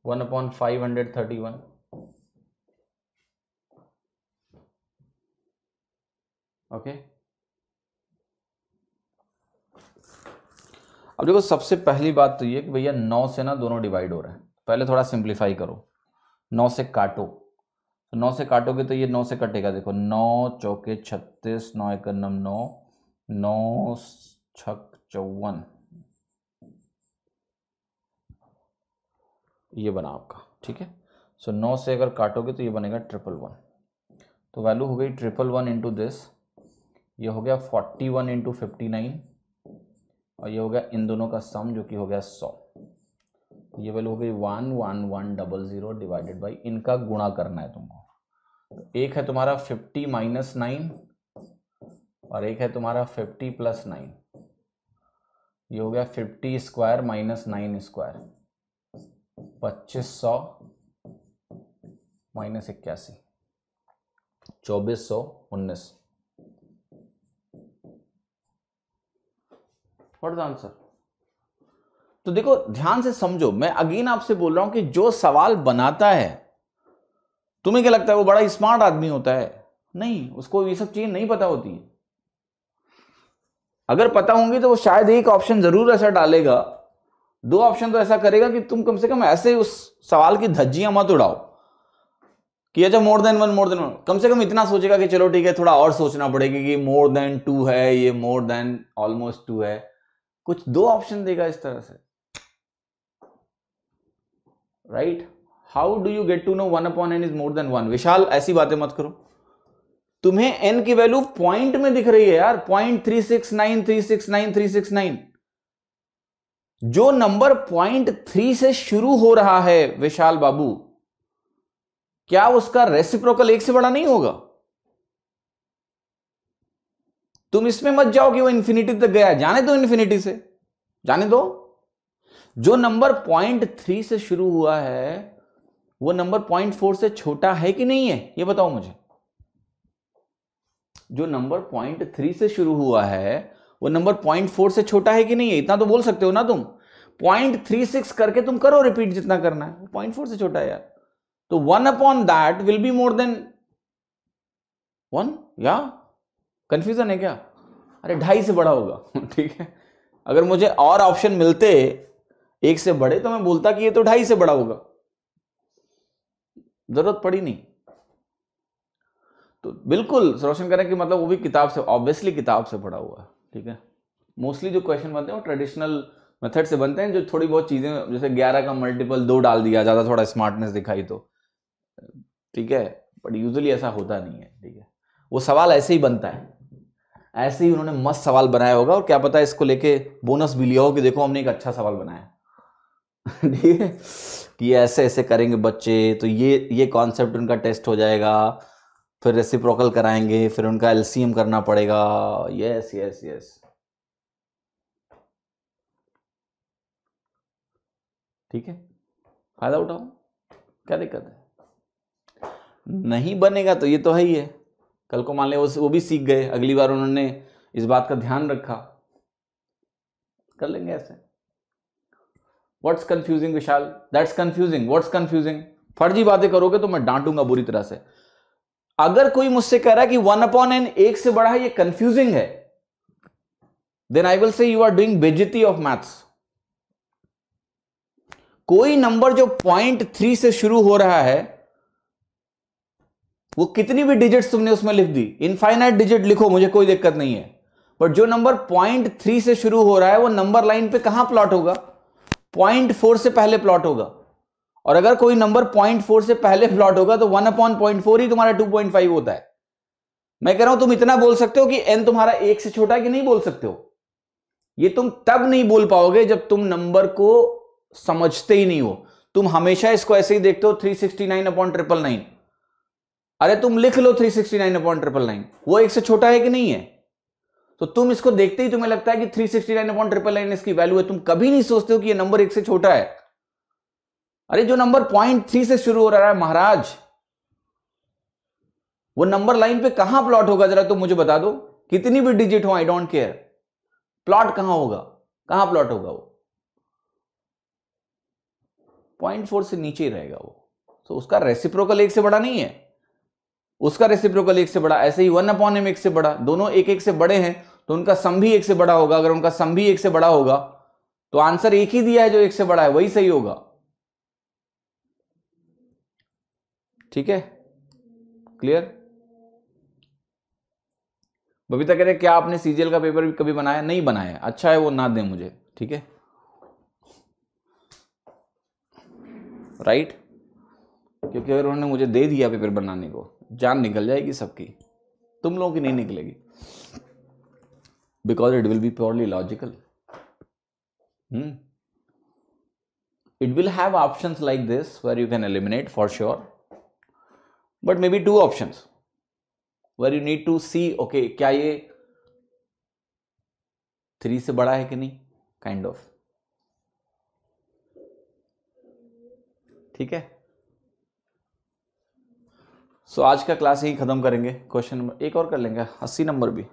1 upon 531। Okay, अब देखो सबसे पहली बात तो ये कि भैया 9 से ना दोनों डिवाइड हो रहे हैं। पहले थोड़ा सिंप्लीफाई करो, 9 से काटो, तो 9 से काटोगे तो ये 9 से कटेगा। देखो 9 चौके 36, 9 एक 9, 9 छक 54, ये बना आपका। ठीक है, सो 9 से अगर काटोगे तो ये बनेगा 111। तो वैल्यू हो गई 111 इंटू दिस, ये हो गया 41 इंटू 59, और ये हो गया इन दोनों का सम जो कि हो गया 100। ये वैल्यू हो गई 11100 डिवाइडेड बाई, इनका गुणा करना है तुमको। तो एक है तुम्हारा 50 माइनस 9 और एक है तुम्हारा 50 प्लस 9। ये हो गया 50 square minus 9 square, 2500 minus 81, 2419। What is answer? तो देखो ध्यान से समझो, मैं अगेन आपसे बोल रहा हूं कि जो सवाल बनाता है, तुम्हें क्या लगता है वो बड़ा स्मार्ट आदमी होता है? नहीं, उसको ये सब चीजें नहीं पता होती है। अगर पता होंगी तो वो शायद एक ऑप्शन जरूर ऐसा डालेगा, 2 ऑप्शन तो ऐसा करेगा कि तुम कम से कम ऐसे उस सवाल की धज्जियां मत उड़ाओ कि अच्छा मोर देन वन। कम से कम इतना सोचेगा कि चलो ठीक है, थोड़ा और सोचना पड़ेगा कि मोर देन 2 है, ये मोर देन ऑलमोस्ट 2 है, कुछ 2 ऑप्शन देगा इस तरह से। Right, how do you get to know 1 upon n is more than 1? Vishal ऐसी बातें मत करो, तुम्हें n की वैल्यू पॉइंट में दिख रही है यार, 0.369369। जो नंबर 0.3 से शुरू हो रहा है विशाल बाबू, क्या उसका रेसिप्रोकल 1 से बड़ा नहीं होगा? तुम इसमें मत जाओ कि वो इंफिनिटी तक गया, जाने दो, इंफिनिटी से जाने दो। जो नंबर 0.3 से शुरू हुआ है वो नंबर 0.4 से छोटा है कि नहीं है, ये बताओ मुझे। जो नंबर 0.3 से शुरू हुआ है वो नंबर 0.4 से छोटा है कि नहीं है, इतना तो बोल सकते हो ना तुम। 0.36 करके तुम करो रिपीट जितना करना है, 0.4 से छोटा है यार। तो 1 upon that will be more than 1, या कंफ्यूजन है क्या? अरे 2.5 से बड़ा होगा। ठीक है, अगर मुझे और ऑप्शन मिलते 1 से बड़े तो मैं बोलता कि ये तो 2.5 से बड़ा होगा, जरूरत पड़ी नहीं। तो बिल्कुल रोशन करें कि मतलब वो भी किताब से, ऑब्वियसली किताब से पढ़ा हुआ है। ठीक है, मोस्टली जो क्वेश्चन बनते हैं वो ट्रेडिशनल मेथड से बनते हैं, जो थोड़ी बहुत चीजें जैसे 11 का मल्टीपल 2 डाल दिया, ज्यादा थोड़ा स्मार्टनेस दिखाई तो ठीक है, बट यूजुअली ऐसा होता नहीं है। ठीक है, वो सवाल ऐसे ही बनता है, ऐसे ही उन्होंने मस्त सवाल बनाया होगा, और क्या पता इसको लेके बोनस भी लिया हो कि देखो हमने एक अच्छा सवाल बनाया। ठीक है, कि ऐसे ऐसे करेंगे बच्चे तो ये कॉन्सेप्ट उनका टेस्ट हो जाएगा, फिर रेसिप्रोकल कराएंगे, फिर उनका एलसीएम करना पड़ेगा। यस यस यस, ठीक है, फायदा उठाओ, क्या दिक्कत है? नहीं बनेगा तो ये तो है ही है, कल को मान ले वो भी सीख गए, अगली बार उन्होंने इस बात का ध्यान रखा, कर लेंगे ऐसे। What's confusing Vishal? That's confusing. What's confusing? फर्जी बातें करोगे तो मैं डांटूंगा बुरी तरह से। अगर कोई मुझसे कह रहा है कि 1 अपॉन n 1 से बड़ा है, ये कंफ्यूजिंग है, then I will say you are doing बेइज्जती ऑफ मैथ्स। कोई नंबर जो 0.3 से शुरू हो रहा है, वो कितनी भी डिजिट्स तुमने उसमें लिख दी, इनफाइनाइट डिजिट लिखो, मुझे कोई दिक्कत नहीं है, बट जो नंबर 0.3 से शुरू हो रहा है वो नंबर लाइन पे कहां प्लॉट होगा? 0.4 से पहले प्लॉट होगा, और अगर कोई नंबर 0.4 से पहले प्लॉट होगा तो 1/0.4 ही तुम्हारा 2.5 होता है। मैं कह रहा हूं तुम इतना बोल सकते हो कि n तुम्हारा 1 से छोटा है कि नहीं बोल सकते हो। ये तुम तब नहीं बोल पाओगे जब तुम नंबर को समझते ही नहीं हो। तुम हमेशा इसको ऐसे ही देखते हो 369/999। अरे तुम लिख लो 369/999, वो 1 से छोटा है कि नहीं है। तो तुम इसको देखते ही तुम्हें लगता है कि 369/999 इसकी वैल्यू है। तुम कभी नहीं सोचते हो कि ये नंबर 1 से छोटा है। अरे जो नंबर 0.3 से शुरू हो रहा है महाराज, वो नंबर लाइन पे कहां प्लॉट होगा जरा तुम मुझे बता दो। कितनी भी डिजिट हो, आई डोंट केयर, प्लॉट कहां होगा, कहां प्लॉट होगा वो। 0.4 से नीचे ही रहेगा वो। तो उसका रेसिप्रोकल 1 से बड़ा नहीं है, उसका रेसिप्रोकल 1 से बड़ा। ऐसे ही 1/m 1 से बड़ा, दोनों 1 से बड़े हैं तो उनका सम भी 1 से बड़ा होगा। अगर उनका सम भी 1 से बड़ा होगा तो आंसर एक ही दिया है जो 1 से बड़ा है, वही सही होगा। ठीक है, क्लियर। बबीता कह रहे क्या आपने सीजीएल का पेपर भी कभी बनाया? नहीं बनाया। अच्छा है वो ना दें मुझे, ठीक है, राइट। क्योंकि अगर उन्होंने मुझे दे दिया पेपर बनाने को, जान निकल जाएगी सबकी, तुम लोगों की नहीं निकलेगी, because it will B purely logical. It will have options like this where you can eliminate for sure, but maybe 2 options where you need to see, okay, क्या ये 3 से बड़ा है कि नहीं, kind of। ठीक है, सो आज का क्लास यही खत्म करेंगे। क्वेश्चन नंबर एक और कर लेंगे, 80 नंबर भी।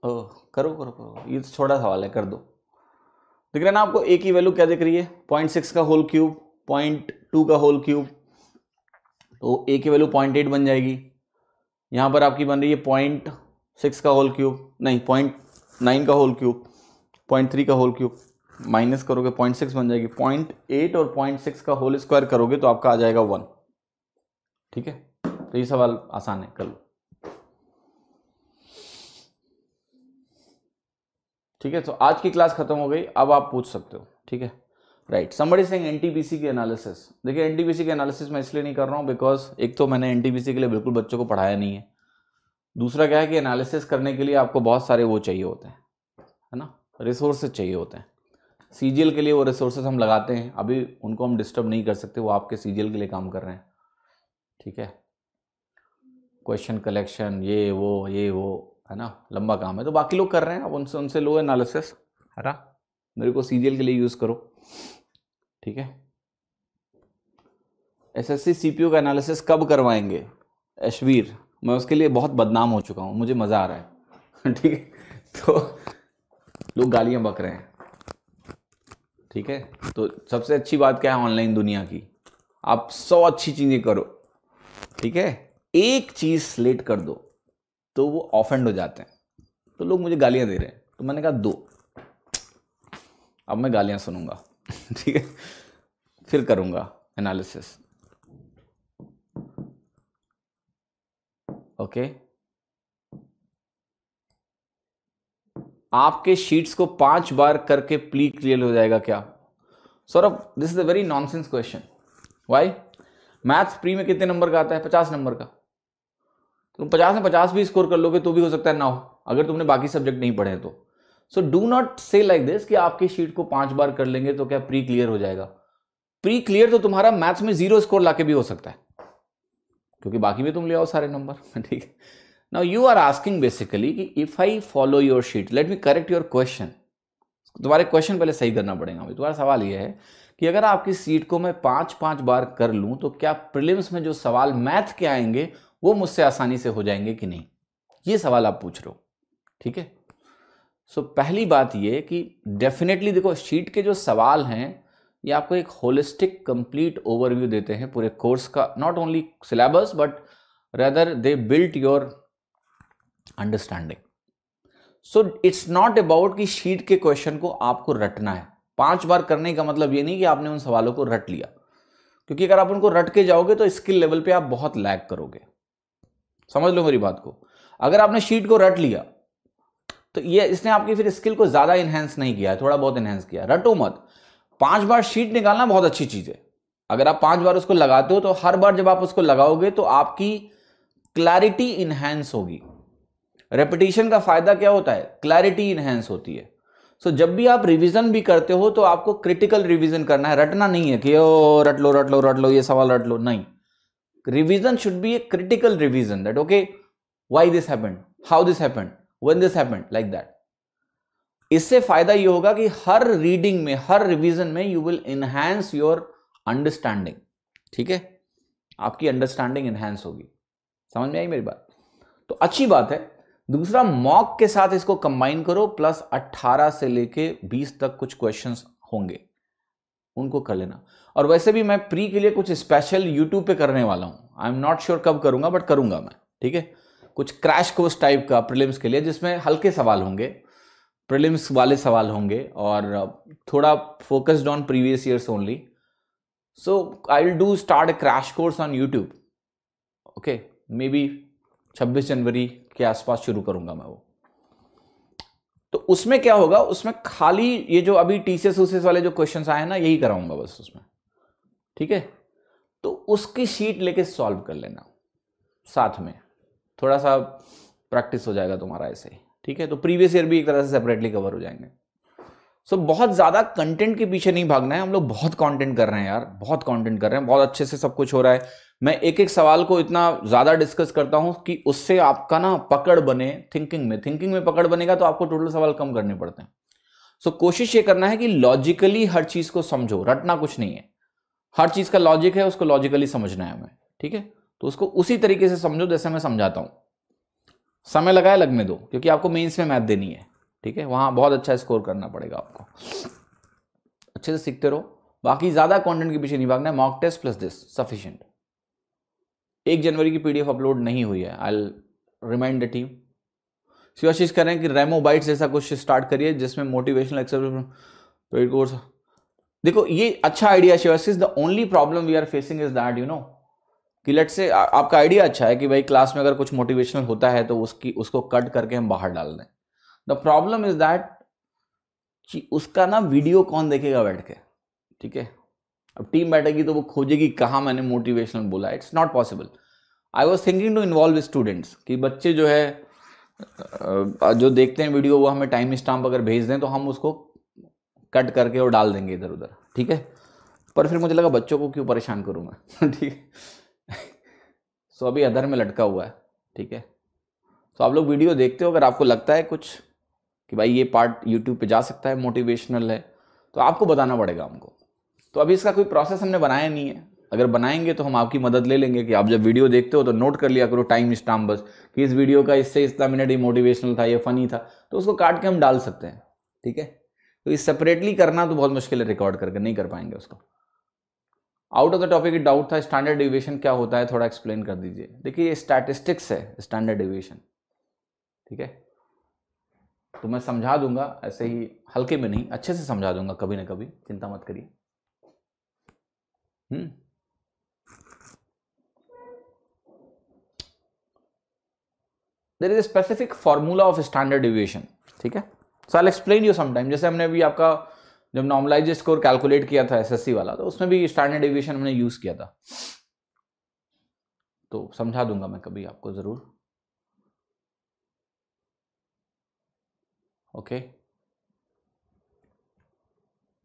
ओह करो करो करो, ये तो छोटा सवाल है, कर दो। दिख रहा है ना आपको ए की वैल्यू क्या दिख रही है? 0.6 का होल क्यूब, 0.2 का होल क्यूब, तो ए की वैल्यू 0.8 बन जाएगी। यहां पर आपकी बन रही है 0.6 का होल क्यूब, नहीं 0.9 का होल क्यूब, 0.3 का होल क्यूब, माइनस करोगे 0.6 बन जाएगी। 0.8 और 0.6 का होल स्क्वायर करोगे तो आपका आ जाएगा 1। ठीक है, तो ये सवाल आसान है, कर लो। ठीक है, तो आज की क्लास खत्म हो गई, अब आप पूछ सकते हो। ठीक है, राइट। समबडी सेइंग एनटीपीसी की एनालिसिस। देखिए एनटीपीसी की एनालिसिस मैं इसलिए नहीं कर रहा हूँ बिकॉज एक तो मैंने एनटीपीसी के लिए बिल्कुल बच्चों को पढ़ाया नहीं है, दूसरा क्या है कि एनालिसिस करने के लिए आपको बहुत सारे वो चाहिए होते हैं, है ना, रिसोर्सेज चाहिए होते हैं। सीजीएल के लिए वो रिसोर्सेज हम लगाते हैं, अभी उनको हम डिस्टर्ब नहीं कर सकते, वो आपके सीजीएल के लिए काम कर रहे हैं। ठीक है, क्वेश्चन कलेक्शन ये वो है ना, लंबा काम है, तो बाकी लोग कर रहे हैं, अब उनसे लो एनालिसिस, है ना, मेरे को सीजीएल के लिए यूज़ करो। ठीक है, एसएससी सीपीयू का एनालिसिस कब करवाएंगे? ऐशवीर, मैं उसके लिए बहुत बदनाम हो चुका हूँ, मुझे मज़ा आ रहा है। ठीक है, तो लोग गालियाँ बक रहे हैं। ठीक है, तो सबसे अच्छी बात क्या है ऑनलाइन दुनिया की, आप 100 अच्छी चीज़ें करो, ठीक है, एक चीज़ स्लेट कर दो तो वो ऑफेंड हो जाते हैं, तो लोग मुझे गालियाँ दे रहे हैं, तो मैंने कहा दो, अब मैं गालियाँ सुनूंगा। ठीक है, फिर करूँगा एनालिसिस। ओके, आपके शीट्स को 5 बार करके प्री क्लियर हो जाएगा क्या? Saurabh, this is a very nonsense question. Why? Maths pre में कितने नंबर का आता है? 50 नंबर का। तुम 50 में 50 भी स्कोर कर लोगे तो भी हो सकता है ना हो, अगर तुमने बाकी सब्जेक्ट नहीं पढ़े तो। सो डू नॉट से लाइक दिस कि आपकी शीट को 5 बार कर लेंगे तो क्या प्री क्लियर हो जाएगा। प्री क्लियर तो तुम्हारा मैथ्स में 0 स्कोर लाके भी हो सकता है, क्योंकि बाकी में तुम ले आओ सारे नंबर। ठीक है, now you are asking basically कि if I follow your sheet, let me correct your question. तुम्हारे क्वेश्चन पहले सही करना पड़ेगा। तुम्हारा सवाल यह है कि अगर आपकी सीट को मैं 5 बार कर लूं तो क्या प्रीलिम्स में जो सवाल मैथ के आएंगे वो मुझसे आसानी से हो जाएंगे कि नहीं, ये सवाल आप पूछ रहे हो। ठीक है, सो पहली बात ये कि डेफिनेटली देखो, शीट के जो सवाल हैं ये आपको एक होलिस्टिक कंप्लीट ओवरव्यू देते हैं पूरे कोर्स का, not only syllabus but rather they built your understanding. So it's not about कि शीट के क्वेश्चन को आपको रटना है। 5 बार करने का मतलब ये नहीं कि आपने उन सवालों को रट लिया, क्योंकि अगर आप उनको रट के जाओगे तो स्किल लेवल पे आप बहुत लैग करोगे। समझ लो मेरी बात को, अगर आपने शीट को रट लिया तो ये इसने आपकी फिर स्किल को ज्यादा इनहेंस नहीं किया है, थोड़ा बहुत इनहेंस किया। रटो मत, 5 बार शीट निकालना बहुत अच्छी चीज है। अगर आप 5 बार उसको लगाते हो तो हर बार जब आप उसको लगाओगे तो आपकी क्लैरिटी इनहेंस होगी। रेपिटेशन का फायदा क्या होता है? क्लैरिटी इनहेंस होती है। सो जब भी आप रिवीजन भी करते हो तो आपको क्रिटिकल रिवीजन करना है, रटना नहीं है कि ओ रट लो रट लो रट लो, ये सवाल रट लो, नहीं। Revision should be a critical revision, that okay why this happened, how this happened, when this happened, like that. इससे फायदा ये होगा कि हर रीडिंग में, हर रिवीजन में you will enhance your understanding. ठीक है, आपकी अंडरस्टैंडिंग इनहैंस होगी। समझ में आई मेरी बात? तो अच्छी बात है। दूसरा, मॉक के साथ इसको कंबाइन करो, प्लस 18 से लेके 20 तक कुछ क्वेश्चंस होंगे, उनको कर लेना। और वैसे भी मैं प्री के लिए कुछ स्पेशल यूट्यूब पे करने वाला हूं। आई एम नॉट श्योर कब करूंगा, बट करूंगा मैं। ठीक है, कुछ क्रैश कोर्स टाइप का प्रीलिम्स के लिए, जिसमें हल्के सवाल होंगे, प्रीलिम्स वाले सवाल होंगे, और थोड़ा focused on previous years only. So I will do start a crash course on YouTube. Okay, may be 26 जनवरी के आसपास शुरू करूंगा मैं वो। तो उसमें क्या होगा, उसमें खाली ये जो अभी टीसीएस ऊसीएस वाले जो क्वेश्चंस आए हैं ना, यही कराऊंगा बस उसमें। ठीक है, तो उसकी शीट लेके सॉल्व कर लेना साथ में, थोड़ा सा प्रैक्टिस हो जाएगा तुम्हारा ऐसे ही। ठीक है, तो प्रीवियस ईयर भी एक तरह से सेपरेटली कवर हो जाएंगे। सो बहुत ज्यादा कंटेंट के पीछे नहीं भागना है। हम लोग बहुत कंटेंट कर रहे हैं यार, बहुत कंटेंट कर रहे हैं, बहुत अच्छे से सब कुछ हो रहा है। मैं एक एक सवाल को इतना ज्यादा डिस्कस करता हूं कि उससे आपका ना पकड़ बने थिंकिंग में पकड़ बनेगा, तो आपको टोटल सवाल कम करने पड़ते हैं। सो कोशिश ये करना है कि लॉजिकली हर चीज को समझो, रटना कुछ नहीं है। हर चीज का लॉजिक है, उसको लॉजिकली समझना है हमें। ठीक है, तो उसको उसी तरीके से समझो जैसे मैं समझाता हूं। समय लगाए लगने दो, क्योंकि आपको मेंस में मैथ देनी है। ठीक है, वहां बहुत अच्छा स्कोर करना पड़ेगा आपको। अच्छे से सीखते रहो, बाकी ज्यादा कंटेंट के पीछे नहीं भागना है। Mock test plus this sufficient. 1 जनवरी की पीडीएफ अपलोड नहीं हुई है, I remind the team. Shivashish कह रहे हैं कि रेमो बाइट्स जैसा कुछ स्टार्ट करिए जिसमें मोटिवेशनल एक्सरसाइज कोर्स। देखो ये अच्छा idea Shivashish. The only problem we are facing is that कि लेट्स से आपका आइडिया अच्छा है कि भाई क्लास में अगर कुछ मोटिवेशनल होता है तो उसको कट करके हम बाहर डाल दें। द प्रॉब्लम इज दैट कि उसका ना वीडियो कौन देखेगा बैठ के। ठीक है, अब टीम बैठेगी तो वो खोजेगी कहाँ मैंने मोटिवेशनल बोला। It's not possible. I was thinking to involve students, कि बच्चे जो है जो देखते हैं वीडियो, वो हमें टाइम स्टाम्प अगर भेज दें तो हम उसको कट करके और डाल देंगे इधर उधर। ठीक है, पर फिर मुझे लगा बच्चों को क्यों परेशान करूँ मैं। ठीक है, सो अभी अधर में लटका हुआ है। ठीक है, तो आप लोग वीडियो देखते हो, अगर आपको लगता है कुछ कि भाई ये पार्ट यूट्यूब पे जा सकता है, मोटिवेशनल है, तो आपको बताना पड़ेगा हमको। तो अभी इसका कोई प्रोसेस हमने बनाया नहीं है। अगर बनाएंगे तो हम आपकी मदद ले लेंगे कि आप जब वीडियो देखते हो तो नोट कर लिया करो टाइम स्टाम्प बस, कि इस वीडियो का इससे इतना मिनट ये मोटिवेशनल था, ये फनी था, तो उसको काट के हम डाल सकते हैं। ठीक है, तो इस सेपरेटली करना तो बहुत मुश्किल है, रिकॉर्ड करके नहीं कर पाएंगे उसको। आउट ऑफ द टॉपिक एक डाउट था, स्टैंडर्ड डिविएशन क्या होता है, थोड़ा एक्सप्लेन कर दीजिए। देखिए ये स्टैटिस्टिक्स है, स्टैंडर्ड डिविएशन। ठीक है, तो मैं समझा दूंगा ऐसे ही, हल्के में नहीं, अच्छे से समझा दूंगा कभी ना कभी, चिंता मत करिए। There is a specific formula of standard deviation. ठीक है, so I will explain you sometime. जैसे हमने अभी आपका जब नॉर्मलाइज्ड स्कोर कैलकुलेट किया था एसएससी वाला, तो उसमें भी स्टैंडर्ड डिविएशन हमने यूज किया था, तो समझा दूंगा मैं कभी आपको जरूर। ओके,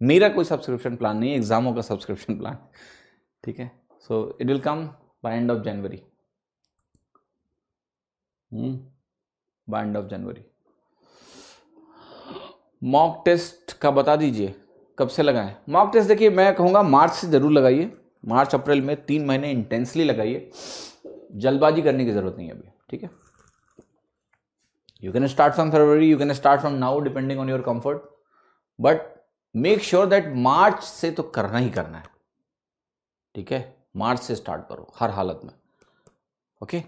मेरा कोई सब्सक्रिप्शन प्लान नहीं है, एग्जामों का सब्सक्रिप्शन प्लान। ठीक है, so it will come by end of January. By end of January. Mock test का बता दीजिए कब से लगाएं मॉक टेस्ट। देखिए मैं कहूँगा मार्च से जरूर लगाइए, मार्च अप्रैल में 3 महीने इंटेंसली लगाइए, जल्दबाजी करने की जरूरत नहीं है अभी। ठीक है, you can start from February, you can start from now depending on your comfort, but make sure that March से तो करना ही करना है। ठीक है, मार्च से स्टार्ट करो हर हालत में। ओके,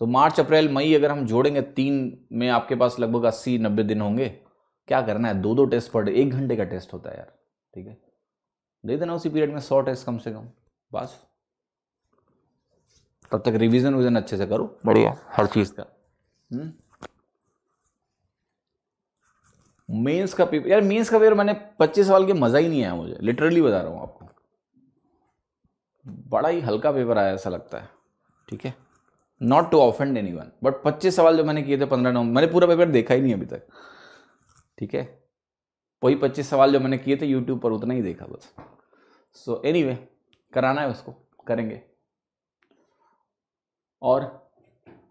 सो मार्च अप्रैल मई अगर हम जोड़ेंगे 3 में आपके पास लगभग 80-90 दिन होंगे। क्या करना है, 2-2 टेस्ट पर डे, 1 घंटे का टेस्ट होता है यार। ठीक है, दे देना उसी पीरियड में 100 टेस्ट कम से कम, बस। तब तक रिवीजन अच्छे से करो, बढ़िया हर चीज का। मेंस का पेपर, यार मेंस का पेपर मैंने 25 सवाल के मज़ा ही नहीं आया मुझे, लिटरली बता रहा हूँ आपको, बड़ा ही हल्का पेपर आया ऐसा लगता है, ठीक है, not to offend anyone, but 25 सवाल जो मैंने किए थे 15 नवंबर, मैंने पूरा पेपर देखा ही नहीं अभी तक, ठीक है, वही 25 सवाल जो मैंने किए थे यूट्यूब पर उतना ही देखा बस। सो एनीवे कराना है उसको, करेंगे, और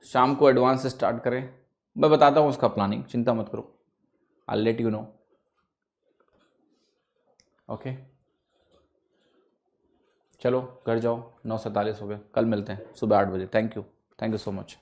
शाम को एडवांस स्टार्ट करें, मैं बताता हूँ उसका प्लानिंग, चिंता मत करो, I let you know, okay. चलो घर जाओ, 9:47 हो गए, कल मिलते हैं सुबह 8 बजे। Thank you so much.